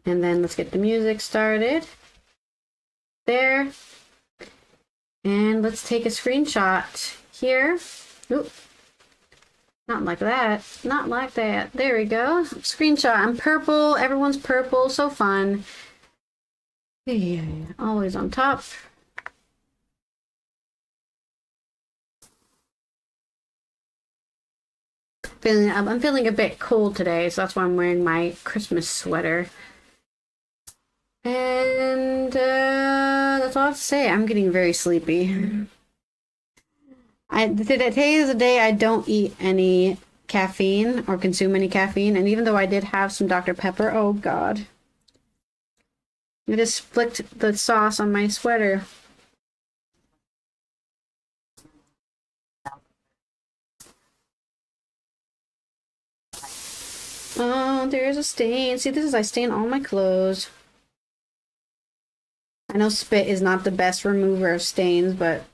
And then let's get the music started. There. And let's take a screenshot here. Oop. Not like that. Not like that. There we go. Screenshot. I'm purple. Everyone's purple. So fun. Yeah, always on top. I'm feeling a bit cold today, so that's why I'm wearing my Christmas sweater. And that's all I have to say. I'm getting very sleepy. Today is the day I don't eat any caffeine or consume any caffeine, and even though I did have some Dr. Pepper, oh god. I just flicked the sauce on my sweater. Oh, there's a stain. See, I stain all my clothes. I know spit is not the best remover of stains, but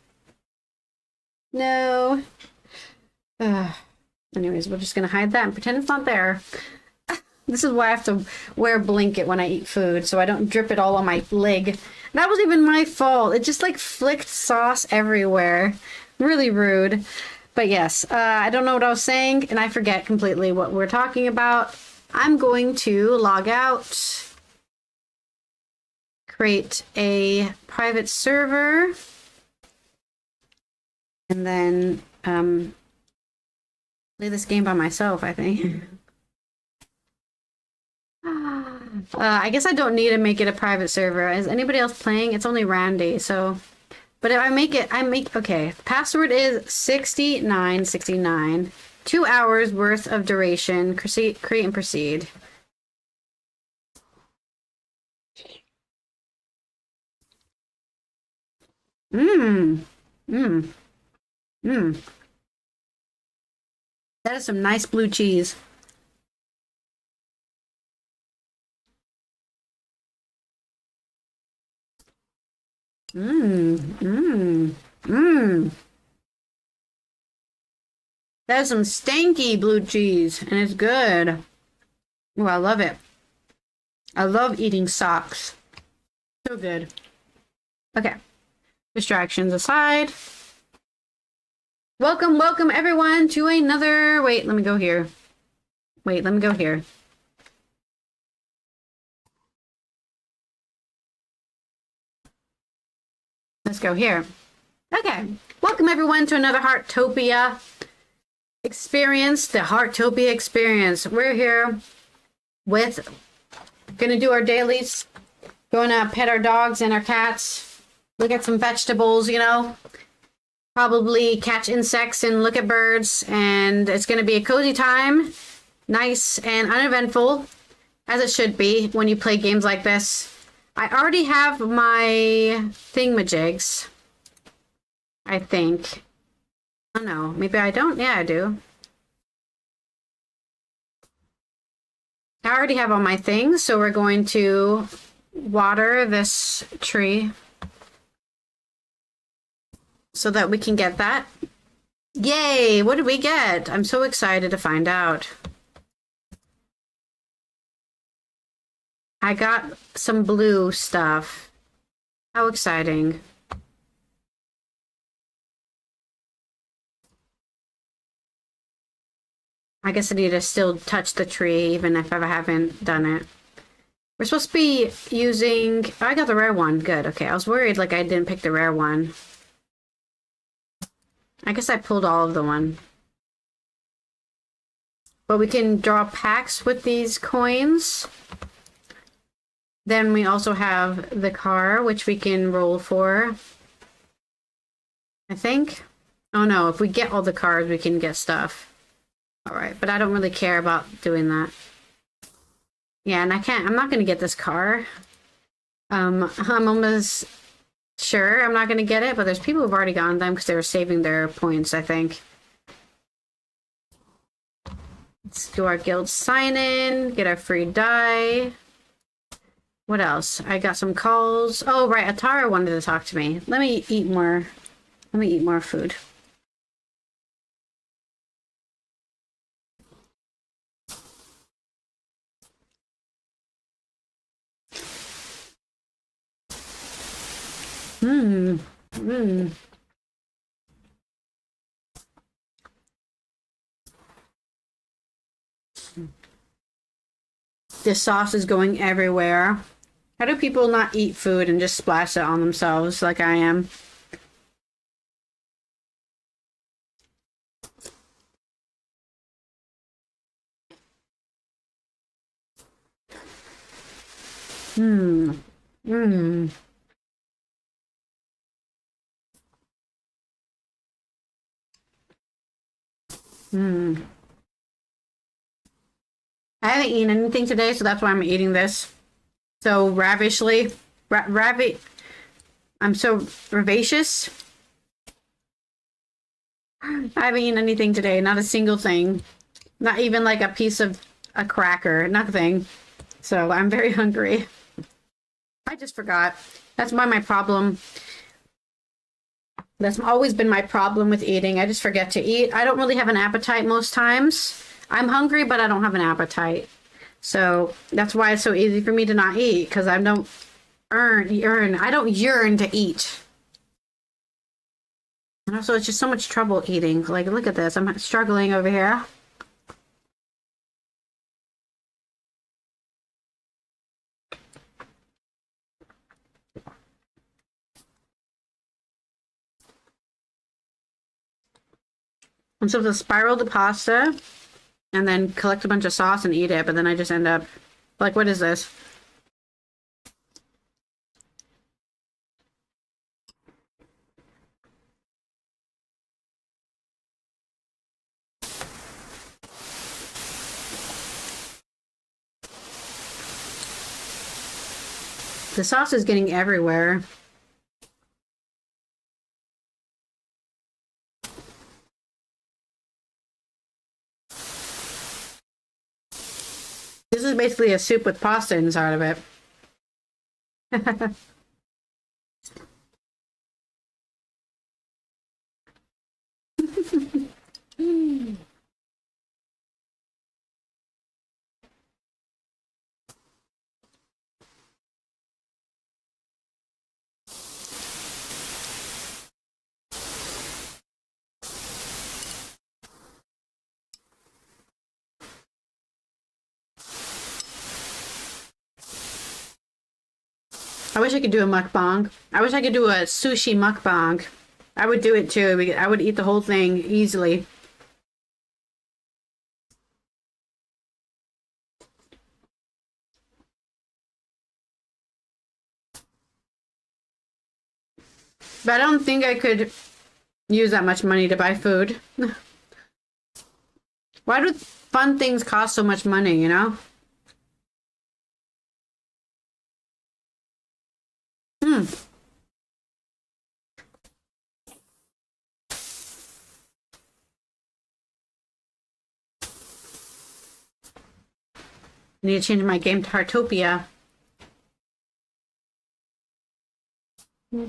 no. Anyways, we're just gonna hide that and pretend it's not there. This is why I have to wear a blanket when I eat food, so I don't drip it all on my leg. That wasn't even my fault. It just like flicked sauce everywhere. Really rude. But yes, I don't know what I was saying, and I forget completely what we're talking about. I'm going to log out, create a private server, and then play this game by myself, I think. I guess I don't need to make it a private server. Is anybody else playing? It's only Randy, so... But if I make it, okay. Password is 6969. 2 hours worth of duration. Create and proceed. Mmm. Mmm. Mmm. That is some nice blue cheese. Mmm. Mmm. Mmm. That's some stanky blue cheese, and it's good. Oh, I love it. I love eating socks. So good. Okay. Distractions aside. Welcome, welcome everyone to another... Wait, let me go here. Wait, let me go here. Let's go here. Okay. Welcome everyone to another Heartopia experience, the Heartopia experience. We're here with... Gonna do our dailies. Gonna pet our dogs and our cats. Look at some vegetables, you know. Probably catch insects and look at birds. And it's gonna be a cozy time. Nice and uneventful. As it should be when you play games like this. I already have my thingamajigs. I think. Oh no, maybe I don't. Yeah, I do. I already have all my things, so we're going to water this tree so that we can get that. Yay! What did we get? I'm so excited to find out. I got some blue stuff. How exciting. I guess I need to still touch the tree even if I haven't done it. We're supposed to be using... Oh, I got the rare one. Good. Okay, I was worried like I didn't pick the rare one. I guess I pulled all of the one. But we can draw packs with these coins. Then we also have the car, which we can roll for. I think. Oh no, if we get all the cars, we can get stuff. Alright, but I don't really care about doing that. Yeah, and I'm not gonna get this car. I'm almost sure I'm not gonna get it, but there's people who've already gotten them because they were saving their points, I think. Let's do our guild sign-in, get our free die. What else? I got some calls. Oh, right. Atara wanted to talk to me. Let me eat more. Let me eat more food. Mmm. Mmm. This sauce is going everywhere. How do people not eat food and just splash it on themselves like I am? Hmm. Hmm. Hmm. I haven't eaten anything today, so that's why I'm eating this so ravishly. I'm so vivacious. I haven't eaten anything today, not a single thing. Not even like a piece of a cracker, nothing. So I'm very hungry. I just forgot. That's why my problem. That's always been my problem with eating. I just forget to eat. I don't really have an appetite most times. I'm hungry, but I don't have an appetite. So that's why it's so easy for me to not eat, because I don't I don't yearn to eat. And also, it's just so much trouble eating. Like, look at this. I'm struggling over here. I'm supposed to spiral the pasta and then collect a bunch of sauce and eat it, but then I just end up like, what is this? The sauce is getting everywhere. This is basically a soup with pasta inside of it. I wish I could do a mukbang. I wish I could do a sushi mukbang. I would do it too. I would eat the whole thing easily. But I don't think I could use that much money to buy food. Why do fun things cost so much money, you know? Hmm. I need to change my game to Heartopia. And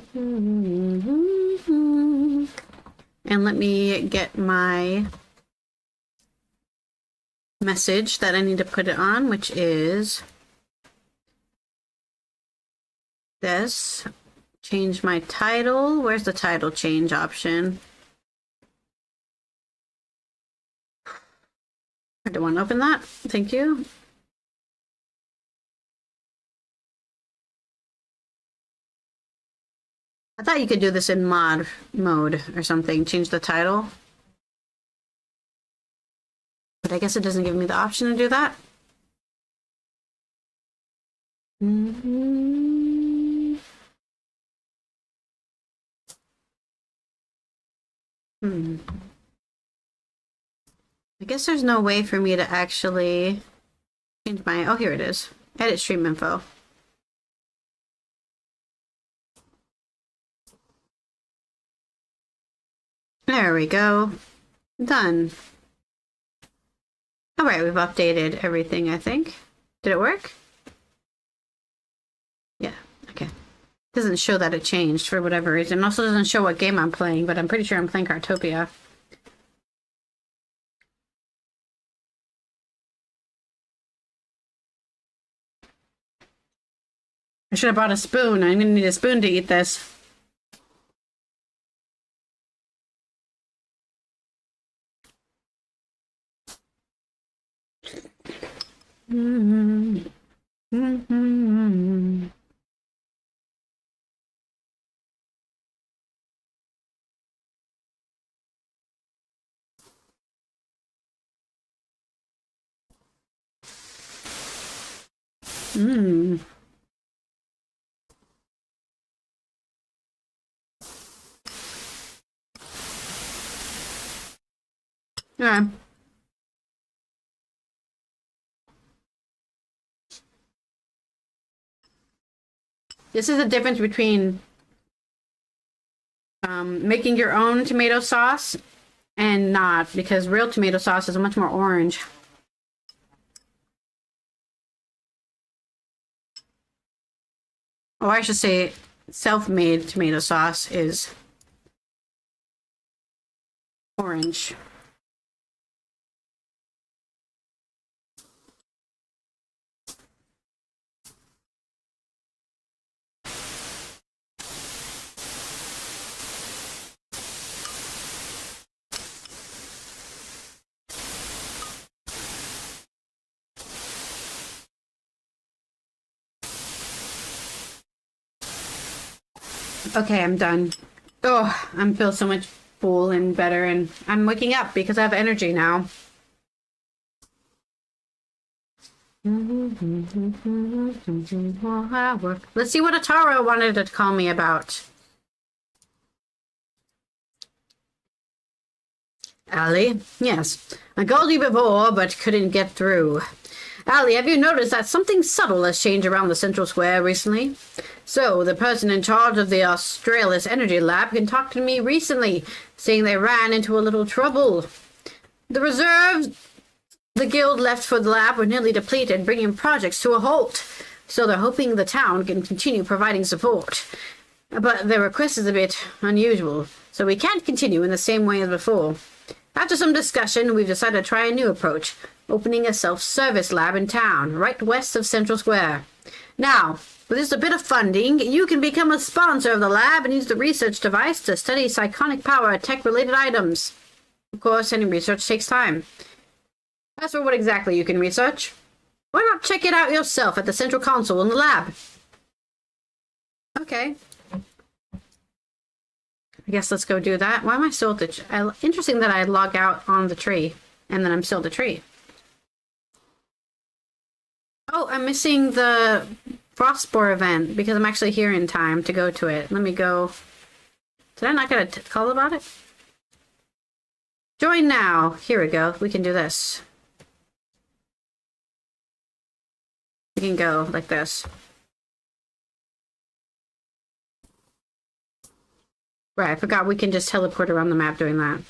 let me get my message that I need to put it on, which is this. Change my title. Where's the title change option? I don't want to open that. Thank you. I thought you could do this in mod mode or something. Change the title. But I guess it doesn't give me the option to do that. I guess there's no way for me to actually change my... Oh, here it is. Edit stream info. There we go. Done. All right, we've updated everything, I think. Did it work? Yeah, okay. Doesn't show that it changed for whatever reason. It also doesn't show what game I'm playing, but I'm pretty sure I'm playing Heartopia. I should have brought a spoon. I'm gonna need a spoon to eat this. Yeah. This is the difference between making your own tomato sauce and not, because real tomato sauce is much more orange. Or I should say self-made tomato sauce is orange. Okay, I'm done. Oh, I feel so much full and better, and I'm waking up because I have energy now. Let's see what Atara wanted to call me about. Allie? Yes. I called you before, but couldn't get through. Allie, have you noticed that something subtle has changed around the central square recently? So, the person in charge of the Australis Energy Lab contacted me recently, saying they ran into a little trouble. The reserves the guild left for the lab were nearly depleted, bringing projects to a halt. So they're hoping the town can continue providing support. But their request is a bit unusual, so we can't continue in the same way as before. After some discussion, we've decided to try a new approach, opening a self-service lab in town, right west of Central Square. Now, with just a bit of funding, you can become a sponsor of the lab and use the research device to study psionic power tech-related items. Of course, any research takes time. As for what exactly you can research, why not check it out yourself at the central console in the lab? Okay. I guess let's go do that. Why am I still at the... Interesting that I log out on the tree, and then I'm still at the tree. Oh, I'm missing the Frostboar event, because I'm actually here in time to go to it. Let me go... Did I not get a call about it? Join now. Here we go. We can do this. We can go like this. Right, I forgot we can just teleport around the map doing that.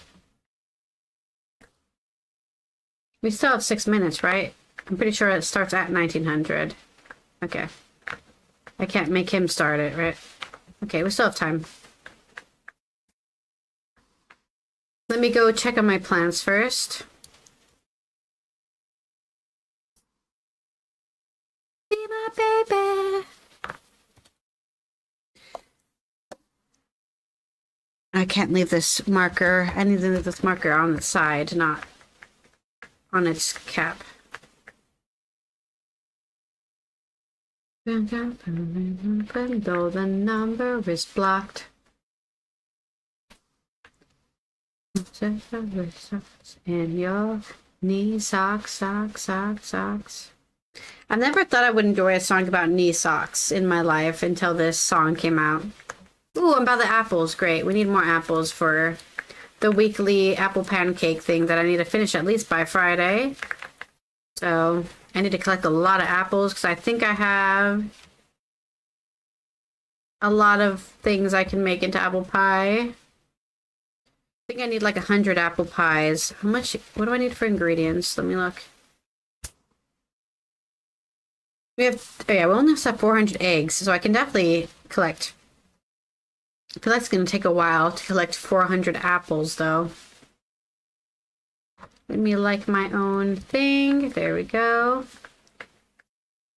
We still have 6 minutes, right? I'm pretty sure it starts at 1900. Okay. I can't make him start it, right? Okay, we still have time. Let me go check on my plans first. Be my baby. I can't leave this marker. I need to leave this marker on the side, not on its cap. Though the number is blocked. In your knee socks. I never thought I would enjoy a song about knee socks in my life until this song came out. Ooh, and about the apples. Great. We need more apples for the weekly apple pancake thing that I need to finish at least by Friday. So I need to collect a lot of apples because I think I have a lot of things I can make into apple pie. I think I need like 100 apple pies. How much? What do I need for ingredients? Let me look. We have, oh yeah, we only have 400 eggs, so I can definitely collect. I feel like it's going to take a while to collect 400 apples, though. Let me like my own thing. There we go.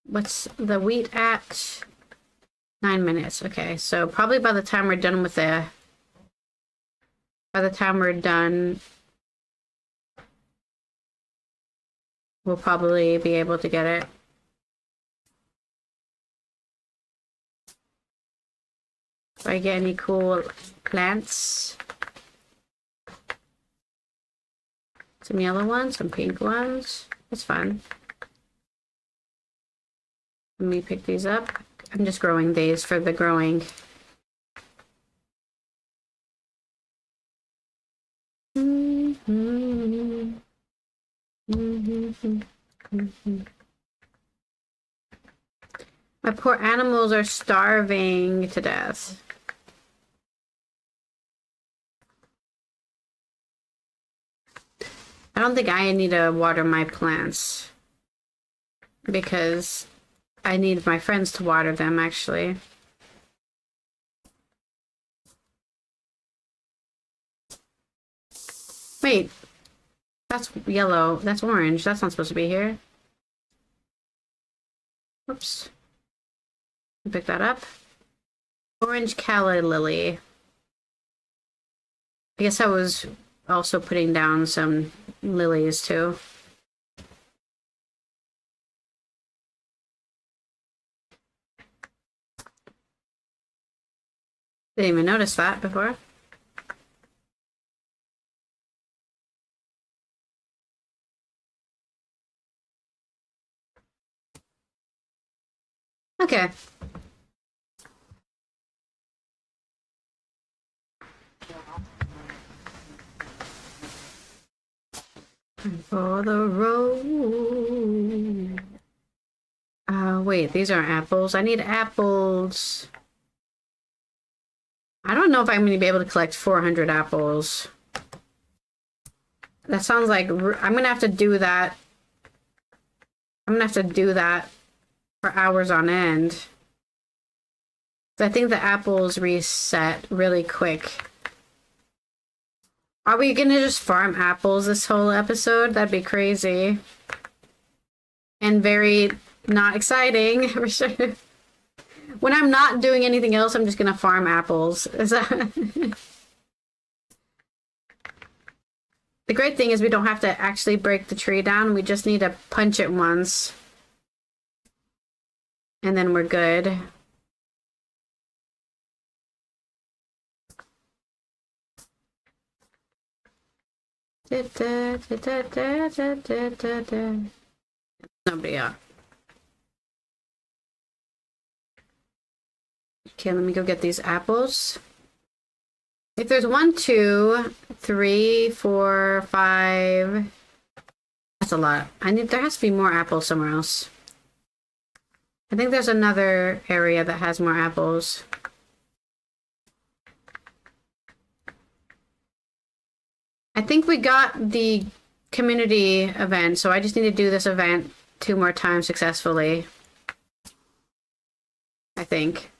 What's the wheat at? 9 minutes. Okay, so probably by the time we're done with the... By the time we're done we'll probably be able to get it. Do I get any cool plants? Some yellow ones, some pink ones. That's fun. Let me pick these up. I'm just growing these for the growing. My poor animals are starving to death. I don't think I need to water my plants because I need my friends to water them, actually. Wait, that's yellow. That's orange. That's not supposed to be here. Oops. Pick that up. Orange calla lily. I guess I was also putting down some lilies too. Didn't even notice that before. Okay. For the road. Wait, these aren't apples. I need apples. I don't know if I'm going to be able to collect 400 apples. That sounds like I'm going to have to do that. I'm going to have to do that for hours on end. I think the apples reset really quick. Are we gonna just farm apples this whole episode? That'd be crazy. And very not exciting, for sure. When I'm not doing anything else, I'm just gonna farm apples. Is that... The great thing is we don't have to actually break the tree down. We just need to punch it once. And then we're good. Nobody up. Okay, let me go get these apples. If there's 1, 2, 3, 4, 5, that's a lot. There has to be more apples somewhere else. I think there's another area that has more apples. I think we got the community event, so I just need to do this event 2 more times successfully. I think.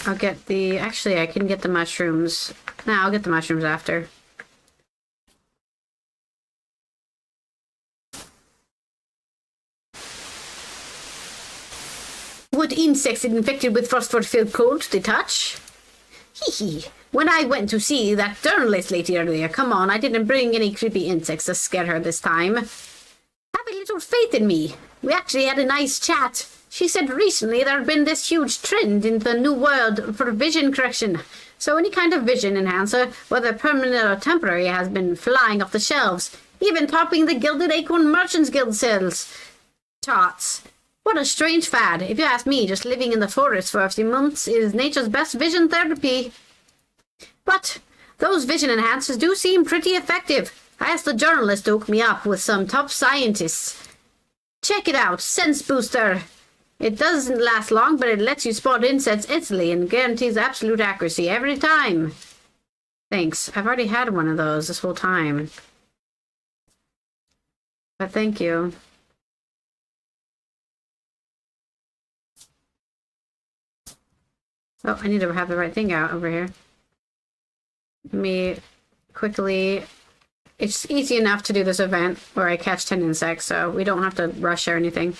I'll get the... Actually, I can get the mushrooms. Nah, I'll get the mushrooms after. Would insects infected with phosphor feel cold to the touch? Hee hee. When I went to see that journalist lady earlier, come on, I didn't bring any creepy insects to scare her this time. Have a little faith in me. We actually had a nice chat. She said recently there had been this huge trend in the new world for vision correction. So any kind of vision enhancer, whether permanent or temporary, has been flying off the shelves, even topping the Gilded Acorn Merchants Guild sales charts. What a strange fad. If you ask me, just living in the forest for a few months is nature's best vision therapy. But those vision enhancers do seem pretty effective. I asked the journalist to hook me up with some top scientists. Check it out, Sense Booster. It doesn't last long, but it lets you spot insects instantly and guarantees absolute accuracy every time. Thanks. I've already had one of those this whole time. But thank you. Oh, I need to have the right thing out over here. Let me quickly... It's easy enough to do this event where I catch 10 insects, so we don't have to rush or anything.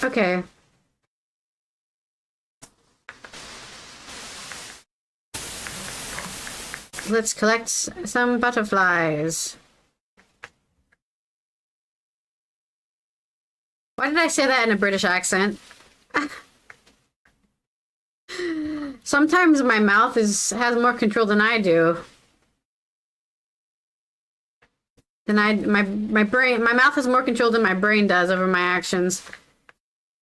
Okay. Let's collect some butterflies. Why did I say that in a British accent? Sometimes my mouth has more control than I do. My mouth has more control than my brain does over my actions.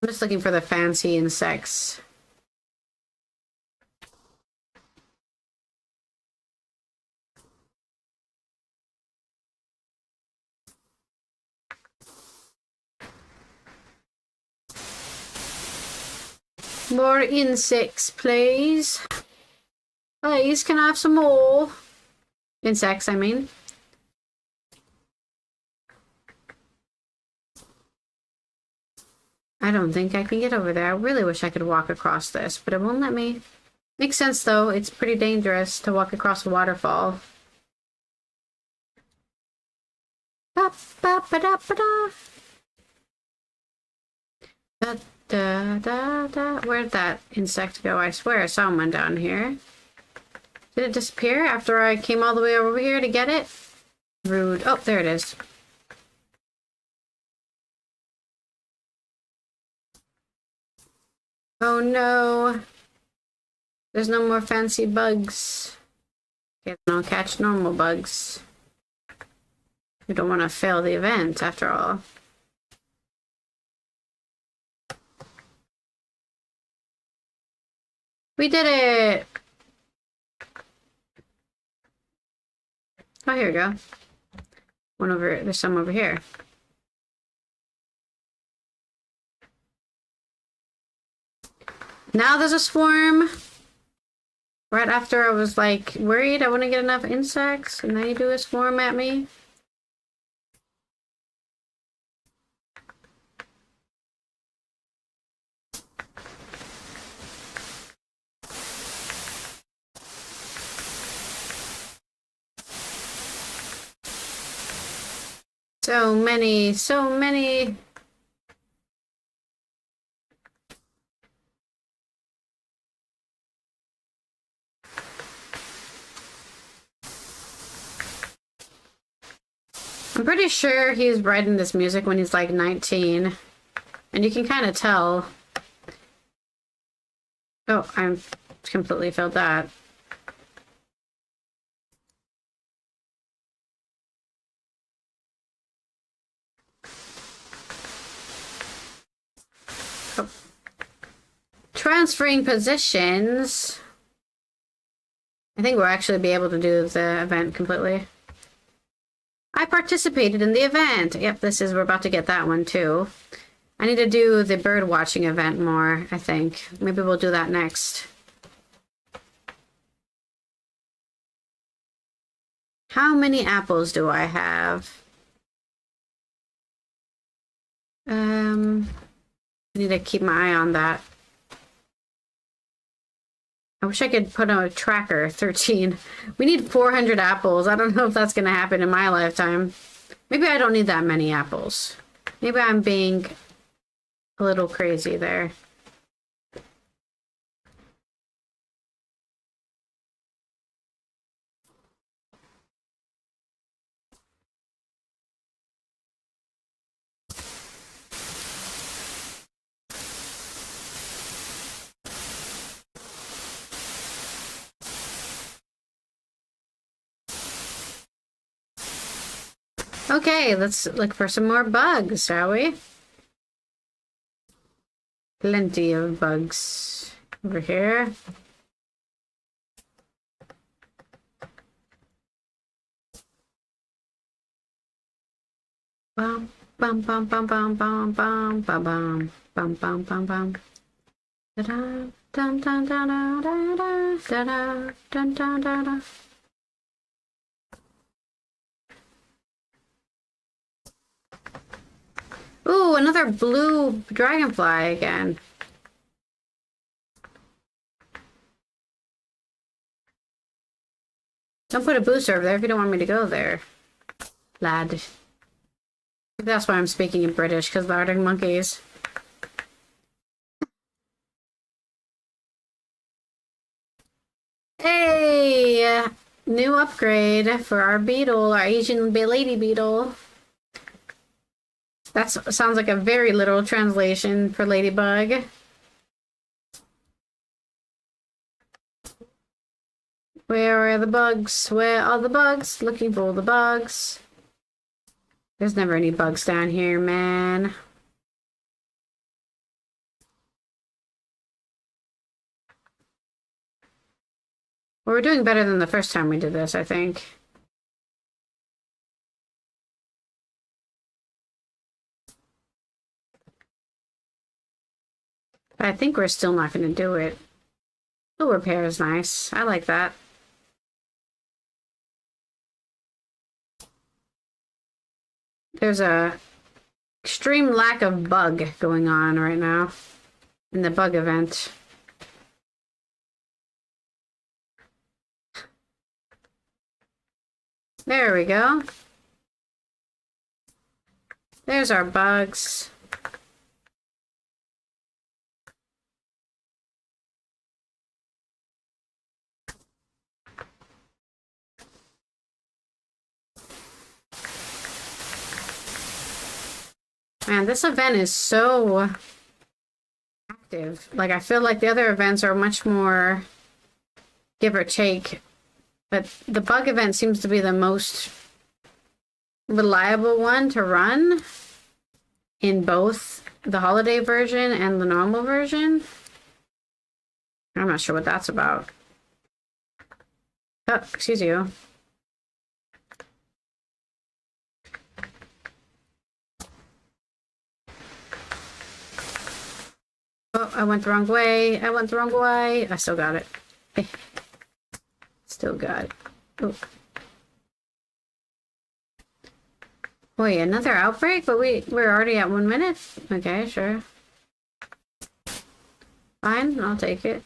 I'm just looking for the fancy insects. More insects, please. Please, can I have some more? Insects, I mean. I don't think I can get over there. I really wish I could walk across this, but it won't let me. Makes sense, though. It's pretty dangerous to walk across a waterfall. Ba-ba-ba-da-ba-da. Da-da-da-da. Where'd that insect go? I swear I saw one down here. Did it disappear after I came all the way over here to get it? Rude. Oh, there it is. Oh no. There's no more fancy bugs. Okay, then I'll catch normal bugs. We don't want to fail the event, after all. We did it! Oh, here we go. One over, there's some over here. Now there's a swarm. Right after I was like worried I wouldn't get enough insects, and then you do a swarm at me. So many, so many. I'm pretty sure he's writing this music when he's like 19. And you can kind of tell. Oh, I'm completely failed that. Oh. Transferring positions. I think we'll actually be able to do the event completely. I participated in the event. Yep, we're about to get that one too. I need to do the bird watching event more, I think. Maybe we'll do that next. How many apples do I have? I need to keep my eye on that. I wish I could put on a tracker. 13. We need 400 apples. I don't know if that's going to happen in my lifetime. Maybe I don't need that many apples. Maybe I'm being a little crazy there. Okay, let's look for some more bugs, shall we? Plenty of bugs over here. Bum bum bum bum bum bum bum bum bum bum bum bum bum. Da da dum dum da da da da da dum dum da da. Ooh, another blue dragonfly again. Don't put a booster over there if you don't want me to go there, lad. That's why I'm speaking in British, because the Arctic monkeys. Hey! New upgrade for our beetle, our Asian lady beetle. That sounds like a very literal translation for ladybug. Where are the bugs? Where are the bugs? Looking for all the bugs. There's never any bugs down here, man. Well, we're doing better than the first time we did this, I think. But I think we're still not going to do it. Oh, repair is nice. I like that. There's a extreme lack of bug going on right now in the bug event. There we go. There's our bugs. Man, this event is so active. Like, I feel like the other events are much more give or take. But the bug event seems to be the most reliable one to run in both the holiday version and the normal version. I'm not sure what that's about. Oh, excuse you. Oh, I went the wrong way. I went the wrong way. I still got it. Still got it. Oh. Wait, another outbreak? But we're already at 1 minute? Okay, sure. Fine, I'll take it.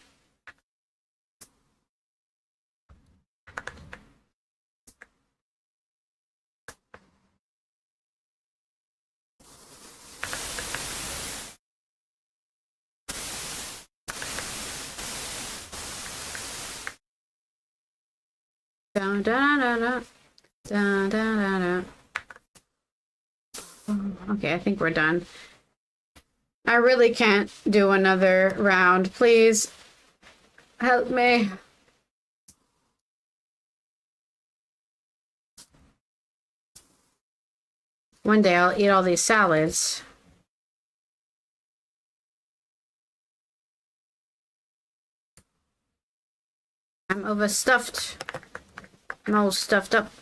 Dun, dun, dun, dun. Dun, dun, dun, dun. Okay, I think we're done. I really can't do another round. Please help me. One day I'll eat all these salads. I'm overstuffed. I'm all stuffed up.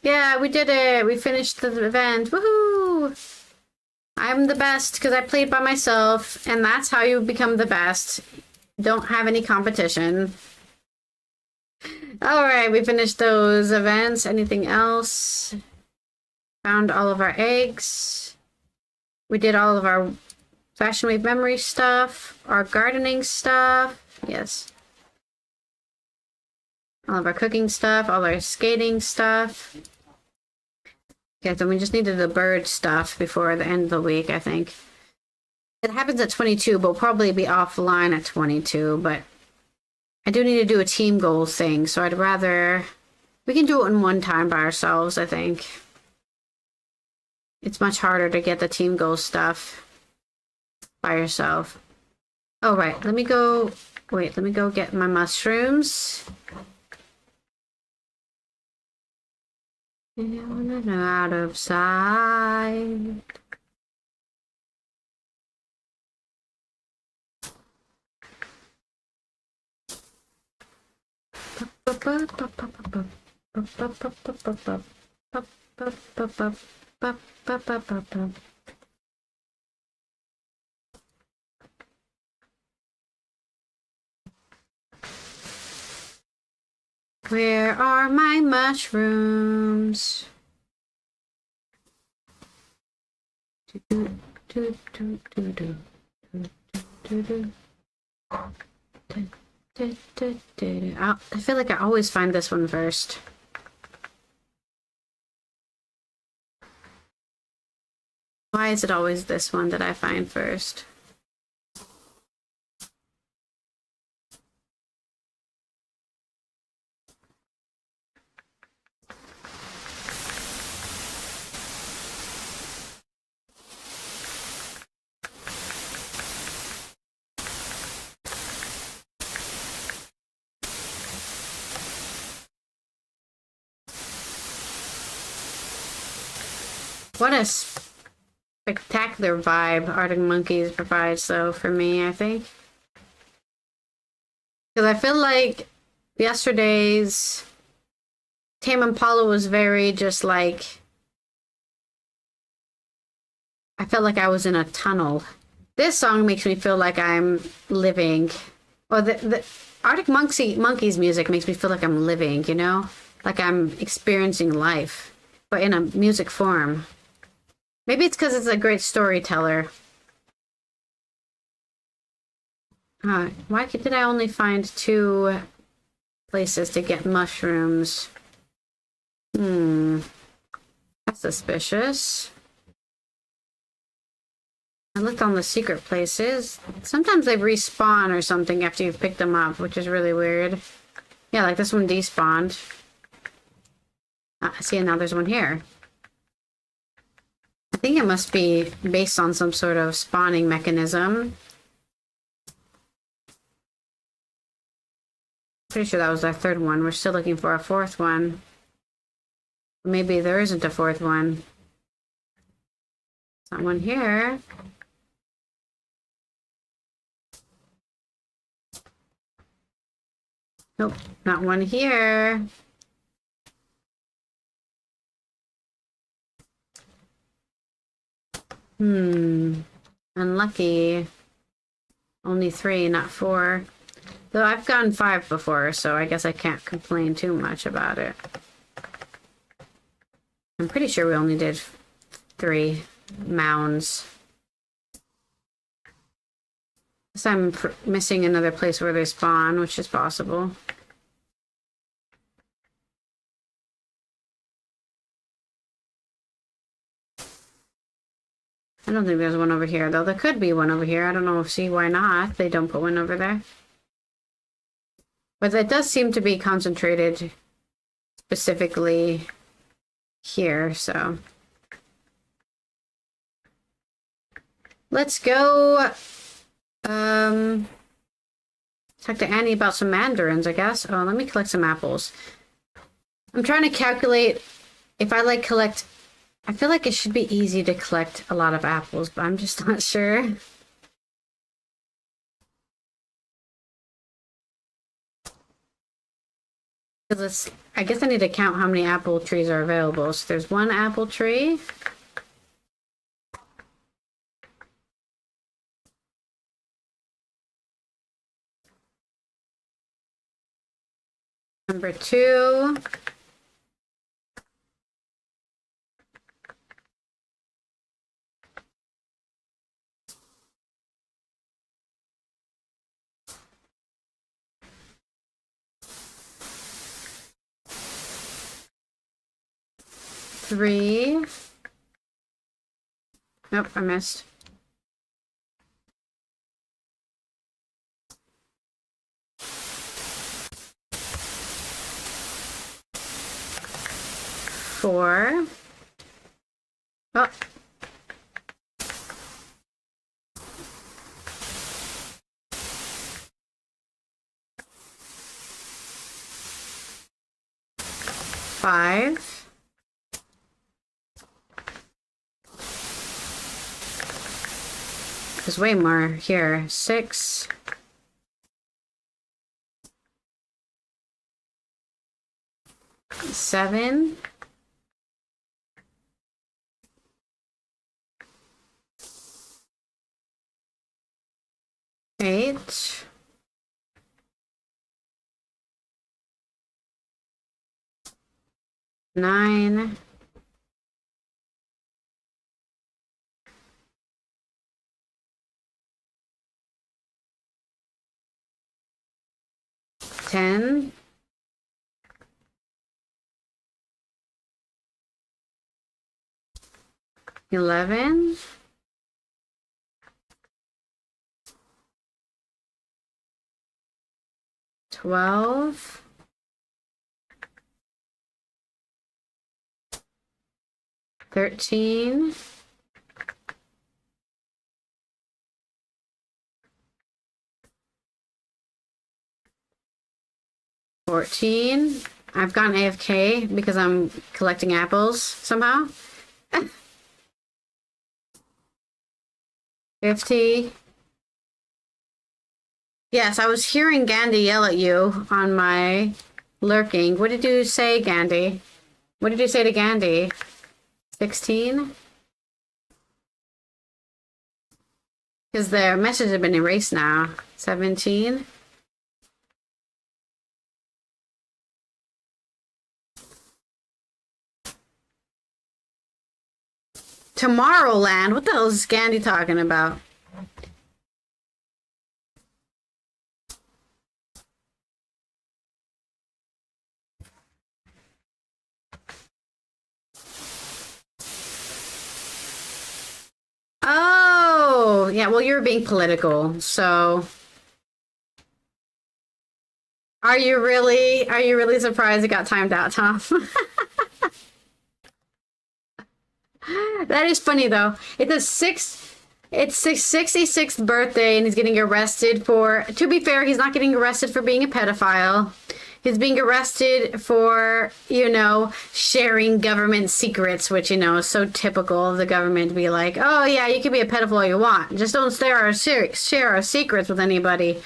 Yeah, we did it. We finished the event. Woohoo! I'm the best because I played by myself, and that's how you become the best. Don't have any competition. All right, we finished those events. Anything else? Found all of our eggs. We did all of our Fashion Week memory stuff, our gardening stuff. Yes. All of our cooking stuff, all our skating stuff. Okay, so we just needed the bird stuff before the end of the week, I think. It happens at 22, but we'll probably be offline at 22, but I do need to do a team goal thing, so I'd rather... We can do it in one time by ourselves, I think. It's much harder to get the team goal stuff by yourself. Oh, right, let me go... Wait, let me go get my mushrooms. And out of sight. Where are my mushrooms? I feel like I always find this one first. Why is it always this one that I find first? What a spectacular vibe Arctic Monkeys provides, though, for me, I think. Because I feel like yesterday's Tame Impala was very just like... I felt like I was in a tunnel. This song makes me feel like I'm living. Or the Arctic Monkeys music makes me feel like I'm living, you know? Like I'm experiencing life, but in a music form. Maybe it's because it's a great storyteller. Why did I only find 2 places to get mushrooms? That's suspicious. I looked on the secret places. Sometimes they respawn or something after you've picked them up, which is really weird. Yeah, like this one despawned. See, and now there's one here. I think it must be based on some sort of spawning mechanism. Pretty sure that was our 3rd one. We're still looking for a 4th one. Maybe there isn't a 4th one. There's not one here. Nope, not one here. Unlucky. Only 3, not 4. Though I've gotten 5 before, so I guess I can't complain too much about it. I'm pretty sure we only did 3 mounds. Guess I'm missing another place where they spawn, which is possible. I don't think there's one over here, though. There could be one over here. I don't know. See, why not? They don't put one over there. But that does seem to be concentrated specifically here, so. Let's go talk to Annie about some mandarins, I guess. Oh, let me collect some apples. I'm trying to calculate if I like collect... I feel like it should be easy to collect a lot of apples, but I'm just not sure. I guess I need to count how many apple trees are available. So there's 1 apple tree. Number 2. Three. Nope, I missed. 4. Oh. 5. There's way more here. 6. 7. 8. 9. 10. 11. 12. 13. 14. I've gone AFK because I'm collecting apples somehow. 50. Yes, I was hearing Gandhi yell at you on my lurking. What did you say, Gandhi? What did you say to Gandhi? 16? Because their message has been erased now. 17? Tomorrowland? What the hell is Gandhi talking about? Oh, yeah, well, you're being political, so are you really surprised it got timed out, Tom? That is funny though. It's his 66th birthday and he's getting arrested for, to be fair, he's not getting arrested for being a pedophile. He's being arrested for, you know, sharing government secrets, which, you know, is so typical of the government to be like, oh yeah, you can be a pedophile all you want. Just don't share our secrets with anybody.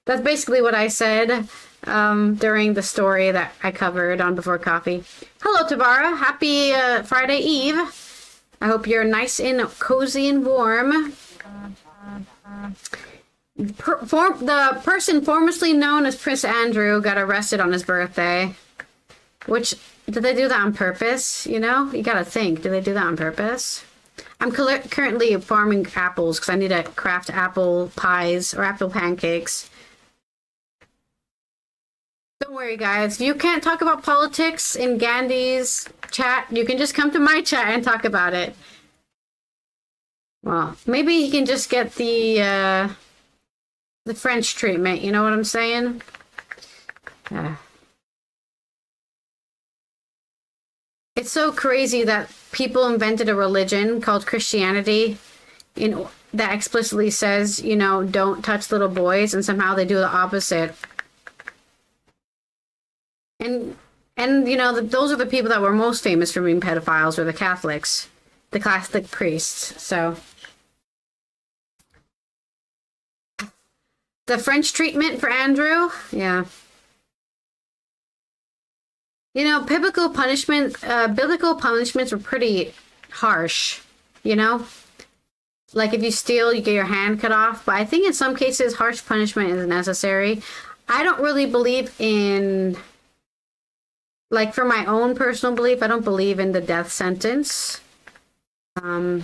That's basically what I said during the story that I covered on Before Coffee. Hello, Tabara. Happy Friday Eve. I hope you're nice and cozy and warm. The person formerly known as Prince Andrew got arrested on his birthday. Which, did they do that on purpose? You know, you gotta think. Did they do that on purpose? I'm currently farming apples because I need to craft apple pies or apple pancakes. Don't worry, guys. If you can't talk about politics in Gandhi's chat, you can just come to my chat and talk about it. Well, maybe he can just get the French treatment. You know what I'm saying? It's so crazy that people invented a religion called Christianity that explicitly says, you know, don't touch little boys, and somehow they do the opposite. And you know, those are the people that were most famous for being pedophiles, were the Catholics, the Catholic priests. So the French treatment for Andrew, yeah. You know, biblical punishments were pretty harsh, you know? Like if you steal, you get your hand cut off. But I think in some cases, harsh punishment is necessary. I don't really believe in... Like, for my own personal belief, I don't believe in the death sentence. Even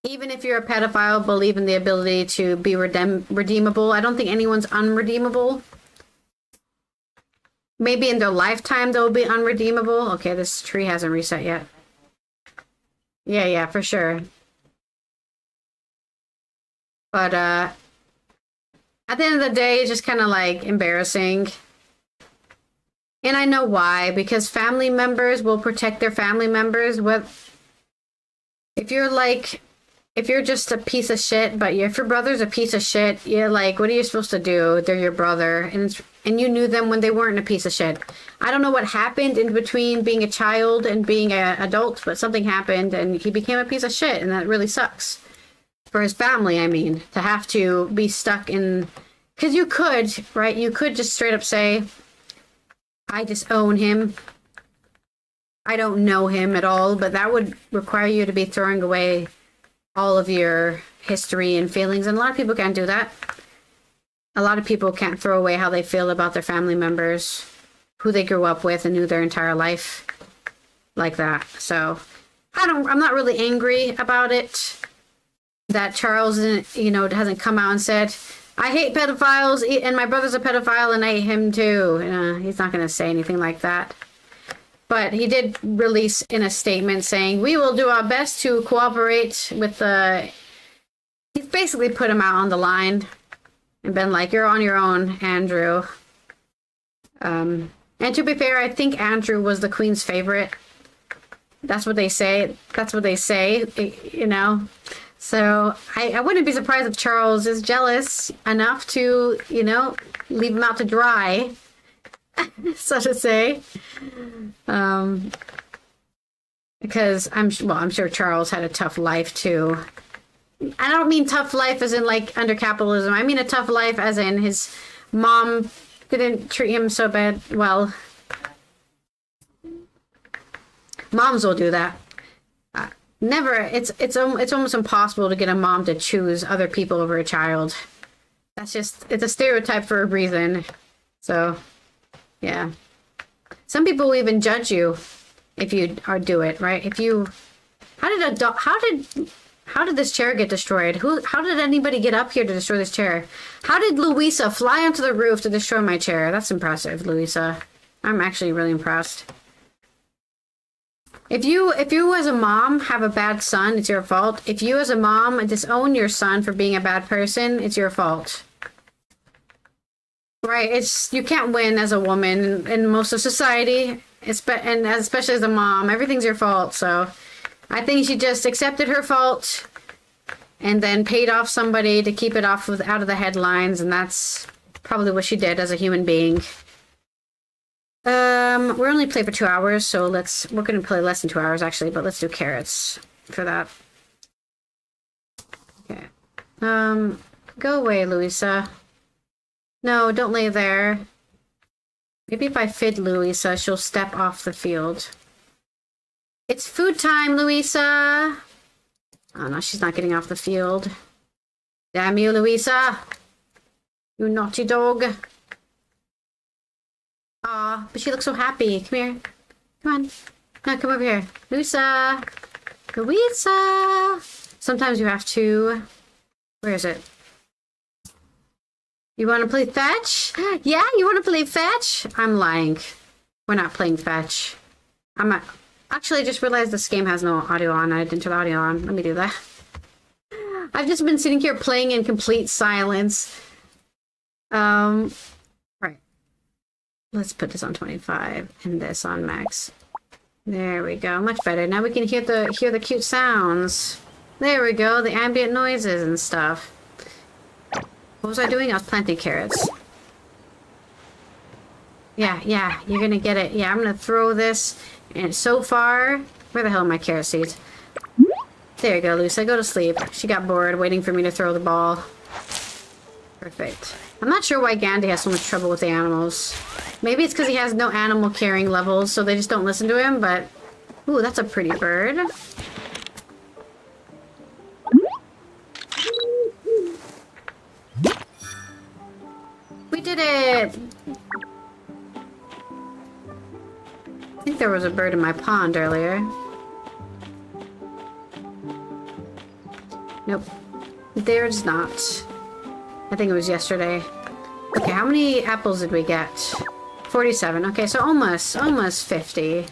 if you're a pedophile, believe in the ability to be redeemable. I don't think anyone's unredeemable. Maybe in their lifetime they'll be unredeemable. Okay, this tree hasn't reset yet. Yeah, for sure. But, at the end of the day, it's just kind of, like, embarrassing. And I know why, because family members will protect their family members. If you're just a piece of shit, but if your brother's a piece of shit, you're like, what are you supposed to do? They're your brother, and you knew them when they weren't a piece of shit. I don't know what happened in between being a child and being an adult, but something happened, and he became a piece of shit, and that really sucks. For his family, I mean, to have to be stuck in... Because you could, right? You could just straight up say... I disown him. I don't know him at all, but that would require you to be throwing away all of your history and feelings, and a lot of people can't do that. A lot of people can't throw away how they feel about their family members, who they grew up with and knew their entire life like that. So I'm not really angry about it that Charles, you know, hasn't come out and said, I hate pedophiles, and my brother's a pedophile, and I hate him too. He's not going to say anything like that. But he did release in a statement saying, we will do our best to cooperate with the... He's basically put him out on the line and been like, you're on your own, Andrew. And to be fair, I think Andrew was the Queen's favorite. That's what they say. You know? So I wouldn't be surprised if Charles is jealous enough to, you know, leave him out to dry, so to say. Because I'm sure Charles had a tough life too. I don't mean tough life as in like under capitalism. I mean a tough life as in his mom didn't treat him so bad. Well, moms will do that. Never. It's almost impossible to get a mom to choose other people over a child. That's just, it's a stereotype for a reason. So, yeah. Some people will even judge you if you do it, right? If you, how did this chair get destroyed? How did anybody get up here to destroy this chair? How did Louisa fly onto the roof to destroy my chair? That's impressive, Louisa. I'm actually really impressed. If you as a mom have a bad son, it's your fault. If you as a mom disown your son for being a bad person, it's your fault. Right? You can't win as a woman in most of society, and especially as a mom. Everything's your fault. So I think she just accepted her fault and then paid off somebody to keep it out of the headlines, and that's probably what she did as a human being. We're only playing for 2 hours, so we're gonna play less than 2 hours actually, but let's do carrots for that. Okay. Go away, Louisa. No, don't lay there. Maybe if I feed Louisa, she'll step off the field. It's food time, Louisa! Oh no, she's not getting off the field. Damn you, Louisa! You naughty dog. Aw, but she looks so happy. Come here. Come on. No, come over here. Louisa! Louisa! Sometimes you have to... Where is it? You want to play fetch? Yeah, you want to play fetch? I'm lying. We're not playing fetch. Actually, I just realized this game has no audio on. I didn't turn the audio on. Let me do that. I've just been sitting here playing in complete silence. Right. Let's put this on 25 and this on max. There we go. Much better. Now we can hear the cute sounds. There we go. The ambient noises and stuff. What was I doing? I was planting carrots. Yeah, you're gonna get it. Yeah, I'm gonna throw this. And so far, where the hell are my carrot seeds? There you go, Lucy. Go to sleep. She got bored waiting for me to throw the ball. Perfect. I'm not sure why Gandhi has so much trouble with the animals. Maybe it's because he has no animal caring levels, so they just don't listen to him, but... Ooh, that's a pretty bird. We did it! I think there was a bird in my pond earlier. Nope. There's not. I think it was yesterday. Okay, how many apples did we get? 47. Okay, so almost 50.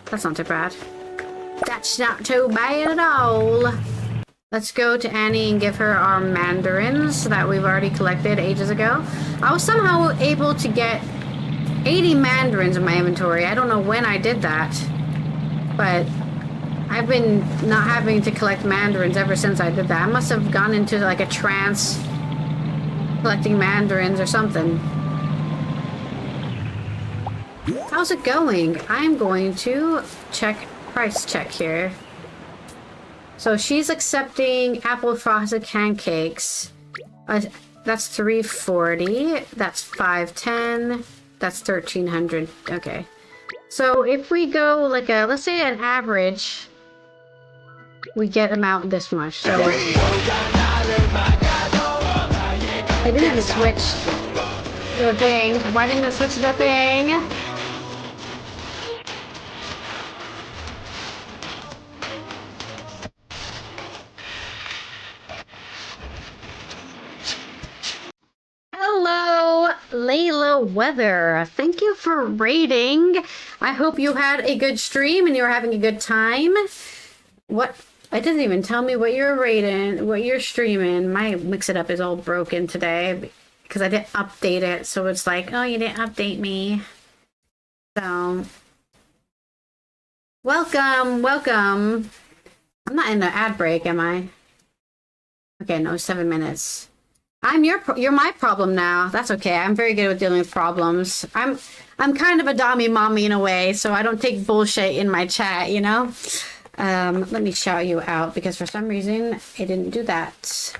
That's not too bad. That's not too bad at all. Let's go to Annie and give her our mandarins that we've already collected ages ago. I was somehow able to get 80 mandarins in my inventory. I don't know when I did that, but I've been not having to collect mandarins ever since I did that. I must have gone into like a trance collecting mandarins or something. How's it going? I'm going to price check here. So she's accepting apple frosted pancakes. That's $340. That's $510. That's $1,300. Okay. So if we go like let's say an average, we get them out this much. So I didn't switch the thing. Why didn't I switch the thing? Hello, Layla Weather. Thank you for rating. I hope you had a good stream and you're having a good time. What? It doesn't even tell me what you're rating, what you're streaming. My mix-it-up is all broken today because I didn't update it. So it's like, oh, you didn't update me. So, welcome. I'm not in the ad break, am I? Okay, no, 7 minutes. You're my problem now. That's okay. I'm very good with dealing with problems. I'm kind of a dommy mommy in a way, so I don't take bullshit in my chat, you know? Let me shout you out because for some reason it didn't do that.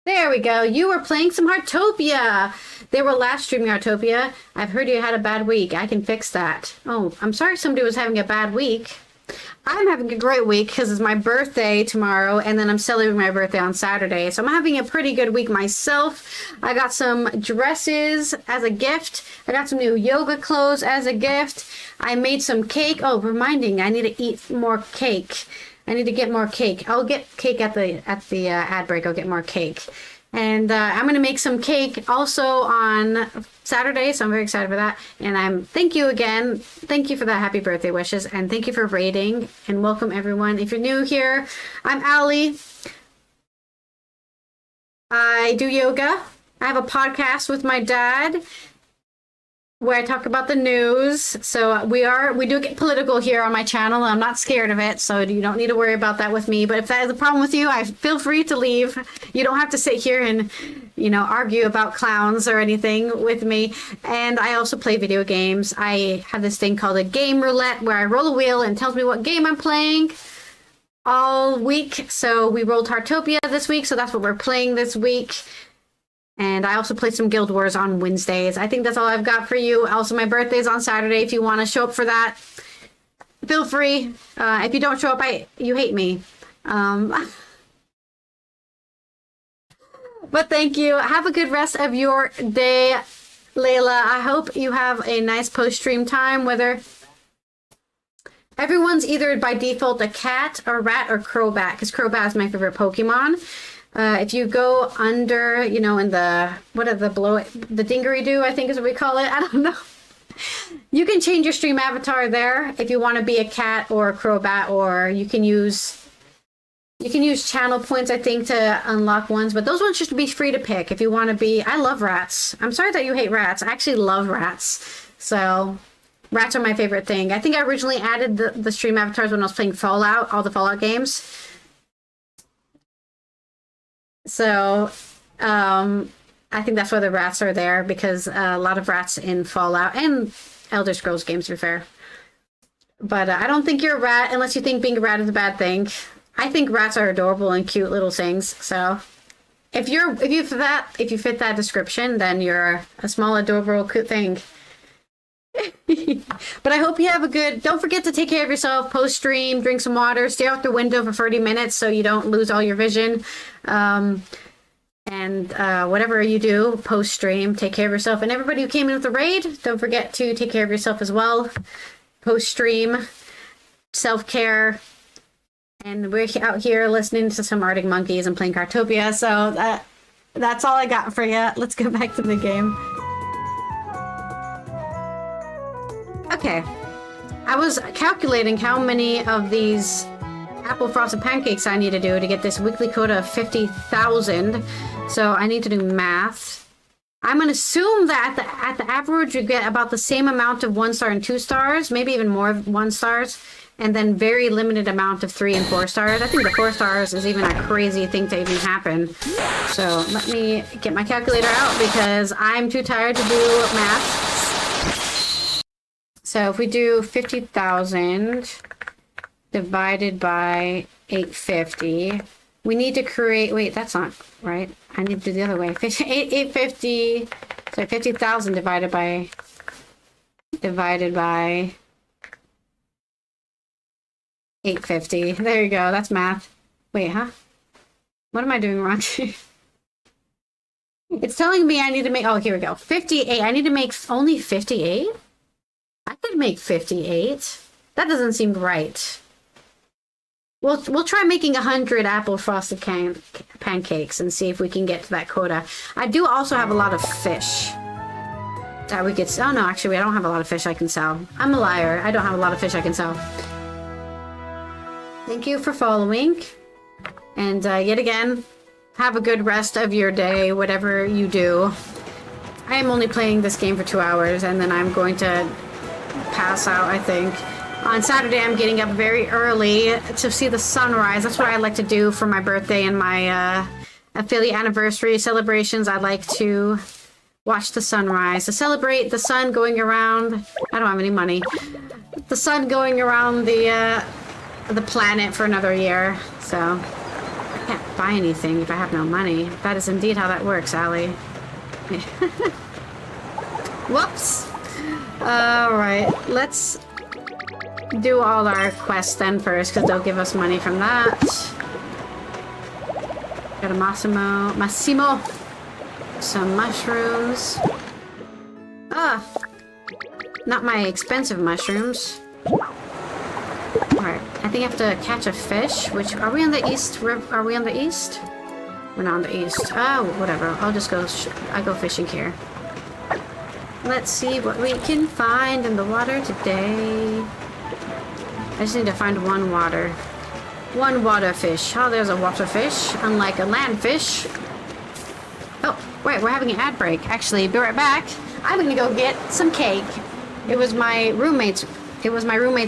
There we go. You were playing some Heartopia. They were last streaming Heartopia. I've heard you had a bad week. I can fix that. Oh, I'm sorry somebody was having a bad week. I'm having a great week because it's my birthday tomorrow, and then I'm celebrating my birthday on Saturday. So I'm having a pretty good week myself. I got some dresses as a gift. I got some new yoga clothes as a gift. I made some cake. Oh, reminding, I need to eat more cake. I need to get more cake. I'll get cake at the ad break. I'll get more cake. And I'm going to make some cake also on Saturday, so I'm very excited for that. And thank you again. Thank you for the happy birthday wishes, and thank you for rating, and welcome everyone. If you're new here, I'm Allie. I do yoga. I have a podcast with my dad where I talk about the news. So we do get political here on my channel. I'm not scared of it, so you don't need to worry about that with me. But if that is a problem with you, feel free to leave. You don't have to sit here and, argue about clowns or anything with me. And I also play video games. I have this thing called a game roulette where I roll a wheel and it tells me what game I'm playing all week. So we rolled Heartopia this week, so that's what we're playing this week. And I also play some Guild Wars on Wednesdays. I think that's all I've got for you. Also, my birthday's on Saturday. If you want to show up for that, feel free. If you don't show up, you hate me. But thank you. Have a good rest of your day, Layla. I hope you have a nice post-stream time, whether everyone's either by default a cat or rat or Crobat, because Crobat is my favorite Pokemon. If you go under, in the, the dingery-doo, I think is what we call it. I don't know. You can change your stream avatar there if you want to be a cat or a Crobat, or you can use channel points, I think, to unlock ones, but those ones should be free to pick if you want to be. I love rats. I'm sorry that you hate rats. I actually love rats. So rats are my favorite thing. I think I originally added the stream avatars when I was playing Fallout, all the Fallout games. So, I think that's why the rats are there, because a lot of rats in Fallout and Elder Scrolls games, to be fair. But I don't think you're a rat unless you think being a rat is a bad thing. I think rats are adorable and cute little things. So, if you fit that description, then you're a small, adorable, cute thing. But I hope you have don't forget to take care of yourself post-stream, drink some water, stay out the window for 30 minutes so you don't lose all your vision. And whatever you do post-stream, take care of yourself. And everybody who came in with the raid, don't forget to take care of yourself as well. Post-stream, self-care. And we're out here listening to some Arctic Monkeys and playing Heartopia. So that's all I got for you. Let's go back to the game. Okay, I was calculating how many of these apple frosted pancakes I need to do to get this weekly quota of 50,000. So I need to do math. I'm going to assume that at the average you get about the same amount of 1-star and 2-stars, maybe even more 1-stars, and then very limited amount of 3 and 4-stars. I think the 4 stars is even a crazy thing to even happen. So let me get my calculator out because I'm too tired to do math. So if we do 50,000 divided by 850, we need to create, wait, that's not right. I need to do the other way. 850, so 50,000 divided by 850. There you go, that's math. Wait, huh? What am I doing wrong? It's telling me I need to make, oh, here we go. 58, I need to make only 58? I could make 58. That doesn't seem right. We'll try making 100 apple frosted pancakes and see if we can get to that quota. I do also have a lot of fish that we could sell. Oh no, actually I don't have a lot of fish I can sell. I'm a liar. I don't have a lot of fish I can sell. Thank you for following. And yet again, have a good rest of your day, whatever you do. I am only playing this game for 2 hours and then I'm going to pass out, I think. On Saturday, I'm getting up very early to see the sunrise. That's what I like to do for my birthday and my affiliate anniversary celebrations. I like to watch the sunrise, to celebrate the sun going around. I don't have any money. The sun going around the planet for another year. So I can't buy anything if I have no money. That is indeed how that works, Allie. Whoops. All right, let's do all our quests then first, because they'll give us money from that. Got a Massimo. Some mushrooms. Ah, not my expensive mushrooms. Alright, I think I have to catch a fish, which, are we on the east? Are we on the east? We're not on the east. Oh, whatever. I'll just go, I go fishing here. Let's see what we can find in the water today. I just need to find one water fish. Oh, there's a water fish, unlike a land fish. Oh, wait, we're having an ad break. Actually, be right back. I'm gonna go get some cake. It was my roommate's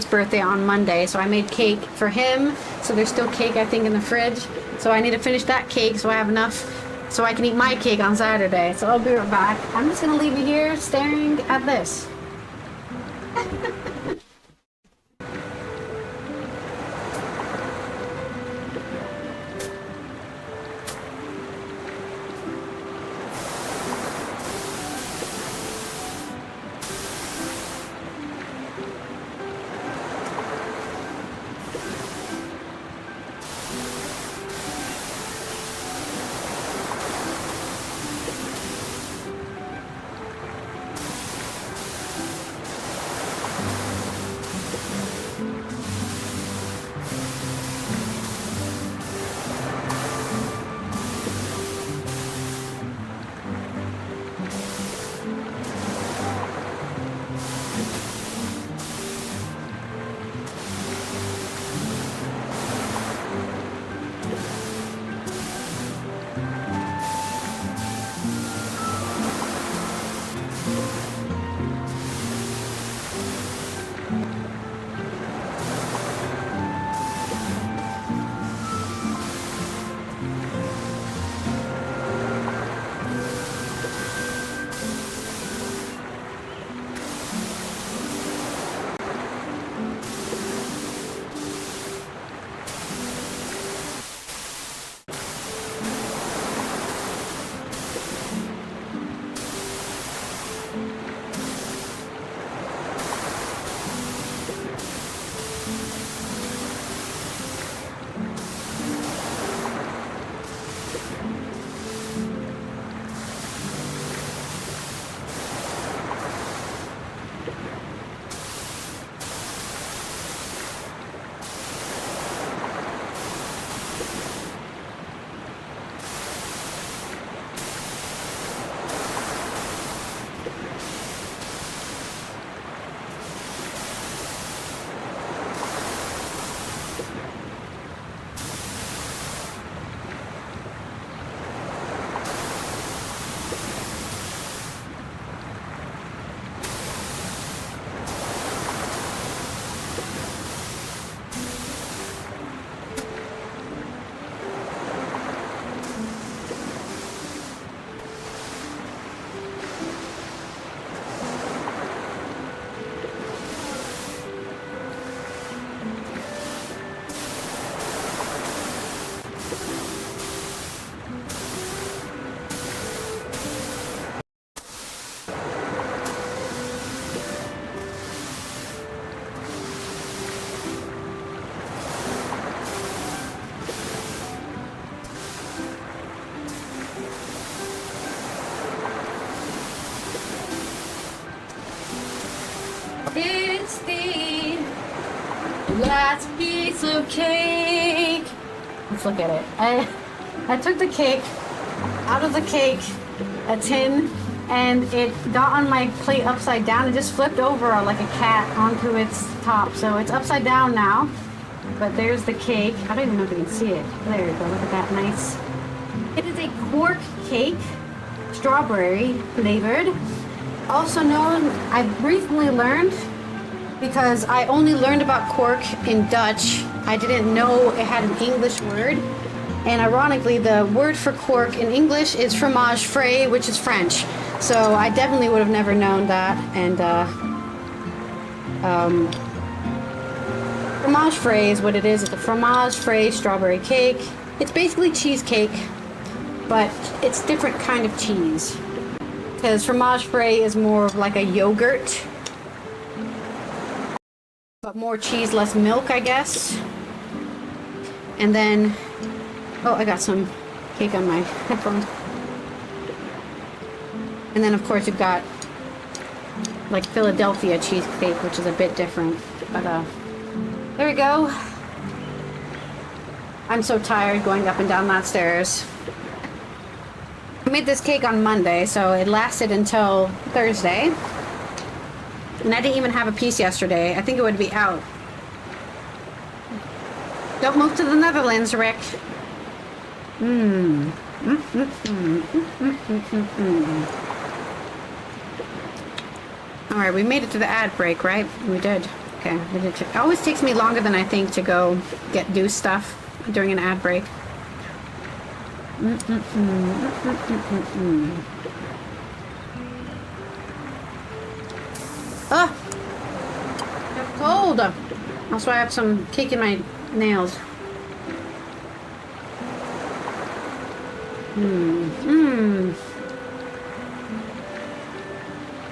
birthday on Monday, so I made cake for him. So there's still cake, I think, in the fridge. So I need to finish that cake so I have enough so I can eat my cake on Saturday. So I'll be right back. I'm just gonna leave you here staring at this. It's the last piece of cake. Let's look at it. I took the cake out of the cake, a tin, and it got on my plate upside down. It just flipped over like a cat onto its top. So it's upside down now. But there's the cake. I don't even know if you can see it. There you go. Look at that. Nice. It is a cork cake, strawberry flavored. Also known, I recently learned, because I only learned about cork in Dutch. I didn't know it had an English word. And ironically, the word for cork in English is fromage frais, which is French. So I definitely would have never known that. And fromage frais is what it is. It's a fromage frais strawberry cake. It's basically cheesecake, but it's different kind of cheese. Because fromage frais is more of like a yogurt, but more cheese, less milk, I guess. And then, oh, I got some cake on my headphones. And then, of course, you've got like Philadelphia cheesecake, which is a bit different. But there we go. I'm so tired going up and down that stairs. I made this cake on Monday, so it lasted until Thursday. And I didn't even have a piece yesterday. I think it would be out. Don't move to the Netherlands, Rick. Alright, we made it to the ad break, right? We did. Okay. It always takes me longer than I think to go do stuff during an ad break. Oh! I'm cold! Also, I have some cake in my nails.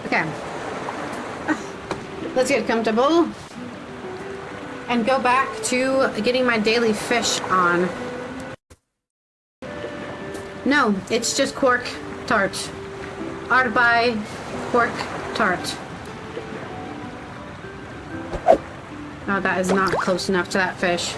Okay. Let's get comfortable and go back to getting my daily fish on. No, it's just cork tart. Aardbei cork tart. Oh, that is not close enough to that fish.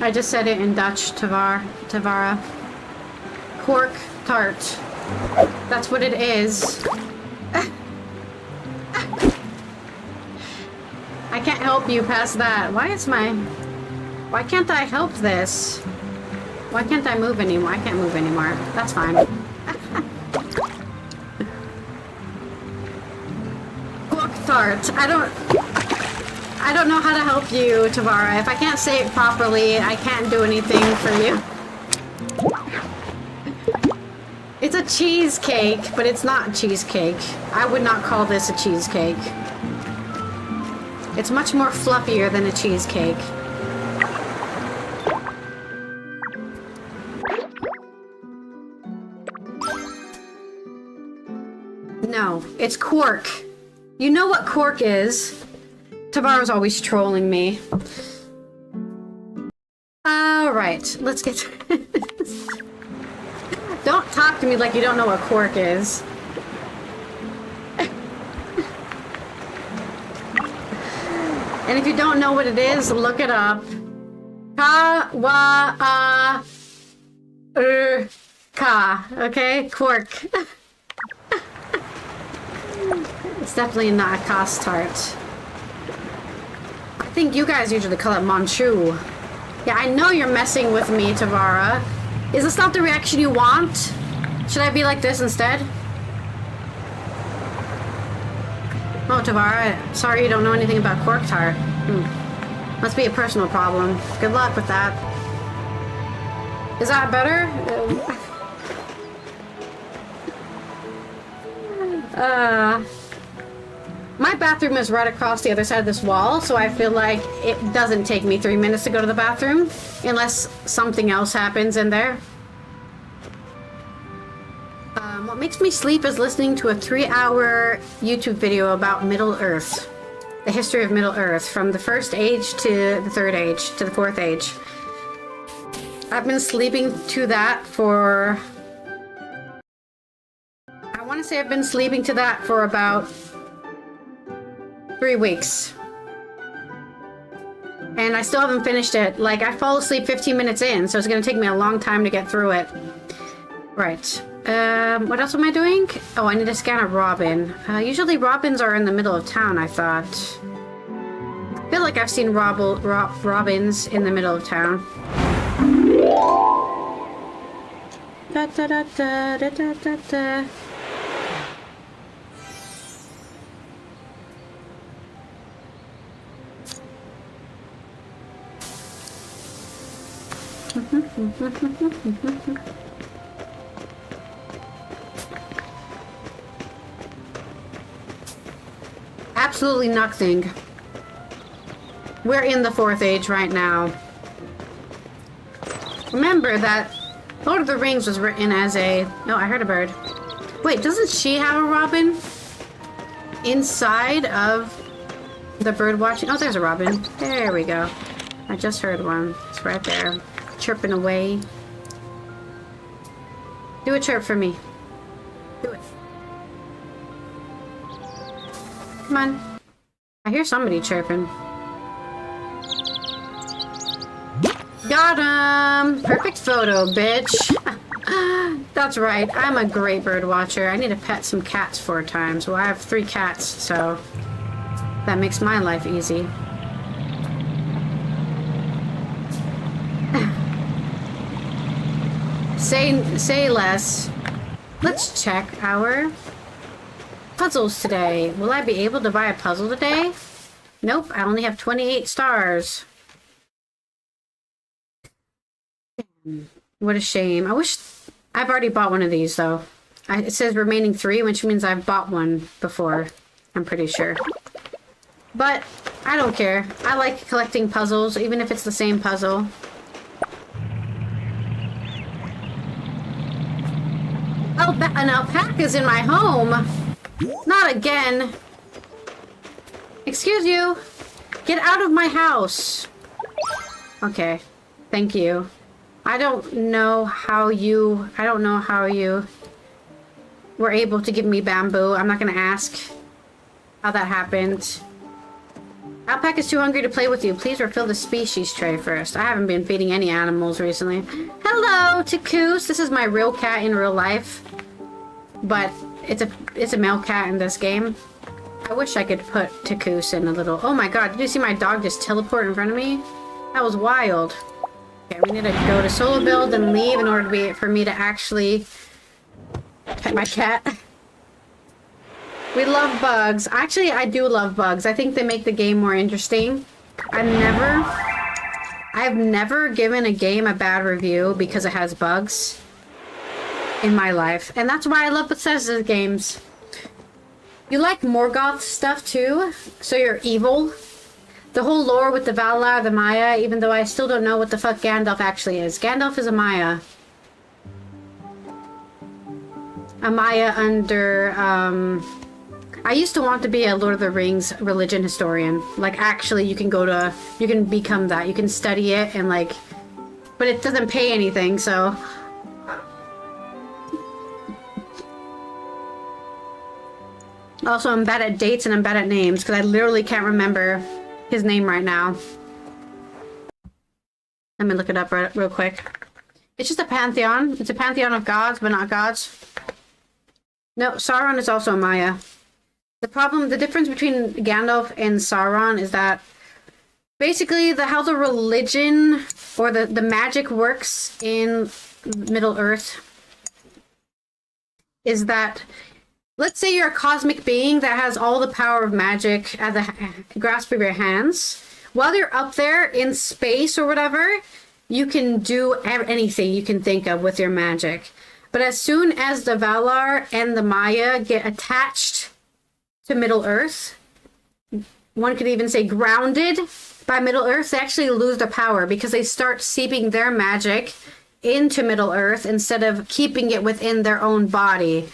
I just said it in Dutch, Tavara. Cork tart. That's what it is. I can't help you past that. Why can't I help this? Why can't I move anymore? I can't move anymore. That's fine. Cork tart. I don't know how to help you, Tavara. If I can't say it properly, I can't do anything for you. It's a cheesecake, but it's not cheesecake. I would not call this a cheesecake. It's much more fluffier than a cheesecake. No, it's cork. You know what cork is. Tavara's always trolling me. Alright, let's get... Don't talk to me like you don't know what cork is. And if you don't know what it is, look it up. Ka. Okay? Cork. It's definitely not a Kos tart. I think you guys usually call it Manchu. Yeah, I know you're messing with me, Tavara. Is this not the reaction you want? Should I be like this instead? Oh, Tavara, sorry you don't know anything about cork tart. Must be a personal problem. Good luck with that. Is that better? My bathroom is right across the other side of this wall, so I feel like it doesn't take me 3 minutes to go to the bathroom, unless something else happens in there. What makes me sleep is listening to a 3-hour YouTube video about Middle Earth. The history of Middle Earth, from the first age to the third age, to the fourth age. I've been sleeping to that for... I want to say I've been sleeping to that for about 3 weeks. And I still haven't finished it. Like, I fall asleep 15 minutes in, so it's going to take me a long time to get through it. Right. What else am I doing? Oh, I need to scan a robin. Usually robins are in the middle of town, I thought. I feel like I've seen robins in the middle of town. Da da da da da da da da. Absolutely nothing. We're in the 4th age right now. Remember that Lord of the Rings was written as a... No, I heard a bird. Wait, doesn't she have a robin? Inside of the bird watching? Oh, there's a robin. There we go. I just heard one. It's right there. Chirping away. Do a chirp for me. Do it. Come on. I hear somebody chirping. Got him! Perfect photo, bitch. That's right. I'm a great bird watcher. I need to pet some cats 4 times. Well, I have 3 cats, so that makes my life easy. Say less. Let's check our puzzles today. Will I be able to buy a puzzle today? Nope, I only have 28 stars. What a shame. I wish... I've already bought one of these, though. It says remaining 3, which means I've bought one before. I'm pretty sure. But I don't care. I like collecting puzzles, even if it's the same puzzle. Oh, an alpaca's in my home! Not again! Excuse you! Get out of my house! Okay. Thank you. I don't know how you were able to give me bamboo. I'm not gonna ask how that happened. Alpaca's too hungry to play with you. Please refill the species tray first. I haven't been feeding any animals recently. Hello, Takoos. This is my real cat in real life. But it's a male cat in this game. I wish I could put Takoos in a little... Oh my god, did you see my dog just teleport in front of me? That was wild. Okay, we need to go to solo build and leave in order for me to actually pet my cat. We love bugs. Actually, I do love bugs. I think they make the game more interesting. I've never given a game a bad review because it has bugs in my life. And that's why I love Bethesda games. You like Morgoth stuff too? So you're evil? The whole lore with the Valar, the Maya, even though I still don't know what the fuck Gandalf actually is. Gandalf is a Maya. A Maya under, I used to want to be a Lord of the Rings religion historian. Like, actually, you can become that. You can study it and, like, but it doesn't pay anything, so. Also, I'm bad at dates and I'm bad at names, because I literally can't remember his name right now. Let me look it up real quick. It's just a pantheon. It's a pantheon of gods, but not gods. No, Sauron is also a Maya. The difference between Gandalf and Sauron is that basically how the religion or the magic works in Middle Earth is that, let's say you're a cosmic being that has all the power of magic at the grasp of your hands. While you're up there in space or whatever, you can do anything you can think of with your magic. But as soon as the Valar and the Maya get attached to Middle Earth, one could even say grounded by Middle Earth, they actually lose their power because they start seeping their magic into Middle Earth instead of keeping it within their own body.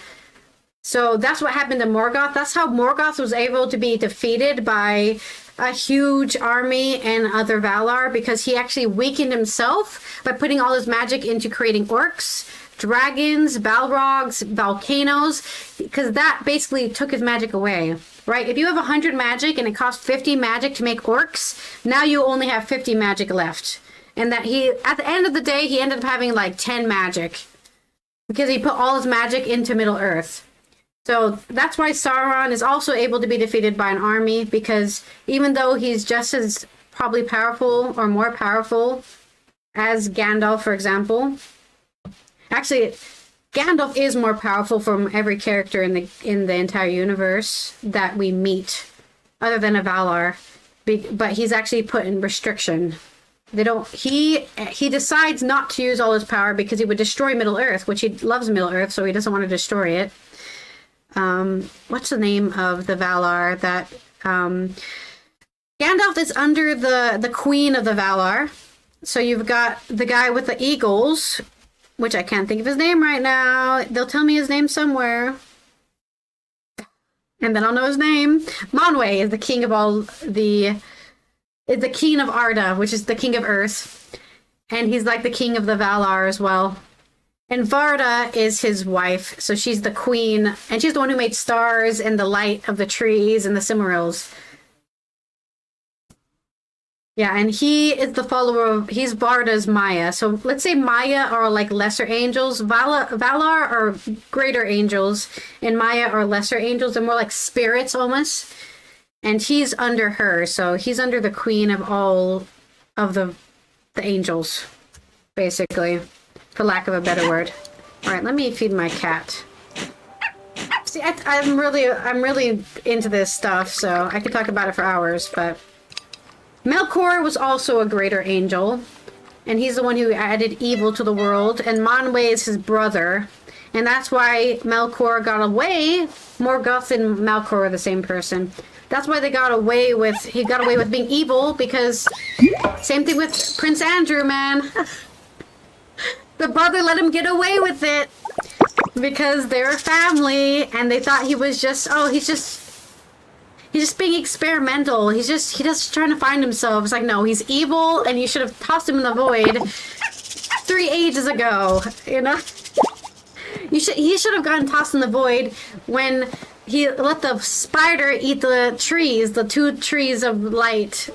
So that's what happened to Morgoth. That's how Morgoth was able to be defeated by a huge army and other Valar, because he actually weakened himself by putting all his magic into creating orcs, dragons, balrogs, volcanoes, because that basically took his magic away, right? If you have 100 magic and it costs 50 magic to make orcs, now you only have 50 magic left. And that at the end of the day, he ended up having like 10 magic because he put all his magic into Middle Earth. So that's why Sauron is also able to be defeated by an army, because even though he's just as probably powerful or more powerful as Gandalf, for example. Actually, Gandalf is more powerful from every character in the entire universe that we meet, other than a Valar. But he's actually put in restriction. They don't. He decides not to use all his power because he would destroy Middle Earth, which he loves Middle Earth, so he doesn't want to destroy it. What's the name of the Valar that Gandalf is under the Queen of the Valar. So you've got the guy with the eagles, which I can't think of his name right now. They'll tell me his name somewhere. And then I'll know his name. Manwë is the king of all is the king of Arda, which is the king of Earth. And he's like the king of the Valar as well. And Varda is his wife, so she's the queen, and she's the one who made stars and the light of the trees and the Silmarils. Yeah, and he is the follower of, he's Varda's Maya. So let's say Maya are like lesser angels, Valar are greater angels, and Maya are lesser angels. They're more like spirits almost. And he's under her, so he's under the queen of all of the angels, basically, for lack of a better word. All right, let me feed my cat. See, I'm really into this stuff, so I could talk about it for hours, but Melkor was also a greater angel, and he's the one who added evil to the world, and Manwë is his brother, and that's why Melkor got away. Morgoth and Melkor are the same person. That's why he got away with being evil, because same thing with Prince Andrew, man. The brother let him get away with it because they're a family, and they thought he was just, he's just being experimental. He's just trying to find himself. It's like, no, he's evil, and you should have tossed him in the void 3 ages ago, you know? He should have gotten tossed in the void when he let the spider eat the trees, the 2 trees of light.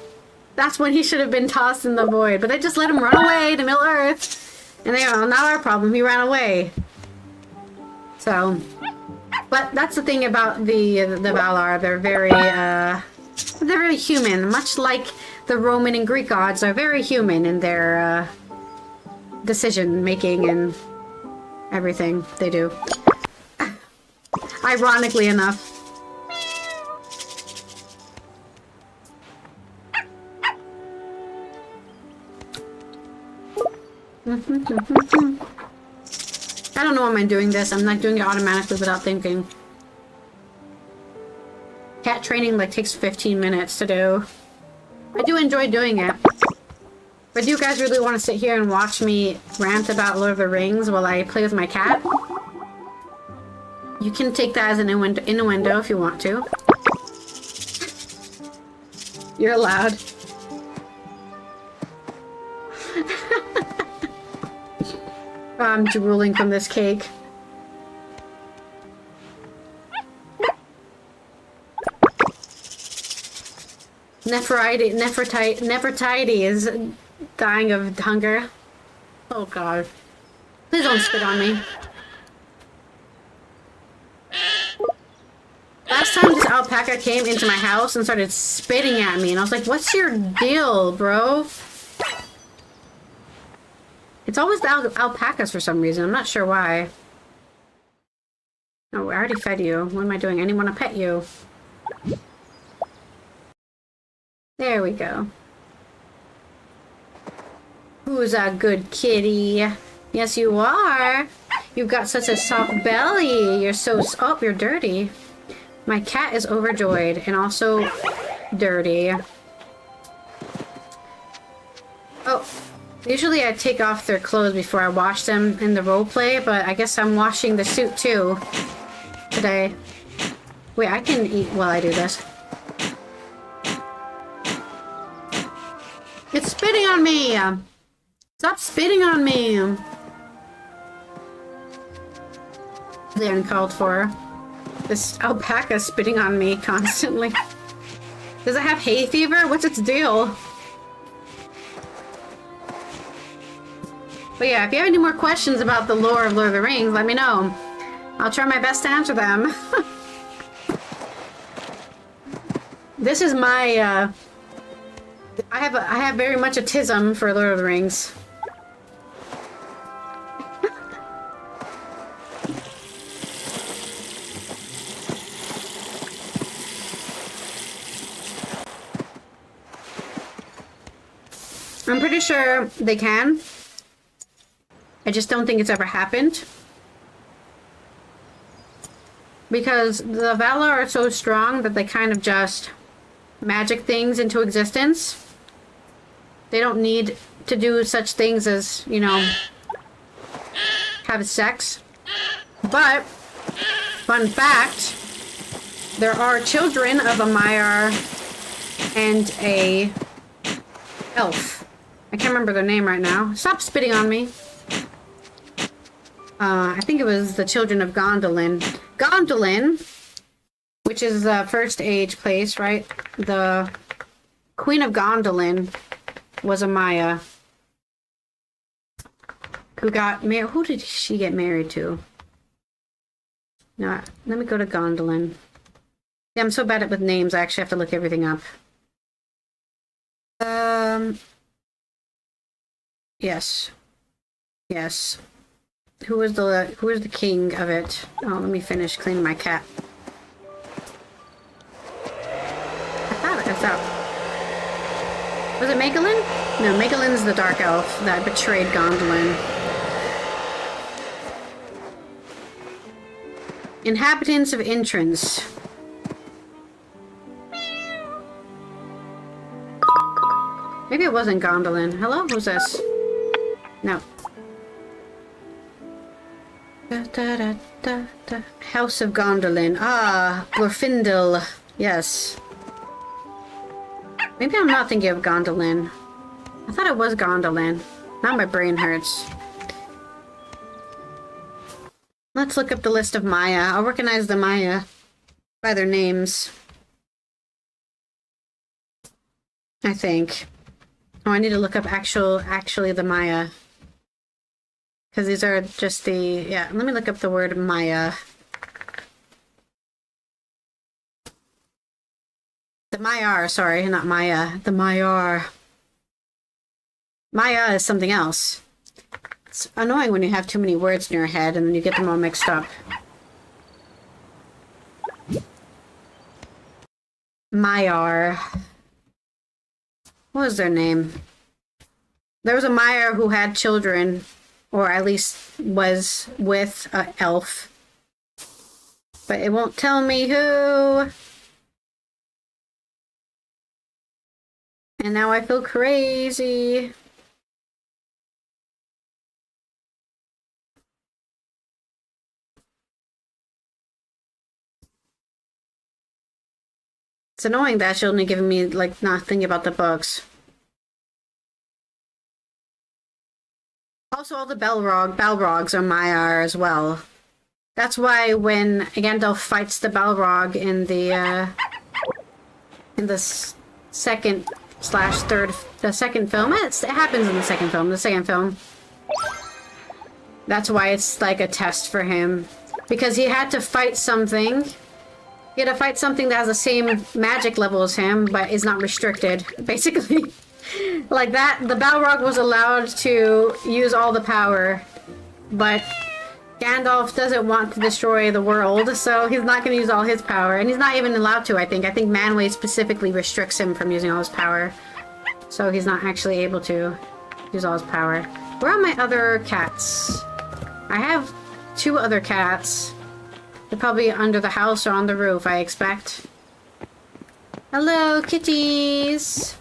That's when he should have been tossed in the void. But they just let him run away to Middle Earth. And they are not our problem. He ran away. So, but that's the thing about the Valar. They're very human, much like the Roman and Greek gods are very human in their decision making and everything they do. Ironically enough. I don't know why I'm doing this. I'm not doing it automatically without thinking. Cat training takes 15 minutes to do. I do enjoy doing it. But do you guys really want to sit here and watch me rant about Lord of the Rings while I play with my cat? You can take that as an innuendo if you want to. You're allowed. I'm drooling from this cake. Nefertiti is dying of hunger. Oh god. Please don't spit on me. Last time this alpaca came into my house and started spitting at me, and I was like, what's your deal, bro? It's always the alpacas for some reason. I'm not sure why. Oh, I already fed you. What am I doing? I didn't want to pet you. There we go. Who's a good kitty? Yes, you are. You've got such a soft belly. You're so... Oh, you're dirty. My cat is overjoyed and also dirty. Oh. Usually I take off their clothes before I wash them in the roleplay, but I guess I'm washing the suit too today. Wait, I can eat while I do this. It's spitting on me! Stop spitting on me! They uncalled for. This alpaca spitting on me constantly. Does it have hay fever? What's its deal? But yeah, if you have any more questions about the lore of Lord of the Rings, let me know. I'll try my best to answer them. This is my, I have very much a tism for Lord of the Rings. I'm pretty sure they can. I just don't think it's ever happened. Because the Valar are so strong that they kind of just magic things into existence. They don't need to do such things as, you know, have sex. But, fun fact, there are children of a Maiar and a elf. I can't remember their name right now. Stop spitting on me. I think it was the children of Gondolin. Gondolin, which is the first age place, right? The Queen of Gondolin was a Maya who got married. Who did she get married to? No, let me go to Gondolin. Yeah, I'm so bad at with names. I actually have to look everything up. Yes. Yes. Who was the king of it? Oh, let me finish cleaning my cat. I thought. Was it Megalyn? No, Megalyn's the dark elf that betrayed Gondolin. Inhabitants of Intrans. Maybe it wasn't Gondolin. Hello? Who's this? No. House of Gondolin. Ah, Glorfindel. Yes. Maybe I'm not thinking of Gondolin. I thought it was Gondolin. Now my brain hurts. Let's look up the list of Maya. I'll recognize the Maya by their names. I think. Oh, I need to look up actually the Maya. Because these are just the... Yeah, let me look up the word Maya. The Maiar, sorry, not Maya. The Maiar. Maya is something else. It's annoying when you have too many words in your head and then you get them all mixed up. Maiar. What was their name? There was a Maiar who had children, or at least was with an elf. But it won't tell me who. And now I feel crazy. It's annoying that she's only giving me, like, nothing about the books. Also, all the Balrogs are Maiar as well. That's why when Gandalf fights the Balrog in the second slash third, the second film, it happens in the second film, that's why it's like a test for him. Because he had to fight something. He had to fight something that has the same magic level as him, but is not restricted, basically. Like that, the Balrog was allowed to use all the power, but Gandalf doesn't want to destroy the world, so he's not going to use all his power, and he's not even allowed to, I think. I think Manwë specifically restricts him from using all his power, so he's not actually able to use all his power. Where are my other cats? I have 2 other cats. They're probably under the house or on the roof, I expect. Hello, kitties!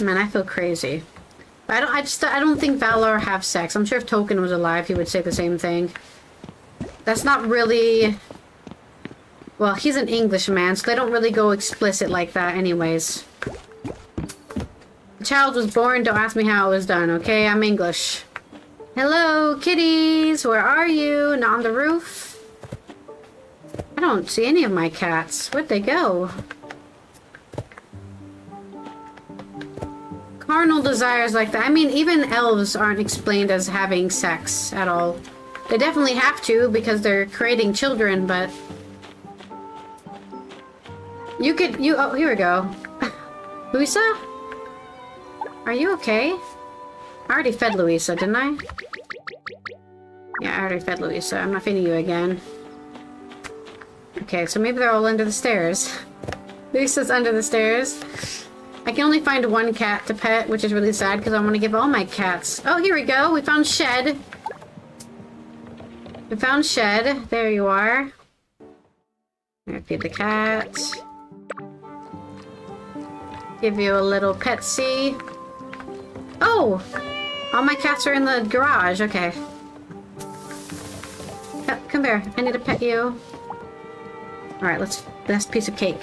Man, I feel crazy. But I don't think Valar have sex. I'm sure if Tolkien was alive, he would say the same thing. That's not really... Well, he's an Englishman, so they don't really go explicit like that anyways. The child was born, don't ask me how it was done, okay? I'm English. Hello, kitties! Where are you? Not on the roof? I don't see any of my cats. Where'd they go? Carnal desires like that. I mean, even elves aren't explained as having sex at all. They definitely have to because they're creating children, but... oh, here we go. Luisa? Are you okay? I already fed Louisa, didn't I? Yeah, I already fed Louisa. I'm not feeding you again. Okay, so maybe they're all under the stairs. Louisa's under the stairs. I can only find one cat to pet, which is really sad because I want to give all my cats. Oh, here we go. We found Shed. We found Shed. There you are. I'm gonna feed the cat. Give you a little petsy. Oh! All my cats are in the garage. Okay. Oh, come here. I need to pet you. Alright, let's... Last piece of cake.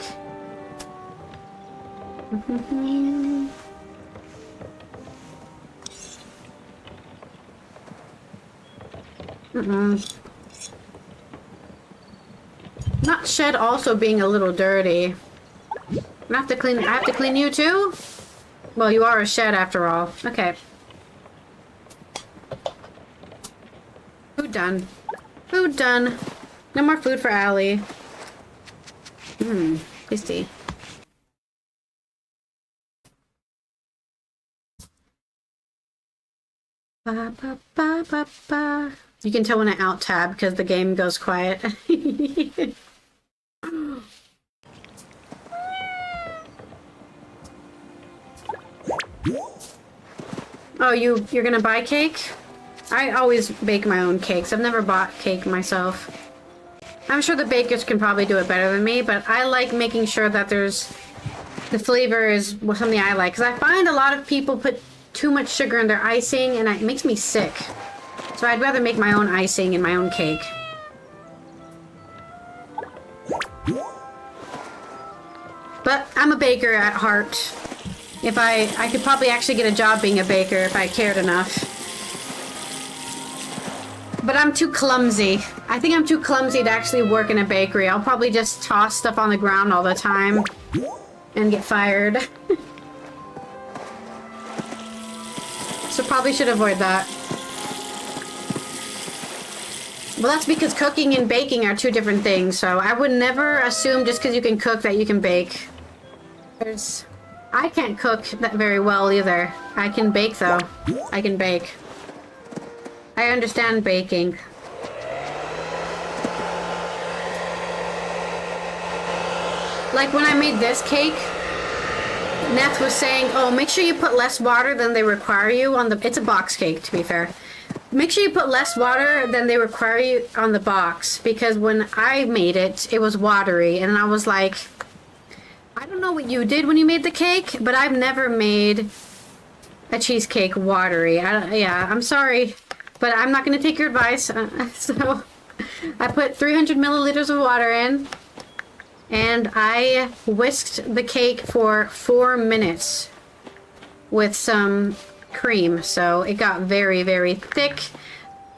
Not Shed also being a little dirty. I have to clean you too? Well, you are a Shed after all. Okay. Food done. Food done. No more food for Allie. Tasty. Ba, ba, ba, ba, ba. You can tell when I out tab because the game goes quiet. Oh, you're gonna buy cake? I always bake my own cakes. I've never bought cake myself. I'm sure the bakers can probably do it better than me, but I like making sure that the flavor is something I like. Because I find a lot of people put too much sugar in their icing and it makes me sick. So I'd rather make my own icing and my own cake. But I'm a baker at heart. If I could probably actually get a job being a baker if I cared enough. But I'm too clumsy. I think I'm too clumsy to actually work in a bakery. I'll probably just toss stuff on the ground all the time and get fired. So probably should avoid that. Well, that's because cooking and baking are two different things, so I would never assume just because you can cook that you can bake. I can't cook that very well either. I can bake though. I can bake. I understand baking. Like when I made this cake, Neth was saying, oh, make sure you put less water than they require you on the... It's a box cake, to be fair. Make sure you put less water than they require you on the box. Because when I made it, it was watery. And I was like, I don't know what you did when you made the cake, but I've never made a cheesecake watery. Yeah, I'm sorry. But I'm not going to take your advice. So I put 300 milliliters of water in. And I whisked the cake for 4 minutes with some cream. So it got very, very thick.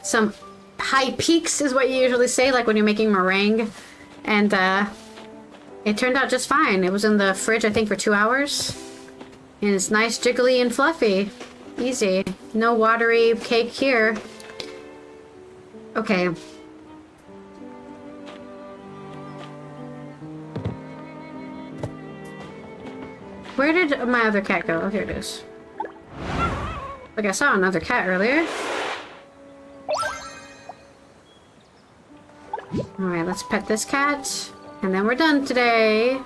Some high peaks is what you usually say, like when you're making meringue. And it turned out just fine. It was in the fridge, I think, for 2 hours. And it's nice, jiggly, and fluffy. Easy. No watery cake here. Okay. Where did my other cat go? Oh, here it is. Like I saw another cat earlier. Alright, let's pet this cat. And then we're done today.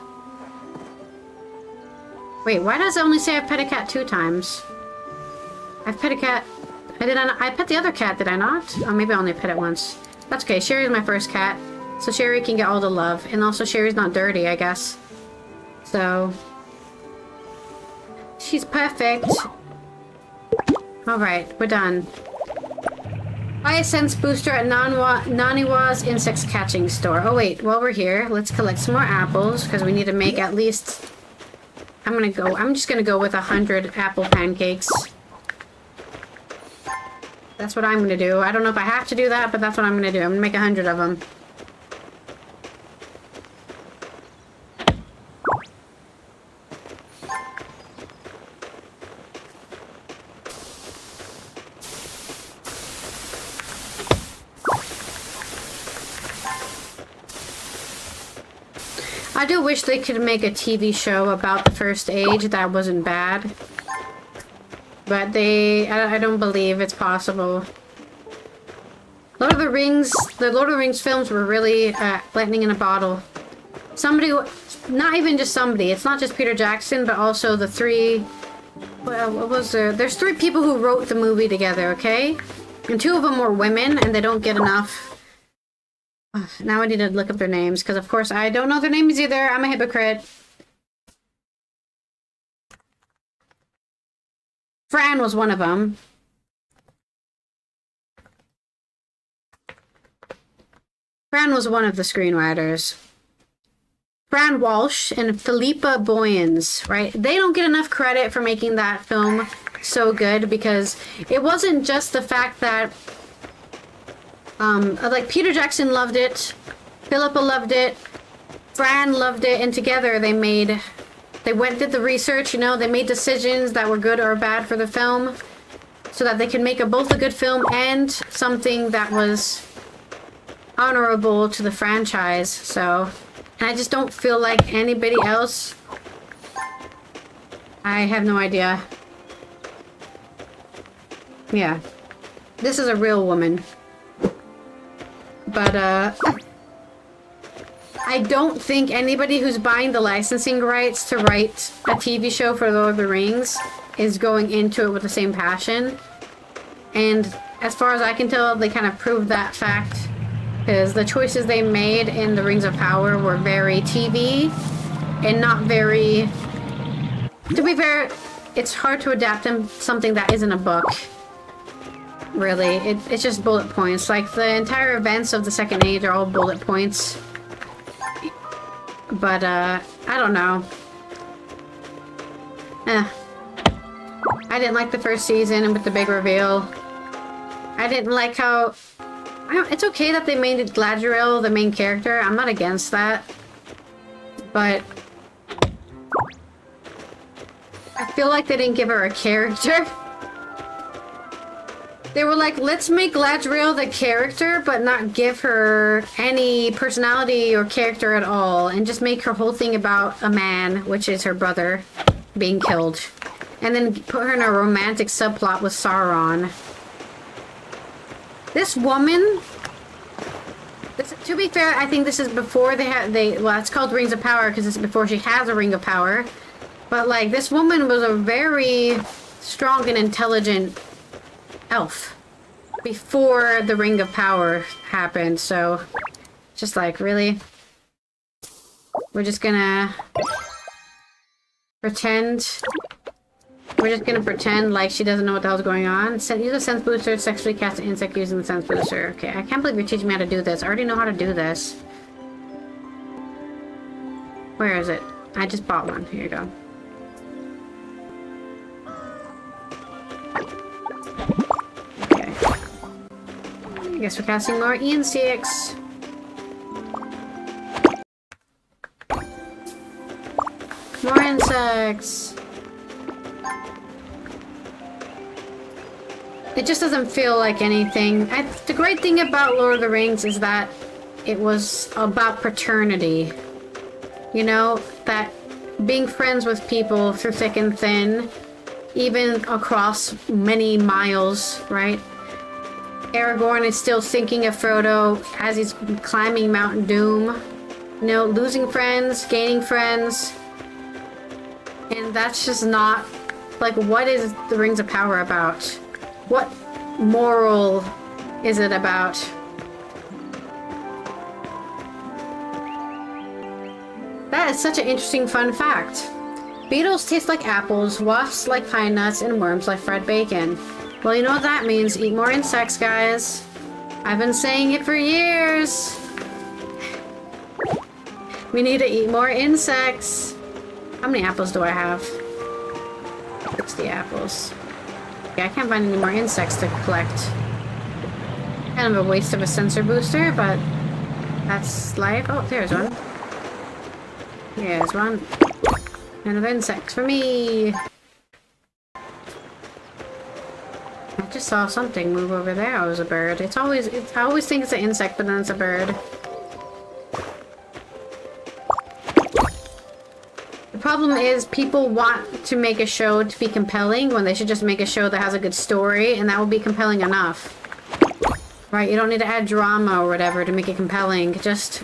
Wait, why does it only say I've pet a cat 2 times? I've pet a cat... I pet the other cat, did I not? Oh, maybe I only pet it once. That's okay, Sherry's my first cat. So Sherry can get all the love. And also Sherry's not dirty, I guess. So... she's perfect. Alright, we're done. Buy a sense booster at Naniwa's insects catching store. Oh wait, while we're here, let's collect some more apples because we need to make at least... I'm just gonna go with 100 apple pancakes. That's what I'm gonna do. I don't know if I have to do that, but that's what I'm gonna do. I'm gonna make 100 of them. I do wish they could make a TV show about the First Age that wasn't bad. But I don't believe it's possible. The Lord of the Rings films were really lightning in a bottle. Somebody, not even just somebody, it's not just Peter Jackson, but also the three, well, what was there? There's 3 people who wrote the movie together, okay? And 2 of them were women, and they don't get enough. Now I need to look up their names, because of course I don't know their names either. I'm a hypocrite. Fran was one of them. Fran was one of the screenwriters. Fran Walsh and Philippa Boyens, right? They don't get enough credit for making that film so good, because it wasn't just the fact that like Peter Jackson loved it, Philippa loved it, Fran loved it, and together they did the research, you know, they made decisions that were good or bad for the film so that they could make both a good film and something that was honorable to the franchise. So, and I just don't feel like anybody else. I have no idea. Yeah. This is a real woman. But, I don't think anybody who's buying the licensing rights to write a TV show for Lord of the Rings is going into it with the same passion. And as far as I can tell, they kind of proved that fact. Because the choices they made in the Rings of Power were very TV and not very... To be fair, it's hard to adapt them something that isn't a book. Really, it's just bullet points. Like, the entire events of the Second Age are all bullet points. But, I don't know. I didn't like the first season with the big reveal. I didn't like how... it's okay that they made Galadriel the main character. I'm not against that. But... I feel like they didn't give her a character. They were like, let's make Galadriel the character, but not give her any personality or character at all. And just make her whole thing about a man, which is her brother, being killed. And then put her in a romantic subplot with Sauron. This woman... to be fair, I think this is before well, it's called Rings of Power because it's before she has a Ring of Power. But, like, this woman was a very strong and intelligent elf before the Ring of Power happened, so just like, really? We're just gonna pretend? We're just gonna pretend like she doesn't know what the hell's going on? Use a sense booster to sexually cast an insect using the sense booster. Okay, I can't believe you're teaching me how to do this. I already know how to do this. Where is it? I just bought one. Here you go. I guess we're casting more insects. More insects. It just doesn't feel like anything. The great thing about Lord of the Rings is that it was about fraternity. You know, that being friends with people through thick and thin, even across many miles, right? Aragorn is still thinking of Frodo as he's climbing Mount Doom. You know, losing friends, gaining friends. And that's just not... Like, what is the Rings of Power about? What moral is it about? That is such an interesting fun fact. Beetles taste like apples, wasps like pine nuts, and worms like fried bacon. Well, you know what that means. Eat more insects, guys. I've been saying it for years. We need to eat more insects. How many apples do I have? 60 apples. Okay, I can't find any more insects to collect. Kind of a waste of a sensor booster, but that's life. Oh, there's one. Here's one. Another insect for me. I just saw something move over there. Oh, it was a bird. I always think it's an insect, but then it's a bird. The problem is people want to make a show to be compelling when they should just make a show that has a good story, and that will be compelling enough. Right? You don't need to add drama or whatever to make it compelling. Just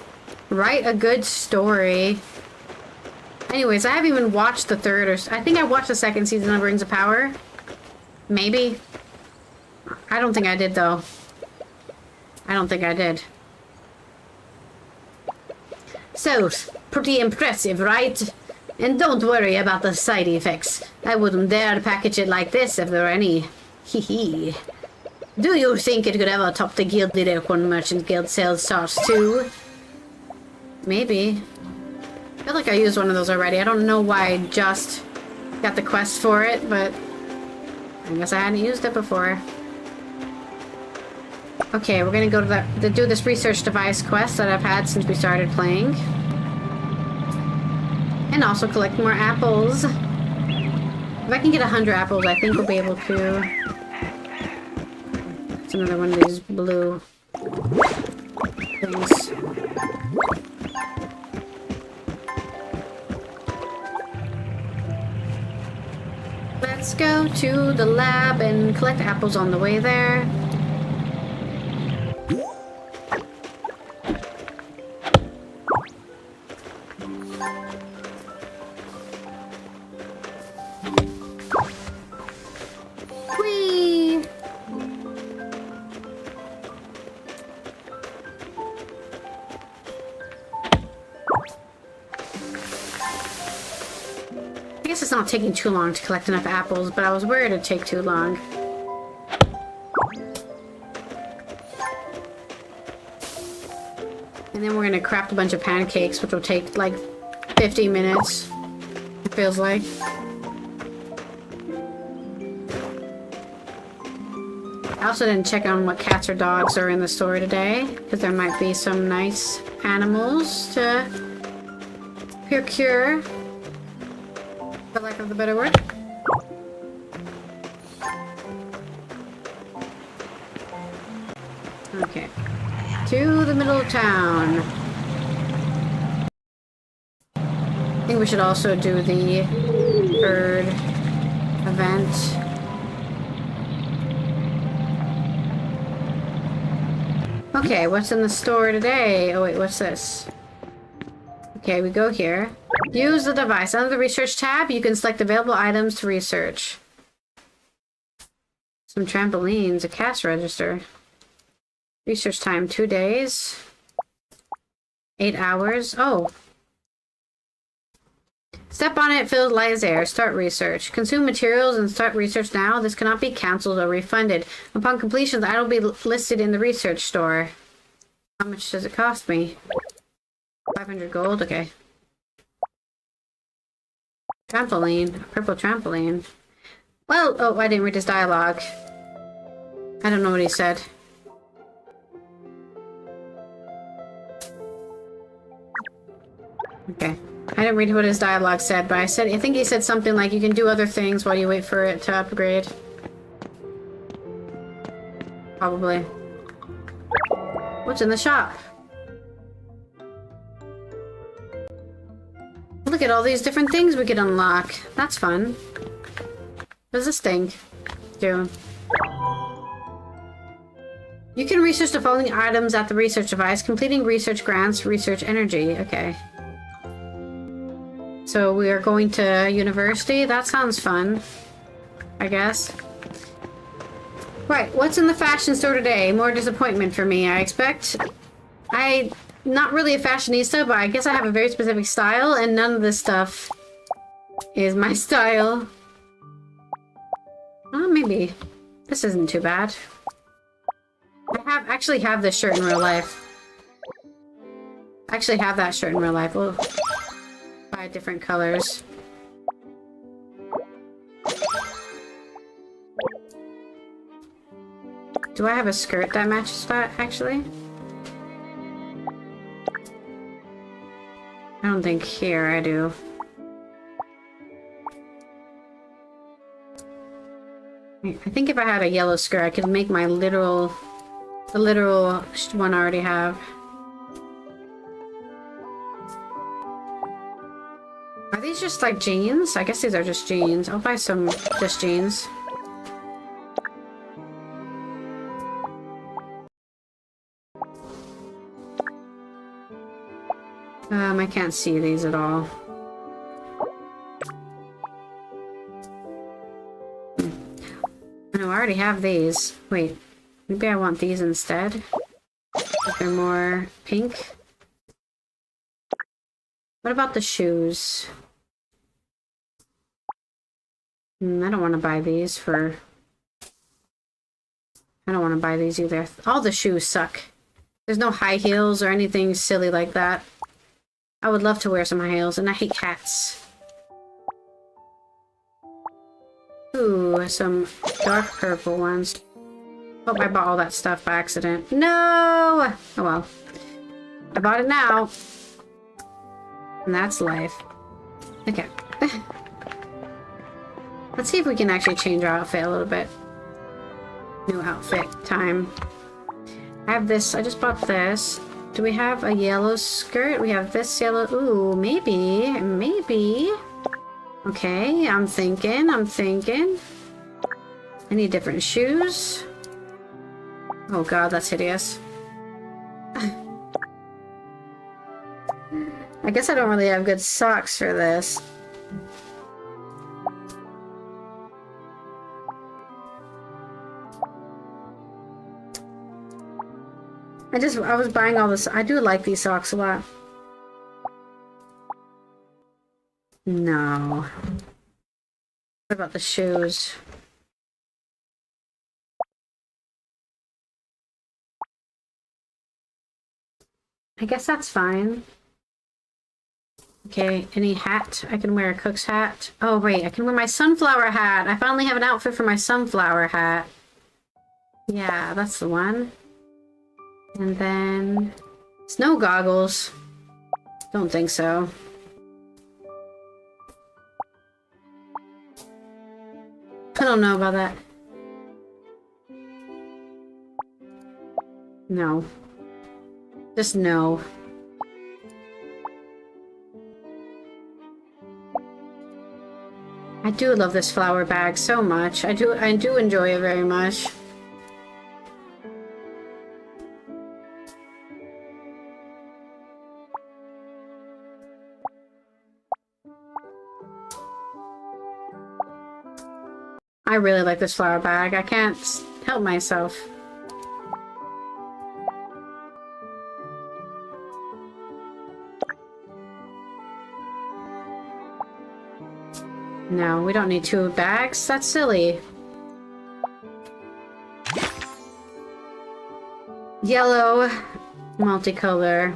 write a good story. Anyways, I haven't even watched the third or... I think I watched the second season of Rings of Power. Maybe. I don't think I did, though. I don't think I did. So, pretty impressive, right? And don't worry about the side effects. I wouldn't dare package it like this if there were any. Hee hee. Do you think it could ever top the Gilded Acorn Merchant Guild sales charts too? Maybe. I feel like I used one of those already. I don't know why I just got the quest for it, but I guess I hadn't used it before. Okay, we're gonna go to do this research device quest that I've had since we started playing. And also collect more apples. If I can get 100 apples, I think we'll be able to... It's another one of these blue things. Let's go to the lab and collect apples on the way there. Whee! I guess it's not taking too long to collect enough apples, but I was worried it'd take too long. And then we're gonna craft a bunch of pancakes, which will take like 50 minutes, it feels like. I also didn't check on what cats or dogs are in the store today, because there might be some nice animals to procure, for lack of a better word. Okay. To the middle of town. I think we should also do the bird event. Okay, what's in the store today? Oh wait, what's this? Okay, we go here. Use the device. Under the research tab, you can select available items to research. Some trampolines, a cash register. Research time, 2 days. 8 hours. Oh. Step on it, filled light as air. Start research. Consume materials and start research now. This cannot be cancelled or refunded. Upon completion, the item will be listed in the research store. How much does it cost me? 500 gold? Okay. Trampoline. Purple trampoline. Well, oh, I didn't read his dialogue. I don't know what he said. Okay. I didn't read what his dialogue said, but I think he said something like you can do other things while you wait for it to upgrade. Probably. What's in the shop? Look at all these different things we could unlock. That's fun. What does this thing do? You can research the following items at the research device. Completing research grants research energy. Okay. So we are going to university? That sounds fun, I guess. Right, what's in the fashion store today? More disappointment for me, I expect. Not really a fashionista, but I guess I have a very specific style, and none of this stuff is my style. Oh, maybe. This isn't too bad. I actually have this shirt in real life. I actually have that shirt in real life. We'll buy different colors. Do I have a skirt that matches that, actually? I don't think here I do. I think if I had a yellow skirt, I could make my the literal one I already have. I these just like jeans? I guess these are just jeans. I'll buy some just jeans. I can't see these at all. No, I already have these. Wait, maybe I want these instead. They're more pink. What about the shoes? I don't want to buy these for... I don't want to buy these either. All the shoes suck. There's no high heels or anything silly like that. I would love to wear some high heels, and I hate hats. Ooh, some dark purple ones. Hope I bought all that stuff by accident. No! Oh well. I bought it now. And that's life. Okay. Let's see if we can actually change our outfit a little bit. New outfit time. I have this. I just bought this. Do we have a yellow skirt? We have this yellow. Ooh, maybe. Maybe. Okay, I'm thinking. I need different shoes. Oh god, that's hideous. I guess I don't really have good socks for this. I was buying all this. I do like these socks a lot. No. What about the shoes? I guess that's fine. Okay, any hat? I can wear a cook's hat. Oh wait, I can wear my sunflower hat. I finally have an outfit for my sunflower hat. Yeah, that's the one. And then... snow goggles. Don't think so. I don't know about that. No. Just no. I do love this flower bag so much. I do enjoy it very much. I really like this flower bag. I can't help myself. No, we don't need two bags. That's silly. Yellow, multicolor,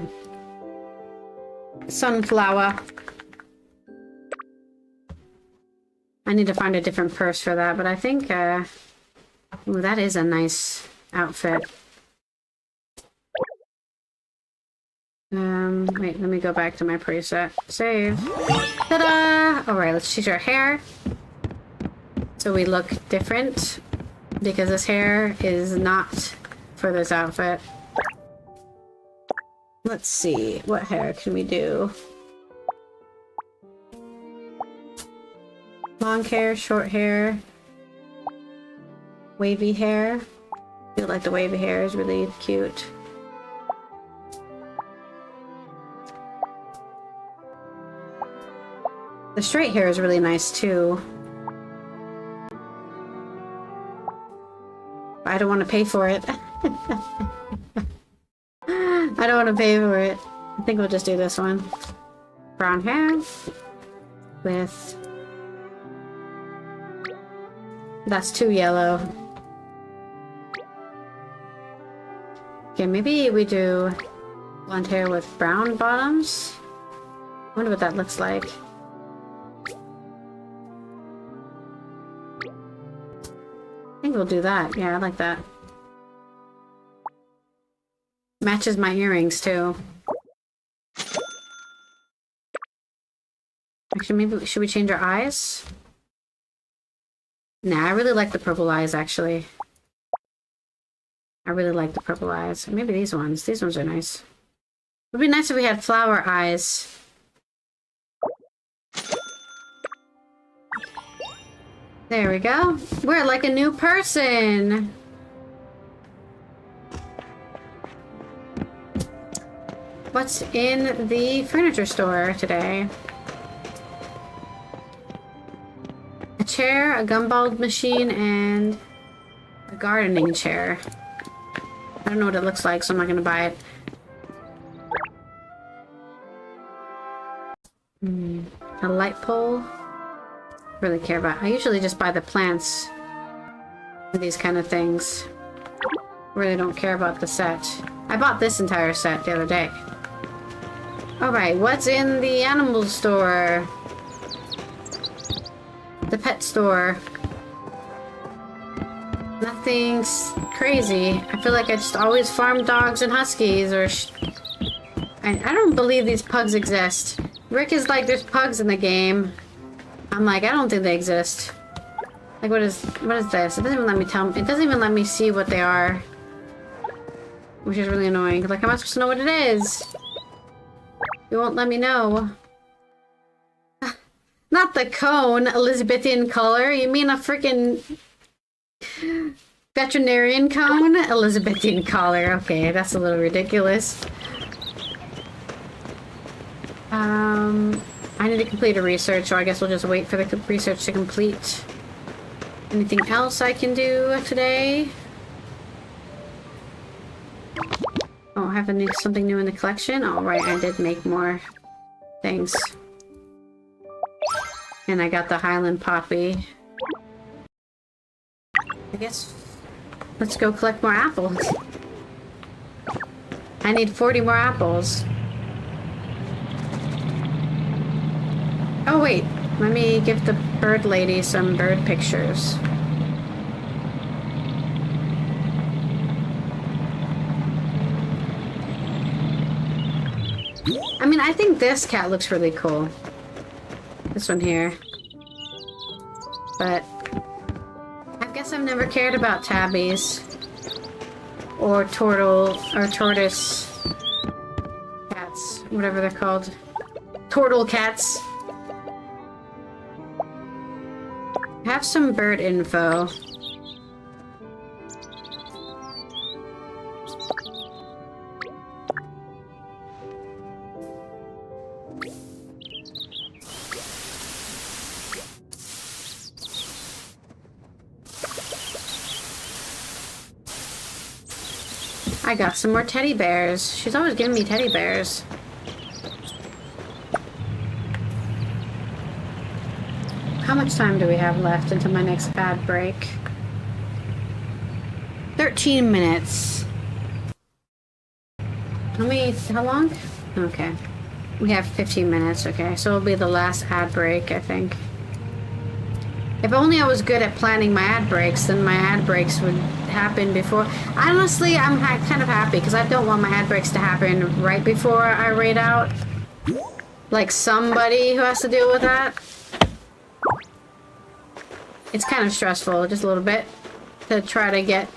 sunflower. I need to find a different purse for that, but I think, ooh, that is a nice outfit. Wait, let me go back to my preset. Save. Ta-da! Alright, let's choose our hair. So we look different, because this hair is not for this outfit. Let's see, what hair can we do? Long hair, short hair, wavy hair. I feel like the wavy hair is really cute. The straight hair is really nice too. I don't want to pay for it. I don't want to pay for it. I think we'll just do this one. Brown hair with... that's too yellow. Okay, maybe we do blonde hair with brown bottoms. I wonder what that looks like. I think we'll do that. Yeah, I like that. Matches my earrings too. Actually, maybe should we change our eyes? Nah, I really like the purple eyes, actually. I really like the purple eyes. Maybe these ones. These ones are nice. It would be nice if we had flower eyes. There we go. We're like a new person. What's in the furniture store today? A chair, a gumball machine, and a gardening chair. I don't know what it looks like, so I'm not gonna buy it. A light pole. Really care about. I usually just buy the plants for these kind of things. Really don't care about the set. I bought this entire set the other day. Alright, what's in the animal store? The pet store. Nothing's crazy. I feel like I just always farm dogs and huskies, or I don't believe these pugs exist. Rick is like, there's pugs in the game. I'm like, I don't think they exist. Like, what is this? It doesn't even let me tell. It doesn't even let me see what they are, which is really annoying. Like, how am I supposed to know what it is? You won't let me know. Not the cone, Elizabethan color. You mean a freaking veterinarian cone? Elizabethan color. Okay, that's a little ridiculous. I need to complete a research, so I guess we'll just wait for the research to complete. Anything else I can do today? Oh, I have something new in the collection? Oh, right, I did make more things. And I got the Highland Poppy. I guess let's go collect more apples. I need 40 more apples. Oh wait, let me give the bird lady some bird pictures. I mean, I think this cat looks really cool. This one here. But I guess I've never cared about tabbies. Or tortoise cats. Whatever they're called. Turtle cats. I have some bird info. I got some more teddy bears. She's always giving me teddy bears. How much time do we have left until my next ad break? 13 minutes. How long? Okay. We have 15 minutes, okay. So it'll be the last ad break, I think. If only I was good at planning my ad breaks, then my ad breaks would happen before. Honestly, I'm kind of happy because I don't want my ad breaks to happen right before I raid out. Like somebody who has to deal with that. It's kind of stressful, just a little bit, to try to get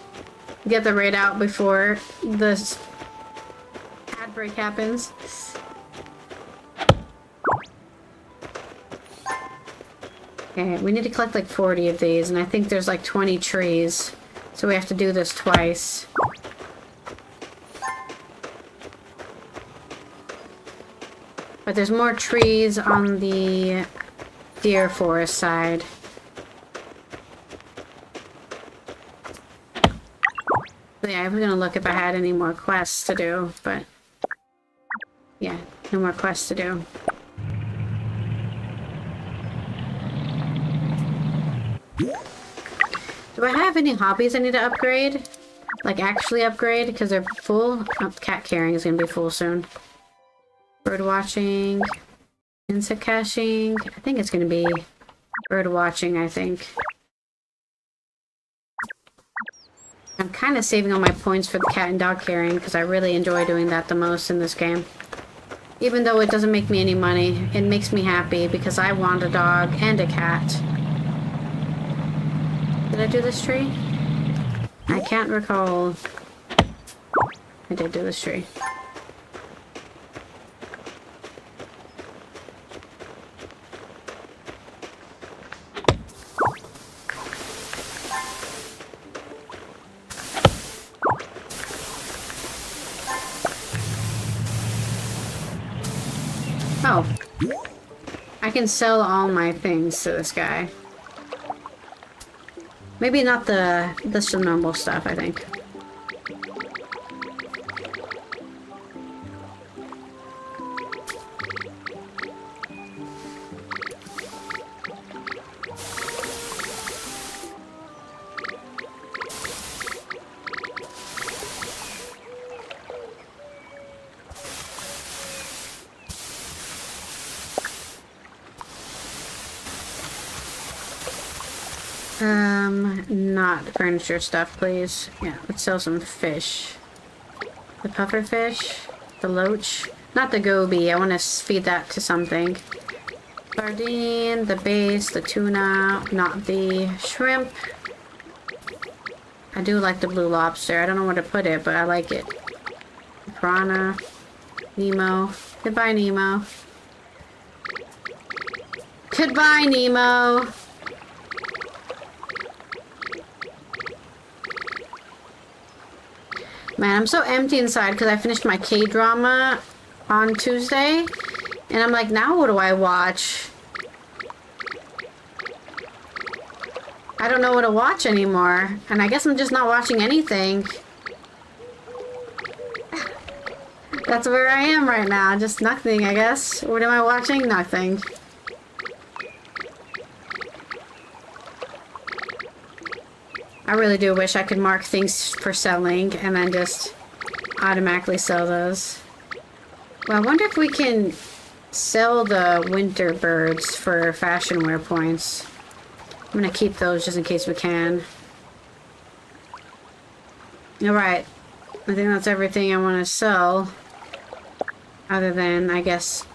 the raid out before this ad break happens. Okay, we need to collect like 40 of these, and I think there's like 20 trees, so we have to do this twice. But there's more trees on the deer forest side. So yeah, I was gonna look if I had any more quests to do, but yeah, no more quests to do. Do I have any hobbies I need to upgrade? Like actually upgrade? Because they're full? Oh, cat carrying is gonna be full soon. Bird watching. Insect caching. I think it's gonna be bird watching, I think. I'm kind of saving all my points for the cat and dog carrying because I really enjoy doing that the most in this game. Even though it doesn't make me any money, it makes me happy because I want a dog and a cat. Did I do this tree? I can't recall. I did do this tree. can sell all my things to this guy. Maybe not the normal stuff, I think. Not furniture stuff, please. Yeah, let's sell some fish. The puffer fish, the loach, not the goby. I want to feed that to something. Sardine, the bass, the tuna, not the shrimp. I do like the blue lobster. I don't know where to put it, but I like it. Piranha, Nemo. Goodbye, Nemo. Goodbye, Nemo. Man, I'm so empty inside because I finished my K-drama on Tuesday. And I'm like, now what do I watch? I don't know what to watch anymore. And I guess I'm just not watching anything. That's where I am right now. Just nothing, I guess. What am I watching? Nothing. I really do wish I could mark things for selling and then just automatically sell those. Well, I wonder if we can sell the winter birds for fashion wear points. I'm gonna keep those just in case we can. Alright. I think that's everything I want to sell. Other than, I guess,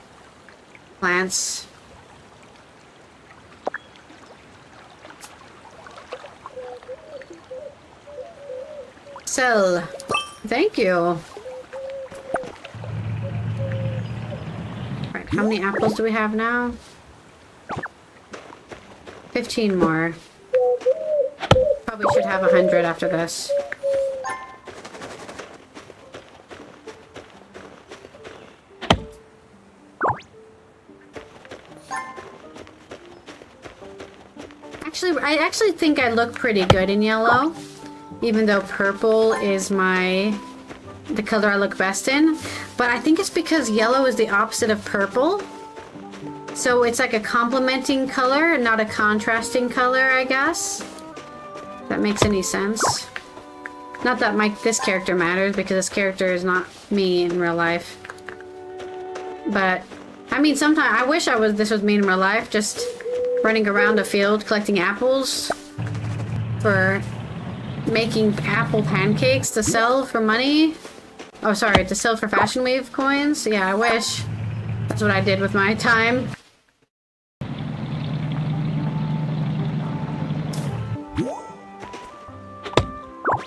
plants. Sell. Thank you. Right, how many apples do we have now? 15 more. Probably should have 100 after this. I actually think I look pretty good in yellow. Even though purple is the color I look best in. But I think it's because yellow is the opposite of purple. So it's like a complementing color, not a contrasting color, I guess. If that makes any sense. Not that this character matters, because this character is not me in real life. But, I mean, sometimes I wish this was me in real life, just running around a field collecting apples for making apple pancakes to sell for money. Oh, sorry, to sell for Fashion Wave coins. Yeah, I wish. That's what I did with my time.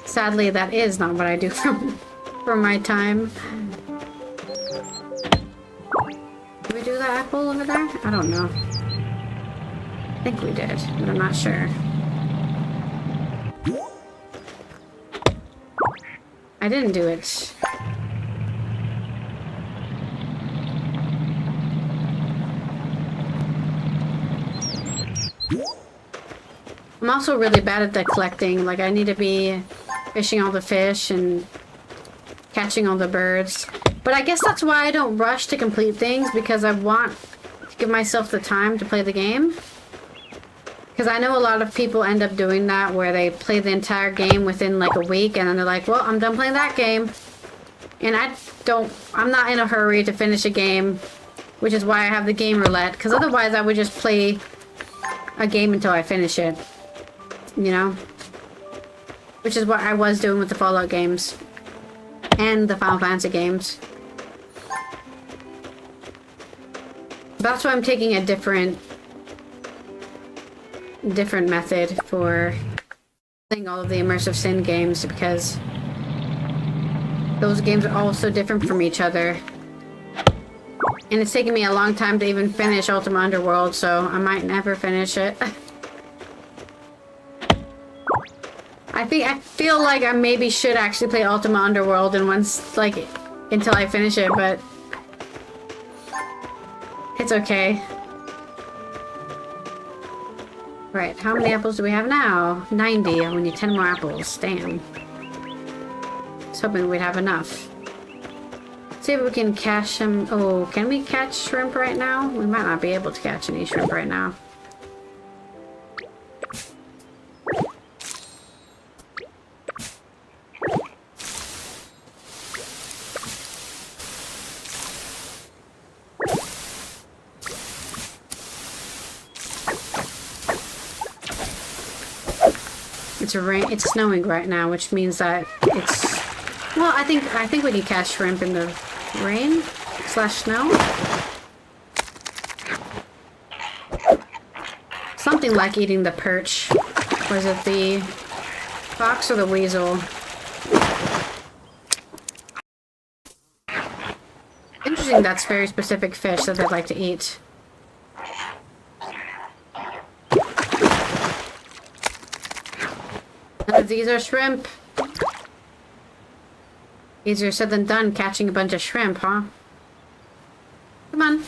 Sadly, that is not what I do for my time. Did we do that apple over there? I don't know. I think we did, but I'm not sure. I didn't do it. I'm also really bad at the collecting. Like, I need to be fishing all the fish and catching all the birds. But I guess that's why I don't rush to complete things, because I want to give myself the time to play the game. Because I know a lot of people end up doing that, where they play the entire game within like a week, and then they're like, well, I'm done playing that game. And I'm not in a hurry to finish a game, which is why I have the game roulette, because otherwise I would just play a game until I finish it. You know? Which is what I was doing with the Fallout games. And the Final Fantasy games. That's why I'm taking a different method for playing all of the Immersive Sim games, because those games are all so different from each other. And it's taken me a long time to even finish Ultima Underworld, so I might never finish it. I feel like I maybe should actually play Ultima Underworld and until I finish it, but it's okay. Right, how many apples do we have now? 90. We need 10 more apples. Damn. I was hoping we'd have enough. See if we can catch them. Oh, can we catch shrimp right now? We might not be able to catch any shrimp right now. It's snowing right now, which means that it's... Well, I think we can catch shrimp in the rain / snow. Something like eating the perch. Was it the fox or the weasel? Interesting, that's very specific fish that they'd like to eat. None of these are shrimp. Easier said than done catching a bunch of shrimp, huh? Come on.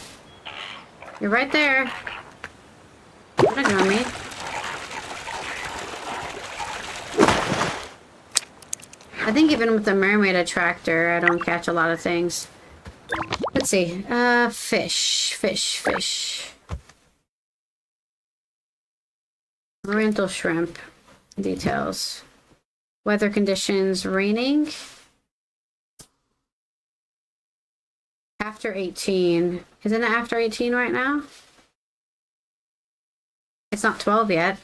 You're right there. Don't ignore me. I think even with the mermaid attractor, I don't catch a lot of things. Let's see. Fish. Oriental shrimp. Details. Weather conditions, raining. After 18. Isn't it after 18 right now? It's not 12 yet.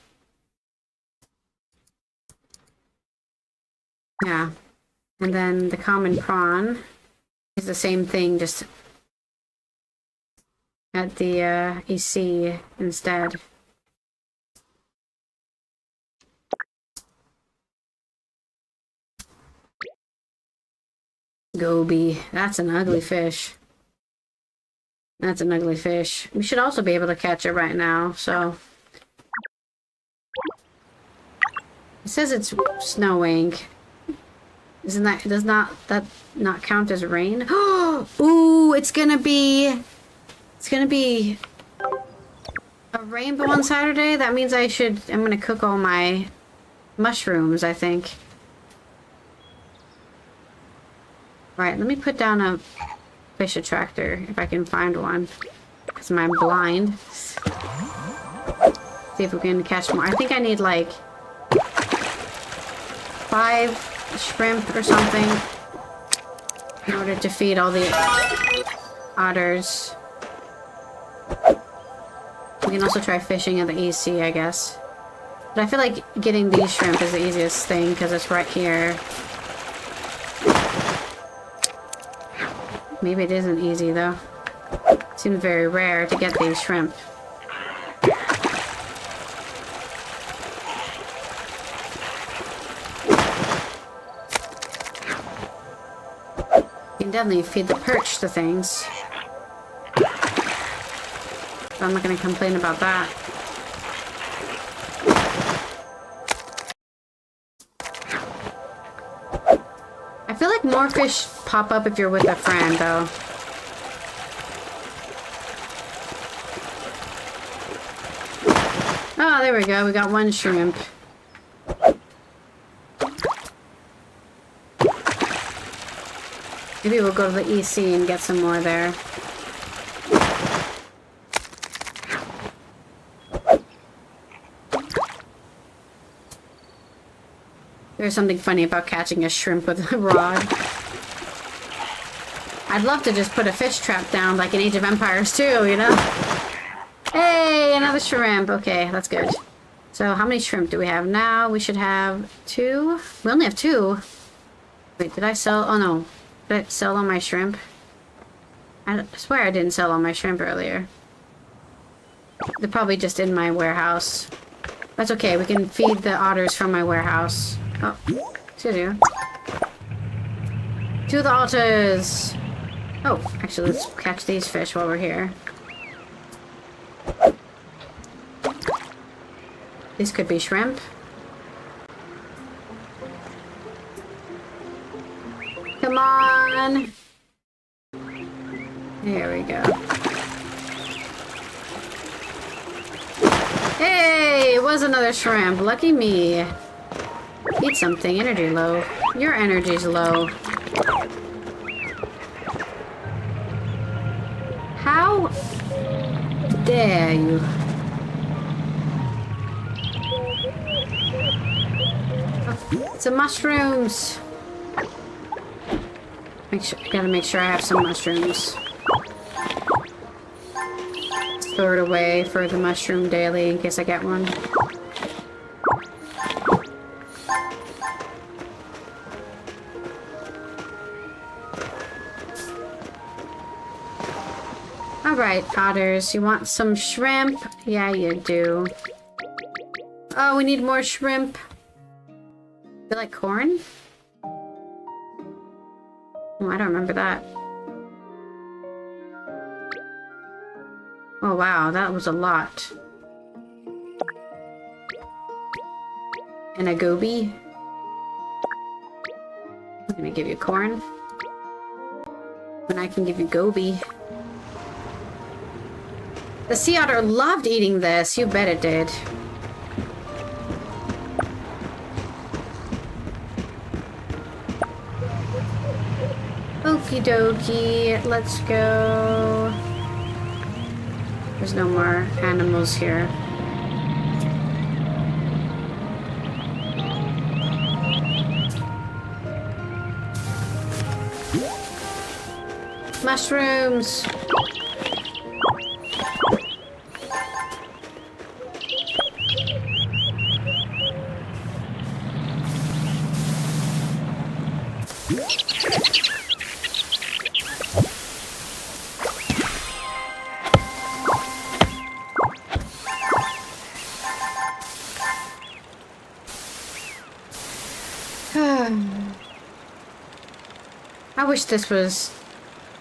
Yeah. And then the common prawn is the same thing, just at the EC instead. Goby. That's an ugly fish. That's an ugly fish. We should also be able to catch it right now, so... It says it's snowing. Does that not count as rain? Ooh, it's gonna be a rainbow on Saturday. That means I'm gonna cook all my mushrooms, I think. Right, let me put down a fish attractor if I can find one. Because I'm blind. See if we can catch more. I think I need like 5 shrimp or something in order to feed all the otters. We can also try fishing at the EC, I guess. But I feel like getting these shrimp is the easiest thing because it's right here. Maybe it isn't easy though. Seems very rare to get these shrimp. You can definitely feed the perch to things. But I'm not going to complain about that. I feel like more fish pop up if you're with a friend, though. Oh, there we go. We got 1 shrimp. Maybe we'll go to the EC and get some more there. There's something funny about catching a shrimp with a rod. I'd love to just put a fish trap down like in Age of Empires too, you know? Hey, another shrimp. Okay, that's good. So how many shrimp do we have now? We should have 2. We only have 2. Wait, did I sell? Oh no. Did I sell all my shrimp? I swear I didn't sell all my shrimp earlier. They're probably just in my warehouse. That's okay, we can feed the otters from my warehouse. Oh, excuse you. To the otters! Oh, actually, let's catch these fish while we're here. These could be shrimp. Come on! There we go. Hey, it was another shrimp. Lucky me. Eat something. Energy low. Your energy's low. How dare you? Oh, it's a mushrooms. Gotta make sure I have some mushrooms. Store it away for the mushroom daily in case I get one. Alright, otters, you want some shrimp? Yeah, you do. Oh, we need more shrimp. You like corn? Oh, I don't remember that. Oh wow, that was a lot. And a goby. I'm gonna give you corn. And I can give you goby. The sea otter loved eating this. You bet it did. Okie dokie. Let's go. There's no more animals here. Mushrooms! I wish this was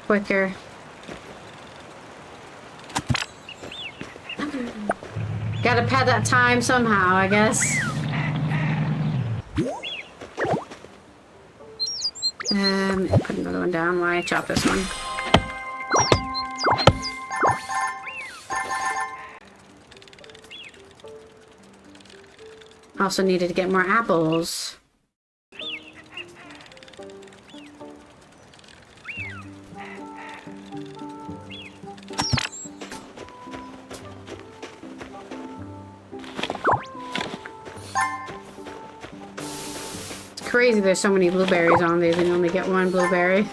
quicker. Gotta pad that time somehow, I guess. Put another one down while I chop this one. Also needed to get more apples. Crazy there's so many blueberries on these and you only get one blueberry.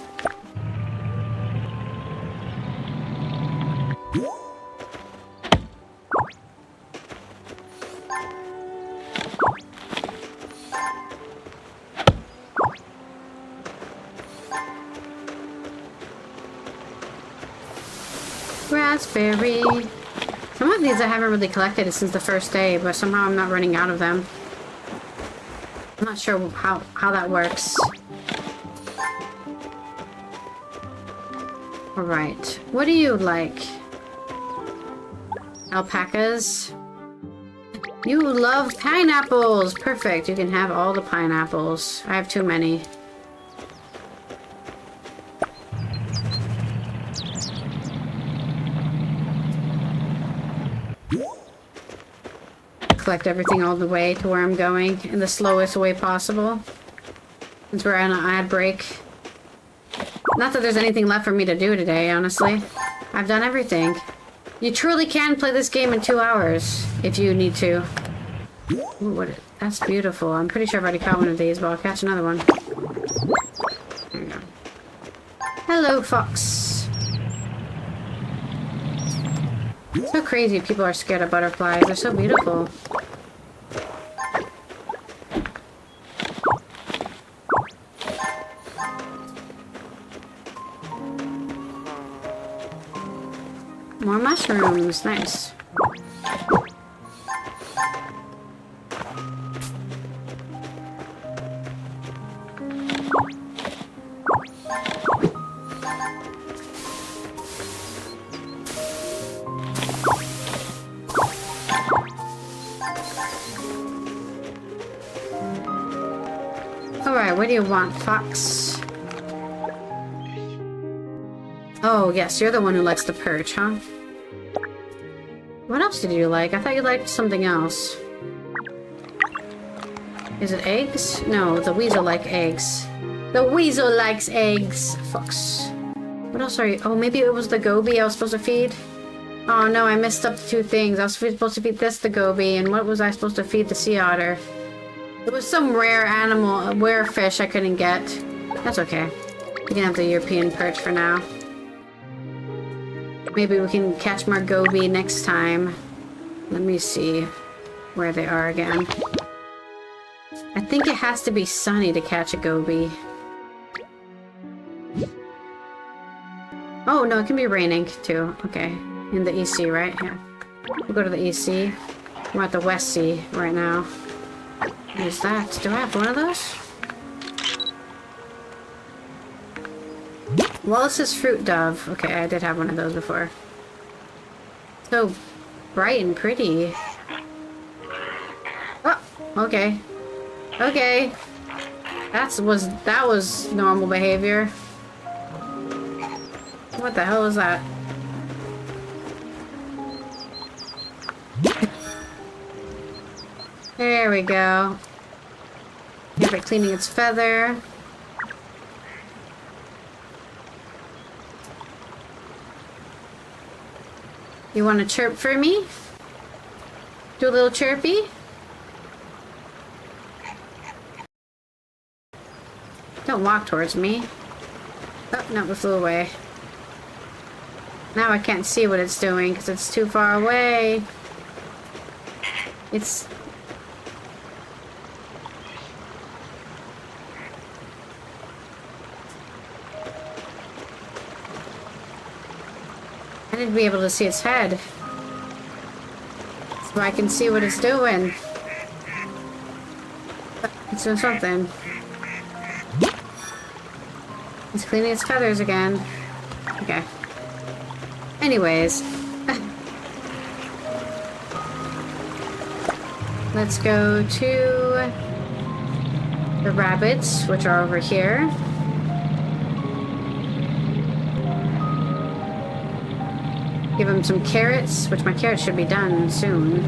Raspberry. Some of these I haven't really collected since the first day, but somehow I'm not running out of them. I'm not sure how that works. Alright. What do you like? Alpacas? You love pineapples! Perfect. You can have all the pineapples. I have too many. Collect everything all the way to where I'm going in the slowest way possible. Since we're on an ad break. Not that there's anything left for me to do today, honestly. I've done everything. You truly can play this game in 2 hours, if you need to. Ooh, that's beautiful. I'm pretty sure I've already caught one of these, but I'll catch another one. There we go. Hello, fox. It's so crazy people are scared of butterflies. They're so beautiful. More mushrooms. Nice. Alright, what do you want, fox? Oh, yes, you're the one who likes the perch, huh? What else did you like? I thought you liked something else. Is it eggs? No, the weasel likes eggs. The weasel likes eggs. Fucks. What else are you? Oh, maybe it was the goby I was supposed to feed? Oh no, I messed up the two things. I was supposed to feed this the goby, and what was I supposed to feed the sea otter? It was some rare animal, a rare fish I couldn't get. That's okay. We can have the European perch for now. Maybe we can catch more goby next time. Let me see where they are again. I think it has to be sunny to catch a goby. Oh, no, it can be raining too. Okay. In the EC, right? Yeah. We'll go to the EC. We're at the West Sea right now. What is that? Do I have one of those? Wallace's Fruit Dove. Okay, I did have one of those before. So bright and pretty. Oh, okay. Okay. That was normal behavior. What the hell was that? There we go. Have it cleaning its feather. You want to chirp for me? Do a little chirpy? Don't walk towards me. Oh, no, it flew away. Now I can't see what it's doing because it's too far away. It's... I need to be able to see its head. So I can see what it's doing. It's doing something. It's cleaning its feathers again. Okay. Anyways. Let's go to the rabbits, which are over here. Give him some carrots, which my carrots should be done soon.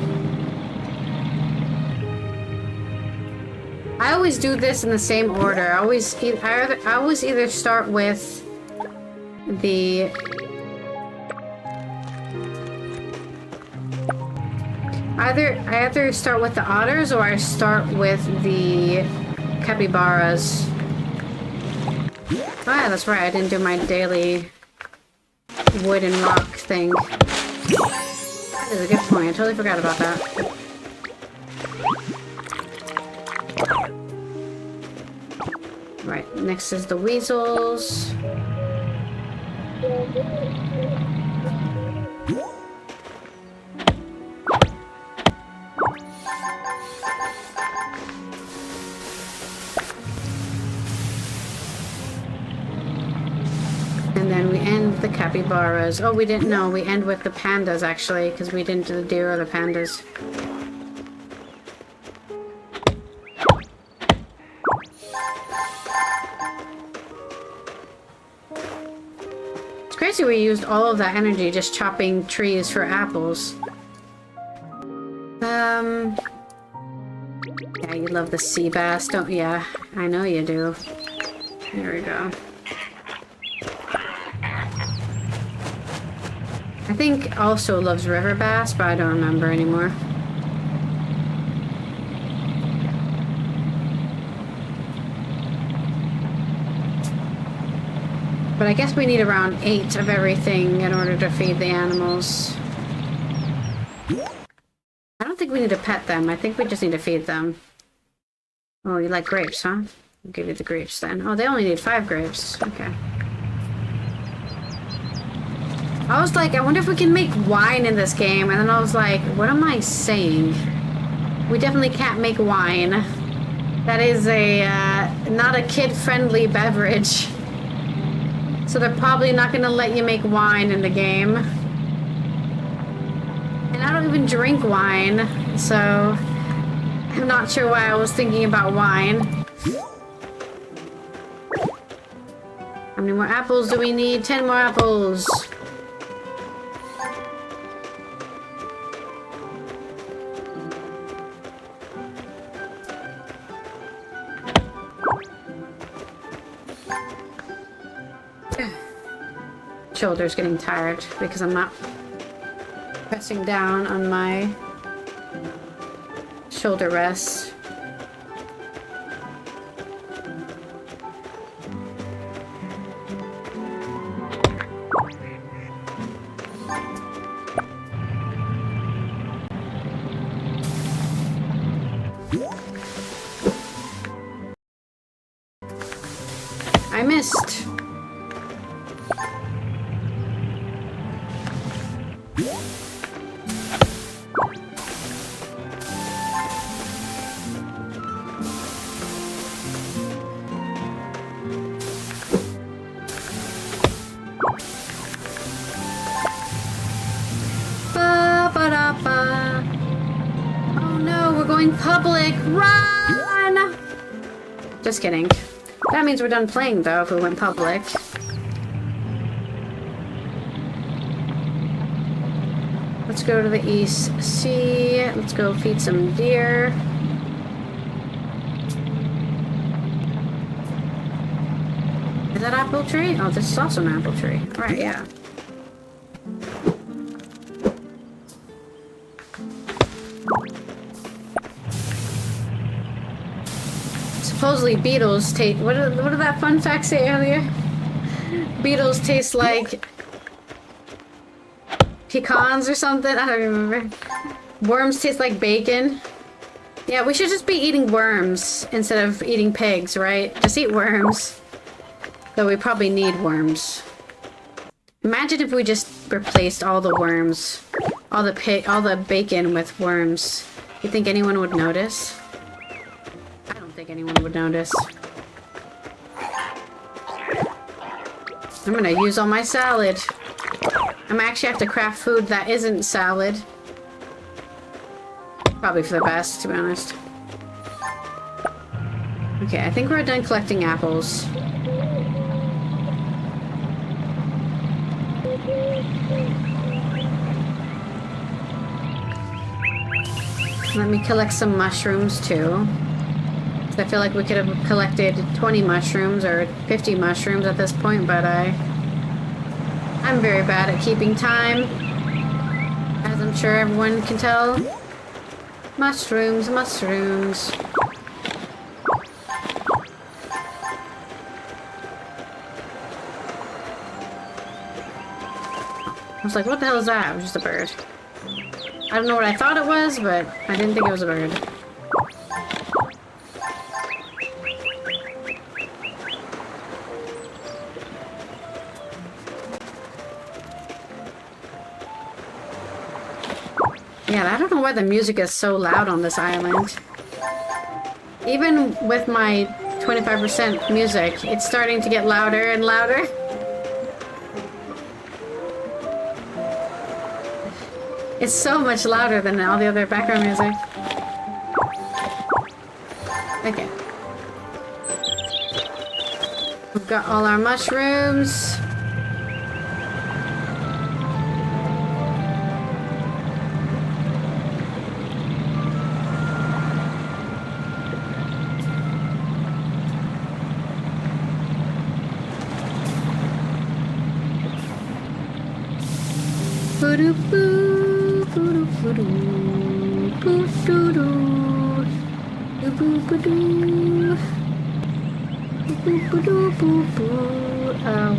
I always do this in the same order. I always either start with the... I either start with the otters or I start with the capybaras. Oh yeah, that's right. I didn't do my daily wood and rock thing. That is a good point. I totally forgot about that. Right, next is the weasels. And then we end the capybaras. Oh, we didn't know. We end with the pandas, actually, because we didn't do the deer or the pandas. It's crazy we used all of that energy just chopping trees for apples. Yeah, you love the sea bass, don't you? Yeah, I know you do. There we go. I think also loves river bass, but I don't remember anymore. But I guess we need around 8 of everything in order to feed the animals. I don't think we need to pet them. I think we just need to feed them. Oh, you like grapes, huh? I'll give you the grapes then. Oh, they only need 5 grapes. Okay. I was like, I wonder if we can make wine in this game. And then I was like, what am I saying? We definitely can't make wine. That is a, not a kid-friendly beverage. So they're probably not going to let you make wine in the game. And I don't even drink wine. So I'm not sure why I was thinking about wine. How many more apples do we need? 10 more apples. shoulder's getting tired because I'm not pressing down on my shoulder rest. I missed. Ba-ba-da-ba. Oh no, we're going public. Run! Just kidding. That means we're done playing, though, if we went public. Let's go to the East Sea. Let's go feed some deer. Is that apple tree? Oh, this is also an apple tree. Right, yeah. Supposedly beetles taste... What did that fun fact say earlier? Beetles taste like pecans or something? I don't remember. Worms taste like bacon. Yeah, we should just be eating worms instead of eating pigs, right? Just eat worms. Though we probably need worms. Imagine if we just replaced all the worms, all the bacon with worms. You think anyone would notice? I don't think anyone would notice. I'm gonna use all my salad. I'm actually have to craft food that isn't salad. Probably for the best, to be honest. Okay, I think we're done collecting apples. Let me collect some mushrooms too. I feel like we could have collected 20 mushrooms or 50 mushrooms at this point, but I'm very bad at keeping time, as I'm sure everyone can tell. Mushrooms, mushrooms. I was like, what the hell is that? It was just a bird. I don't know what I thought it was, but I didn't think it was a bird. Yeah, I don't know why the music is so loud on this island. Even with my 25% music, it's starting to get louder and louder. It's so much louder than all the other background music. Okay. We've got all our mushrooms.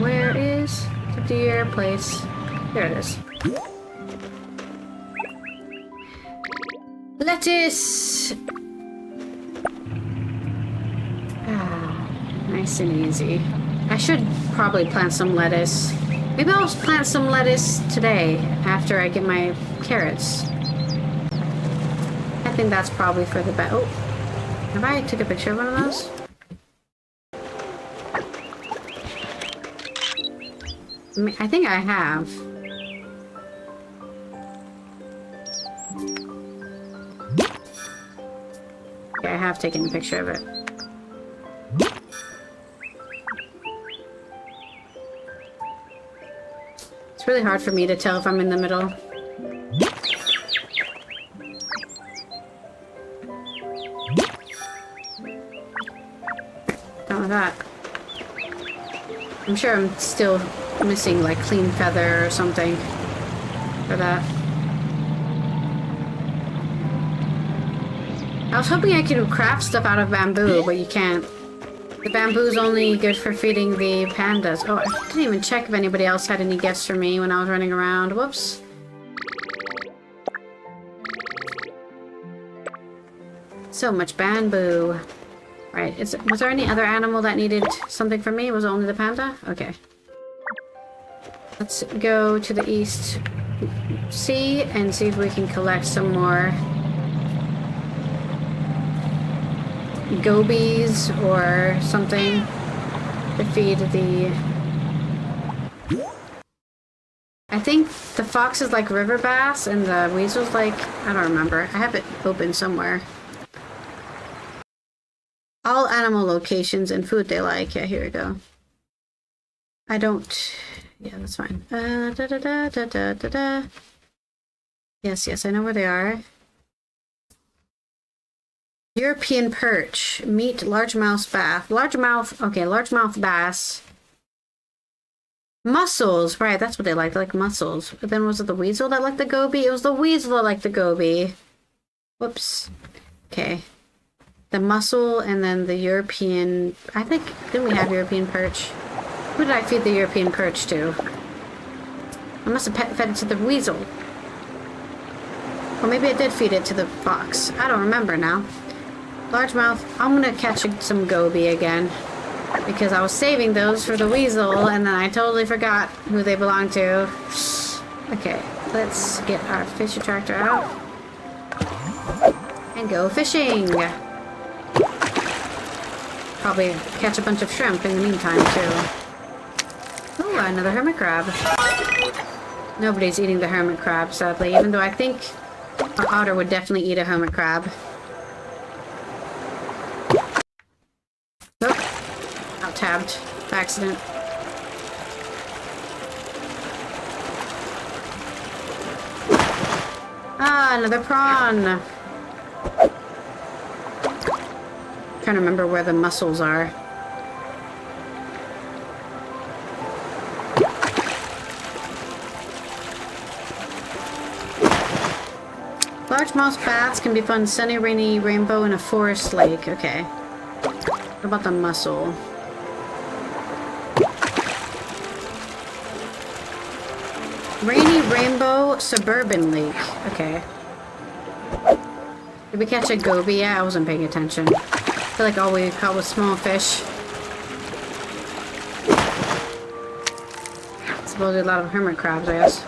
Where is the deer place? There it is. Lettuce! Ah, nice and easy. I should probably plant some lettuce. Maybe I'll plant some lettuce today after I get my carrots. I think that's probably for the best. Oh, have I took a picture of one of those? I think I have. Yeah, I have taken a picture of it. It's really hard for me to tell if I'm in the middle. Done with that. I'm sure I'm still missing like clean feather or something for that. I was hoping I could craft stuff out of bamboo, but you can't. The bamboo's only good for feeding the pandas. Oh, I didn't even check if anybody else had any gifts for me when I was running around. Whoops. So much bamboo. Right, was there any other animal that needed something from me? Was it only the panda? Okay. Let's go to the east sea and see if we can collect some more gobies or something to feed the... I think the fox is like river bass and the weasel's like... I don't remember. I have it open somewhere. All animal locations and food they like. Yeah, here we go. I don't... Yeah, that's fine. Yes, I know where they are. European perch. Meat, largemouth bass. Largemouth bass. Mussels. Right, that's what they like. They like mussels. But then was it the weasel that liked the goby? It was the weasel that liked the goby. Whoops. Okay. The mussel and then the European... I think... Didn't we have European perch? Who did I feed the European perch to? I must have fed it to the weasel. Or maybe I did feed it to the fox. I don't remember now. Largemouth. I'm gonna catch some goby again. Because I was saving those for the weasel and then I totally forgot who they belong to. Okay, let's get our fish attractor out. And go fishing! Probably catch a bunch of shrimp in the meantime, too. Oh, another hermit crab. Nobody's eating the hermit crab, sadly, even though I think an otter would definitely eat a hermit crab. Nope. Out-tabbed. By accident. Ah, another prawn! Trying to remember where the mussels are. Largemouth bass can be found sunny, rainy, rainbow, in a forest lake. Okay. What about the mussel? Rainy, rainbow, suburban lake. Okay. Did we catch a goby? Yeah, I wasn't paying attention. I feel like all we caught was small fish. Supposedly a lot of hermit crabs, I guess.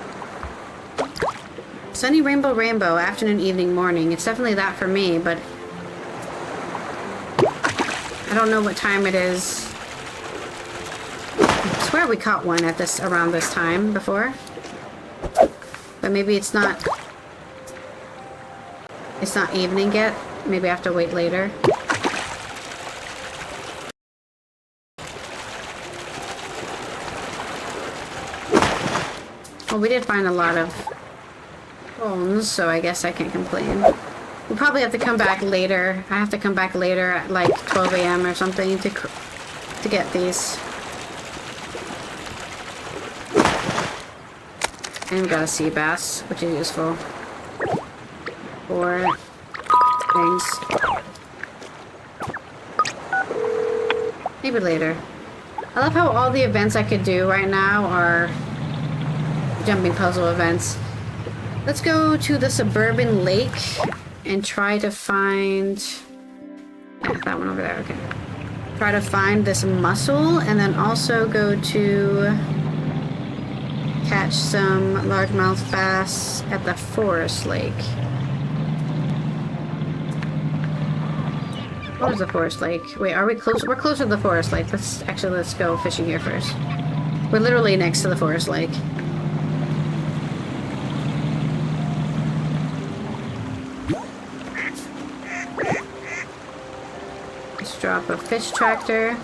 Sunny, rainbow, rainbow, afternoon, evening, morning. It's definitely that for me, but I don't know what time it is. I swear we caught one at this around this time before. But maybe it's not evening yet. Maybe I have to wait later. Well, we did find a lot of bones, so I guess I can't complain. We'll probably have to come back later. I have to come back later at like 12 a.m. or something to get these. And we got a sea bass, which is useful for things. Maybe later. I love how all the events I could do right now are jumping puzzle events. Let's go to the suburban lake and try to find... Yeah, that one over there, okay. Try to find this mussel and then also go to catch some largemouth bass at the forest lake. What was the forest lake? Wait, are we close? We're closer to the forest lake. Let's go fishing here first. We're literally next to the forest lake. Let's drop a fish tractor.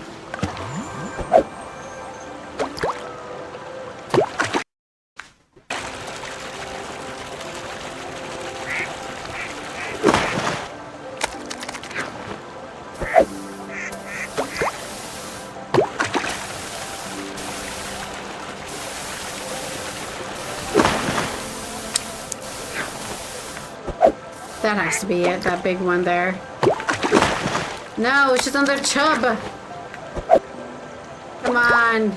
That has to be it, that big one there. No, it's just another chub. Come on.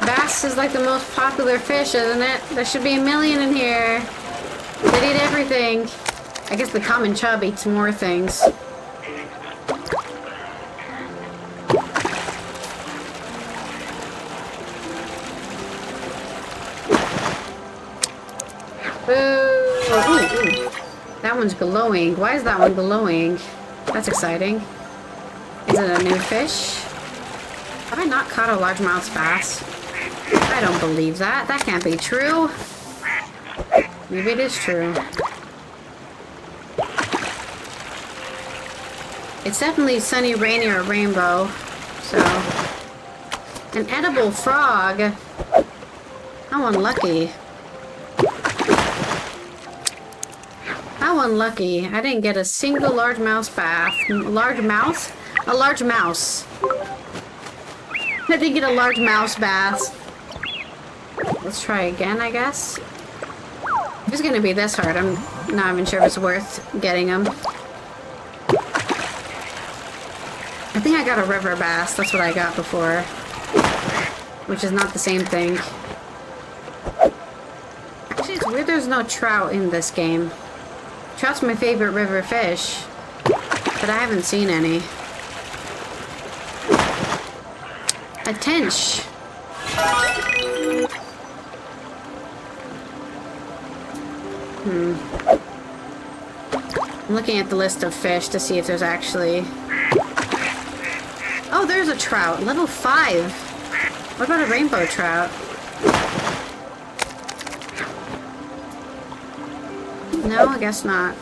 Bass is like the most popular fish, isn't it? There should be a million in here. They eat everything. I guess the common chub eats more things. Ooh. That one's glowing. Why is that one glowing? That's exciting. Is it a new fish? Have I not caught a largemouth bass? I don't believe that. That can't be true. Maybe it is true. It's definitely sunny, rainy, or rainbow. So, an edible frog. How unlucky. How unlucky. I didn't get a single largemouth bass. Large mouse? A large mouse. I didn't get a large mouse bass. Let's try again, I guess. If it's gonna be this hard, I'm not even sure if it's worth getting them. I think I got a river bass. That's what I got before. Which is not the same thing. Actually, it's weird there's no trout in this game. Trout's my favorite river fish, but I haven't seen any. A tench. I'm looking at the list of fish to see if there's actually... Oh, there's a trout. Level 5. What about a rainbow trout? No, I guess not.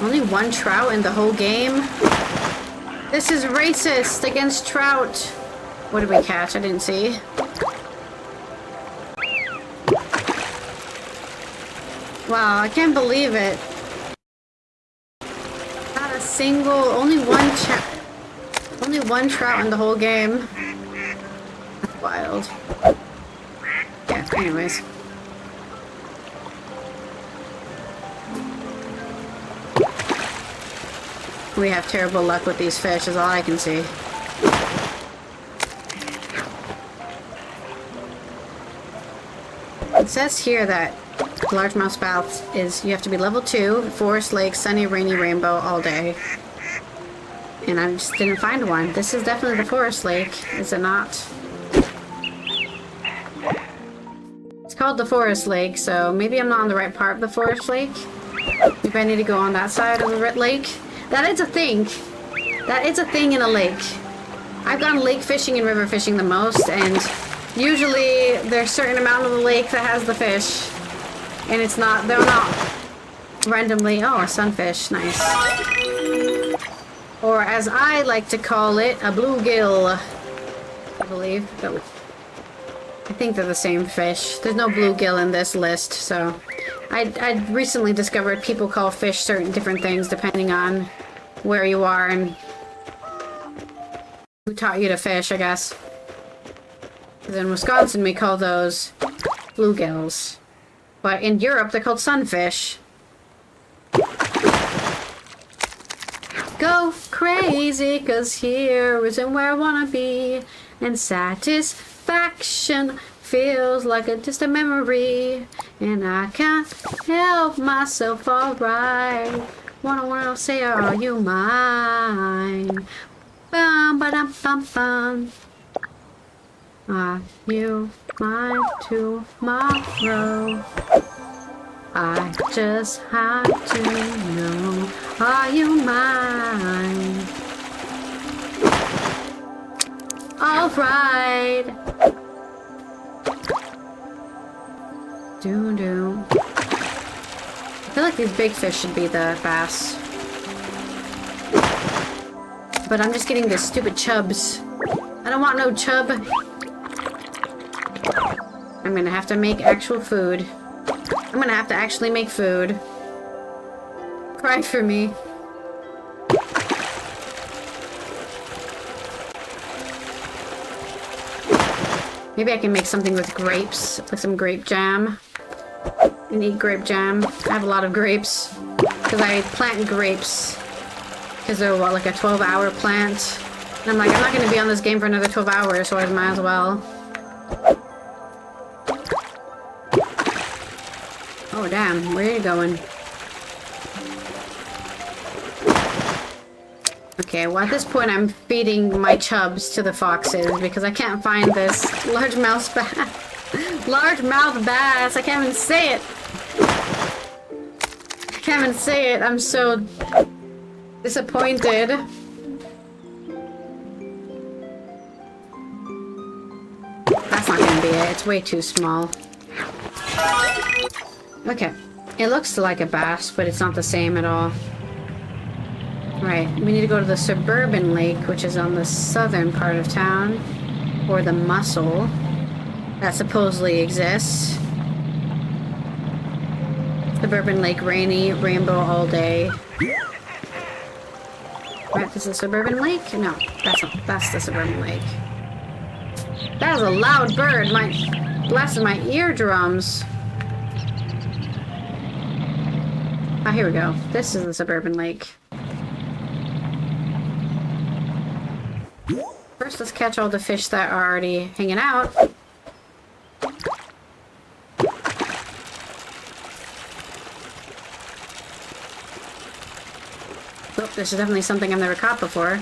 Only one trout in the whole game? This is racist against trout. What did we catch? I didn't see. Wow, I can't believe it. Not a single, only one trout in the whole game. That's wild. Yeah, anyways. We have terrible luck with these fish, is all I can see. It says here that largemouth bass is, you have to be level 2, forest, lake, sunny, rainy, rainbow, all day. And I just didn't find one. This is definitely the forest lake, is it not? It's called the forest lake, so maybe I'm not on the right part of the forest lake. Maybe I need to go on that side of the red lake. That is a thing. That is a thing in a lake. I've gone lake fishing and river fishing the most, and usually there's a certain amount of the lake that has the fish. And it's not, they're not randomly, oh, a sunfish, nice. Or as I like to call it, a bluegill, I believe. I think they're the same fish. There's no bluegill in this list, so. I recently discovered people call fish certain different things depending on where you are and who taught you to fish, I guess. Because in Wisconsin we call those bluegills. But in Europe they're called sunfish. Go crazy, cause here isn't where I wanna be. And satisfaction feels like a distant memory. And I can't help myself, alright. Wanna say, are you mine? Bum ba dum bum bum. Are you mine tomorrow? I just have to know. Are you mine? Alright. Do. I feel like these big fish should be the bass. But I'm just getting the stupid chubs. I don't want no chub. I'm gonna have to make actual food. I'm gonna have to actually make food. Cry for me. Maybe I can make something with grapes, like some grape jam. And eat grape jam. I have a lot of grapes. Because I plant grapes. Because they're, what, like a 12-hour plant? And I'm like, I'm not going to be on this game for another 12 hours, so I might as well. Oh, damn. Where are you going? Okay, well, at this point, I'm feeding my chubs to the foxes because I can't find this largemouth bass. Largemouth bass! I can't even say it! I can't even say it. I'm so disappointed. That's not gonna be it. It's way too small. Okay. It looks like a bass, but it's not the same at all. Right. We need to go to the suburban lake, which is on the southern part of town. Or the mussel that supposedly exists. Suburban lake, rainy, rainbow all day. Right, this is the suburban lake? No, that's the suburban lake. That was a loud bird. Blasted my eardrums. Ah, here we go. This is the suburban lake. First, let's catch all the fish that are already hanging out. Oh, this is definitely something I've never caught before.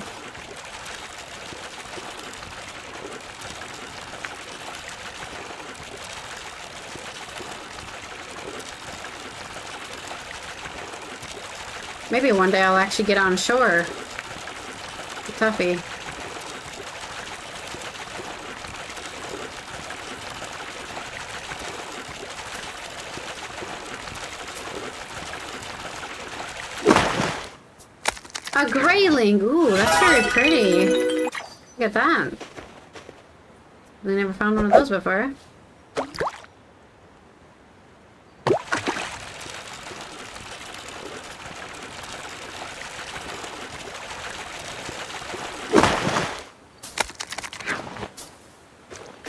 Maybe one day I'll actually get on shore. Tuffy. A grayling! Ooh, that's very pretty. Look at that. I never found one of those before.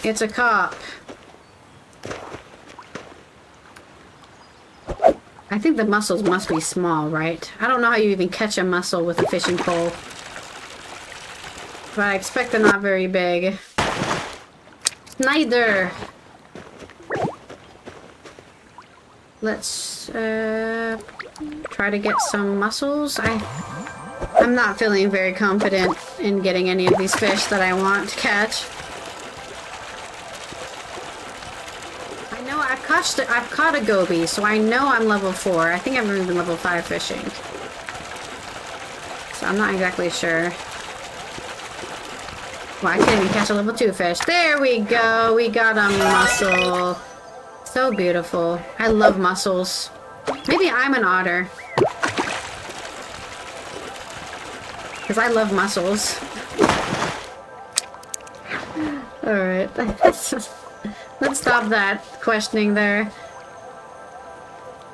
It's a cop. I think the mussels must be small, right? I don't know how you even catch a mussel with a fishing pole. But I expect they're not very big. Neither. Let's try to get some mussels. I'm not feeling very confident in getting any of these fish that I want to catch. I've caught a goby, so I know I'm level 4. I think I've only been level 5 fishing. So I'm not exactly sure. Well, I can't even catch a level 2 fish. There we go! We got a mussel. So beautiful. I love mussels. Maybe I'm an otter. Because I love mussels. Alright. Let's stop that questioning there.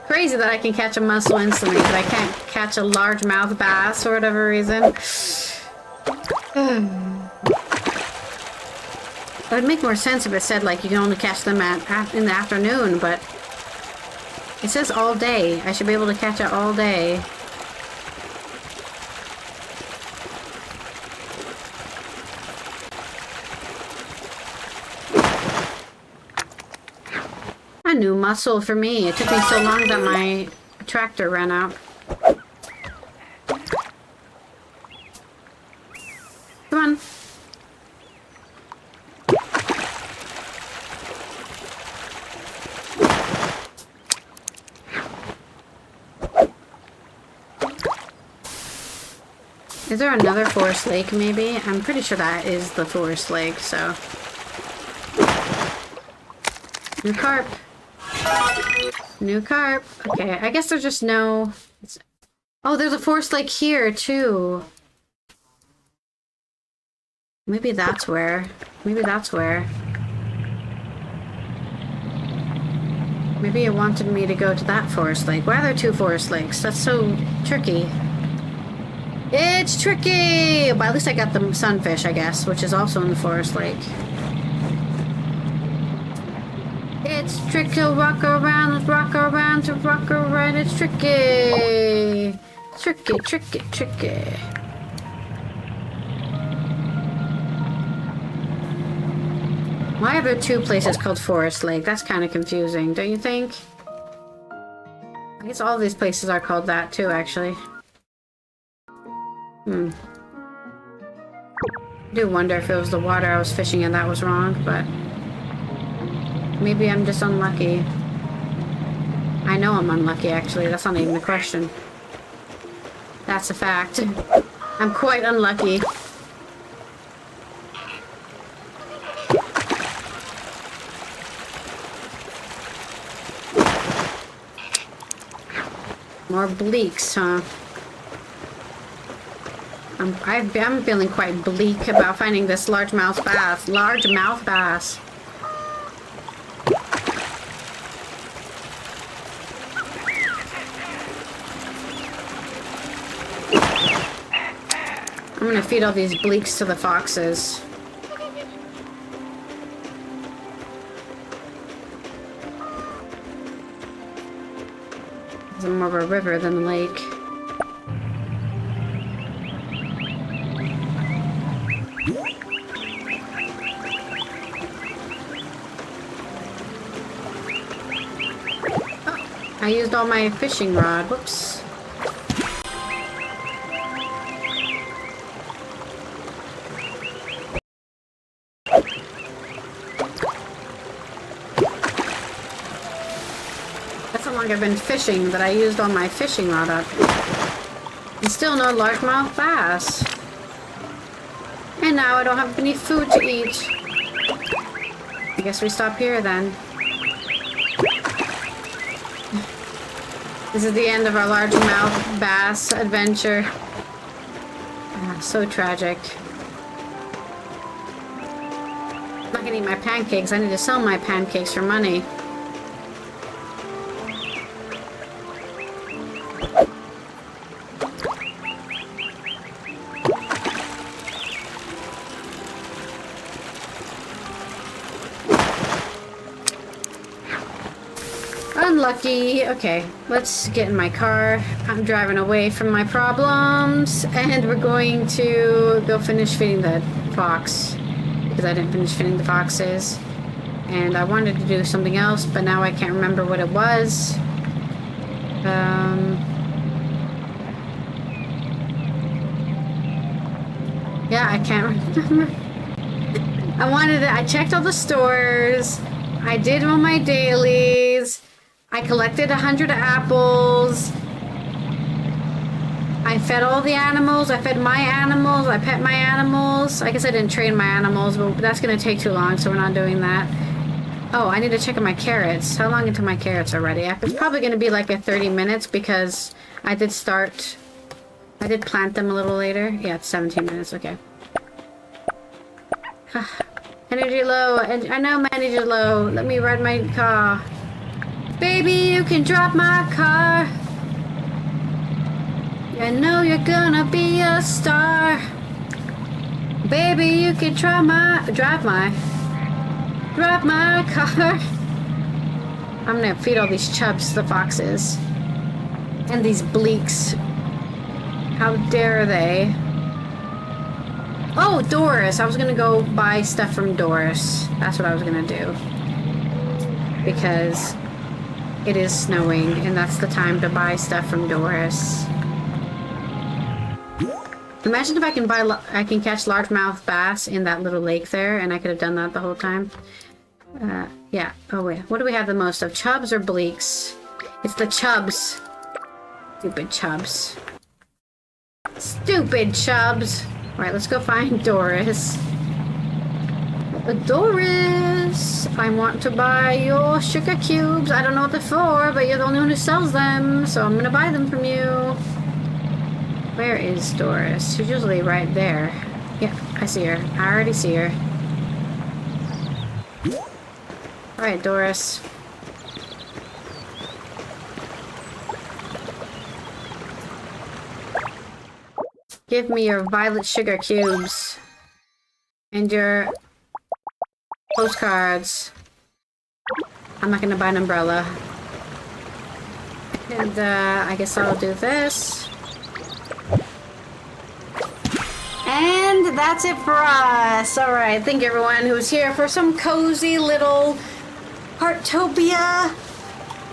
Crazy that I can catch a mussel instantly, but I can't catch a largemouth bass for whatever reason. It would make more sense if it said, like, you can only catch them in the afternoon, but it says all day. I should be able to catch it all day. A new mussel for me. It took me so long that my tractor ran out. Come on. Is there another forest lake, maybe? I'm pretty sure that is the forest lake, so... New carp. New carp. Okay, I guess there's just no... Oh, there's a forest lake here, too. Maybe that's where. Maybe that's where. Maybe it wanted me to go to that forest lake. Why are there 2 forest lakes? That's so tricky. It's tricky! But at least I got the sunfish, I guess, which is also in the forest lake. It's tricky to rock around, to rock around. It's tricky. Tricky, tricky, tricky. Why are there two places called Forest Lake? That's kind of confusing, don't you think? I guess all these places are called that too, actually. I do wonder if it was the water I was fishing in that was wrong, but... maybe I'm just unlucky. I know I'm unlucky, actually. That's not even a question. That's a fact. I'm quite unlucky. More bleaks, huh? I'm feeling quite bleak about finding this largemouth bass. Largemouth bass. I'm gonna feed all these bleaks to the foxes. It's more of a river than a lake. Oh, I used all my fishing rod. Whoops. I've been fishing, but I used all my fishing rod up. And still no largemouth bass. And now I don't have any food to eat. I guess we stop here then. This is the end of our largemouth bass adventure. Ah, so tragic. I'm not gonna eat my pancakes. I need to sell my pancakes for money. Unlucky. Okay, let's get in my car. I'm driving away from my problems, and we're going to go finish feeding the fox, because I didn't finish feeding the foxes. And I wanted to do something else, but now I can't remember what it was. Yeah, I can't remember. I checked all the stores. I did all my dailies. I collected 100 apples. I fed all the animals. I fed my animals. I pet my animals. I guess I didn't train my animals, but that's going to take too long, so we're not doing that. Oh, I need to check on my carrots. How long until my carrots are ready? It's probably going to be like 30 minutes because I did plant them a little later. Yeah, it's 17 minutes. Okay. Energy low. I know my energy low. Let me ride my car. Baby, you can drive my car. I know you're gonna be a star. Baby, you can drive my car. I'm gonna feed all these chubs to the foxes. And these bleaks. How dare they? Oh, Doris. I was gonna go buy stuff from Doris. That's what I was gonna do. Because it is snowing, and that's the time to buy stuff from Doris. Imagine if I can catch largemouth bass in that little lake there, and I could have done that the whole time. Yeah. Oh wait, what do we have the most of? Chubs or bleaks? It's the chubs. Stupid chubs. Stupid chubs. All right, let's go find Doris. Doris, I want to buy your sugar cubes. I don't know what they're for, but you're the only one who sells them, so I'm gonna buy them from you. Where is Doris? She's usually right there. Yeah, I see her. I already see her. Alright, Doris. Give me your violet sugar cubes. And your postcards. I'm not gonna buy an umbrella. And I guess I'll do this. And that's it for us. Alright, thank you everyone who's here for some cozy little Heartopia.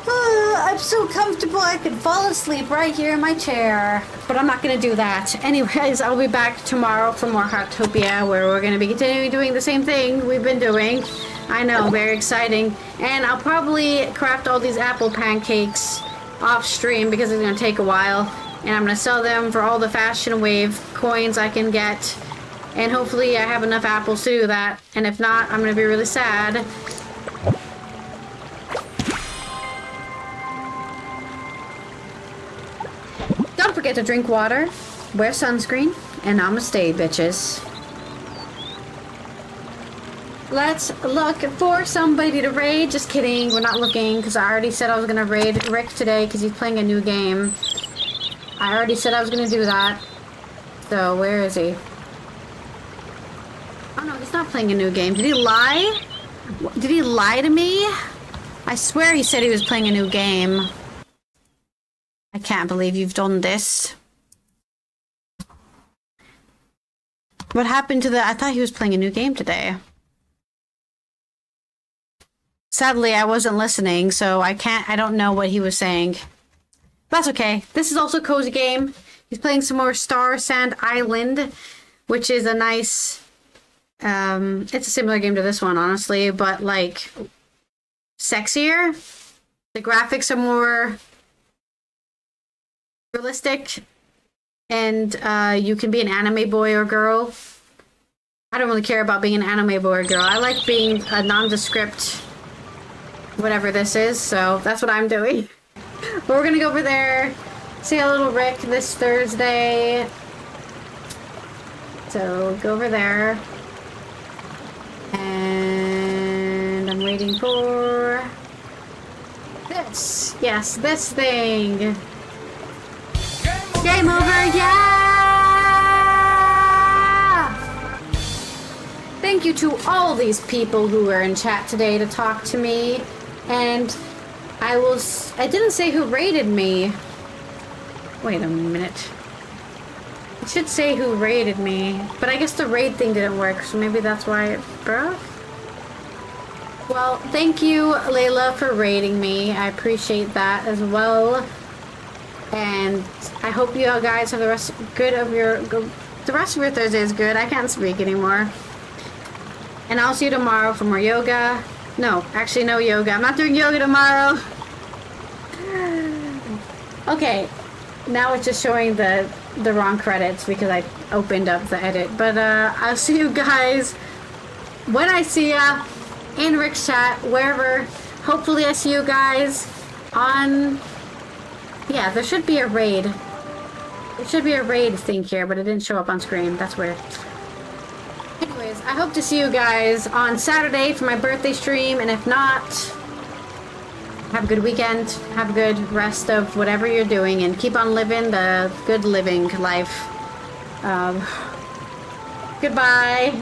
I'm so comfortable I could fall asleep right here in my chair. But I'm not going to do that. Anyways, I'll be back tomorrow for more Heartopia, where we're going to be continuing doing the same thing we've been doing. I know, very exciting. And I'll probably craft all these apple pancakes off stream because it's going to take a while. And I'm going to sell them for all the Fashion Wave coins I can get. And hopefully I have enough apples to do that. And if not, I'm going to be really sad. Don't forget to drink water, wear sunscreen, and namaste, bitches. Let's look for somebody to raid. Just kidding, we're not looking, because I already said I was going to raid Rick today because he's playing a new game. I already said I was going to do that. So, where is he? Oh no, he's not playing a new game. Did he lie? Did he lie to me? I swear he said he was playing a new game. I can't believe you've done this. What happened to the... I thought he was playing a new game today. Sadly, I wasn't listening, so I don't know what he was saying. That's okay. This is also a cozy game. He's playing some more Star Sand Island, which is a nice... it's a similar game to this one, honestly, but, like, sexier. The graphics are more realistic, and you can be an anime boy or girl. I don't really care about being an anime boy or girl. I like being a nondescript whatever this is, so that's what I'm doing. But we're gonna go over there, see a little Rick this Thursday. So go over there. And I'm waiting for this. Yes, this thing. Game over, yeah! Thank you to all these people who were in chat today to talk to me. And I didn't say who raided me. Wait a minute. It should say who raided me. But I guess the raid thing didn't work, so maybe that's why it broke. Well, thank you, Layla, for raiding me. I appreciate that as well. And I hope you all guys have the rest of your Thursday is good. I can't speak anymore. And I'll see you tomorrow for more yoga. No, actually no yoga. I'm not doing yoga tomorrow. Okay, now it's just showing the wrong credits because I opened up the edit. But I'll see you guys when I see ya in Rick's chat, wherever. Hopefully I see you guys on... Yeah, there should be a raid. There should be a raid thing here, but it didn't show up on screen. That's weird. Anyways, I hope to see you guys on Saturday for my birthday stream, and if not, have a good weekend, have a good rest of whatever you're doing, and keep on living the good living life. Goodbye.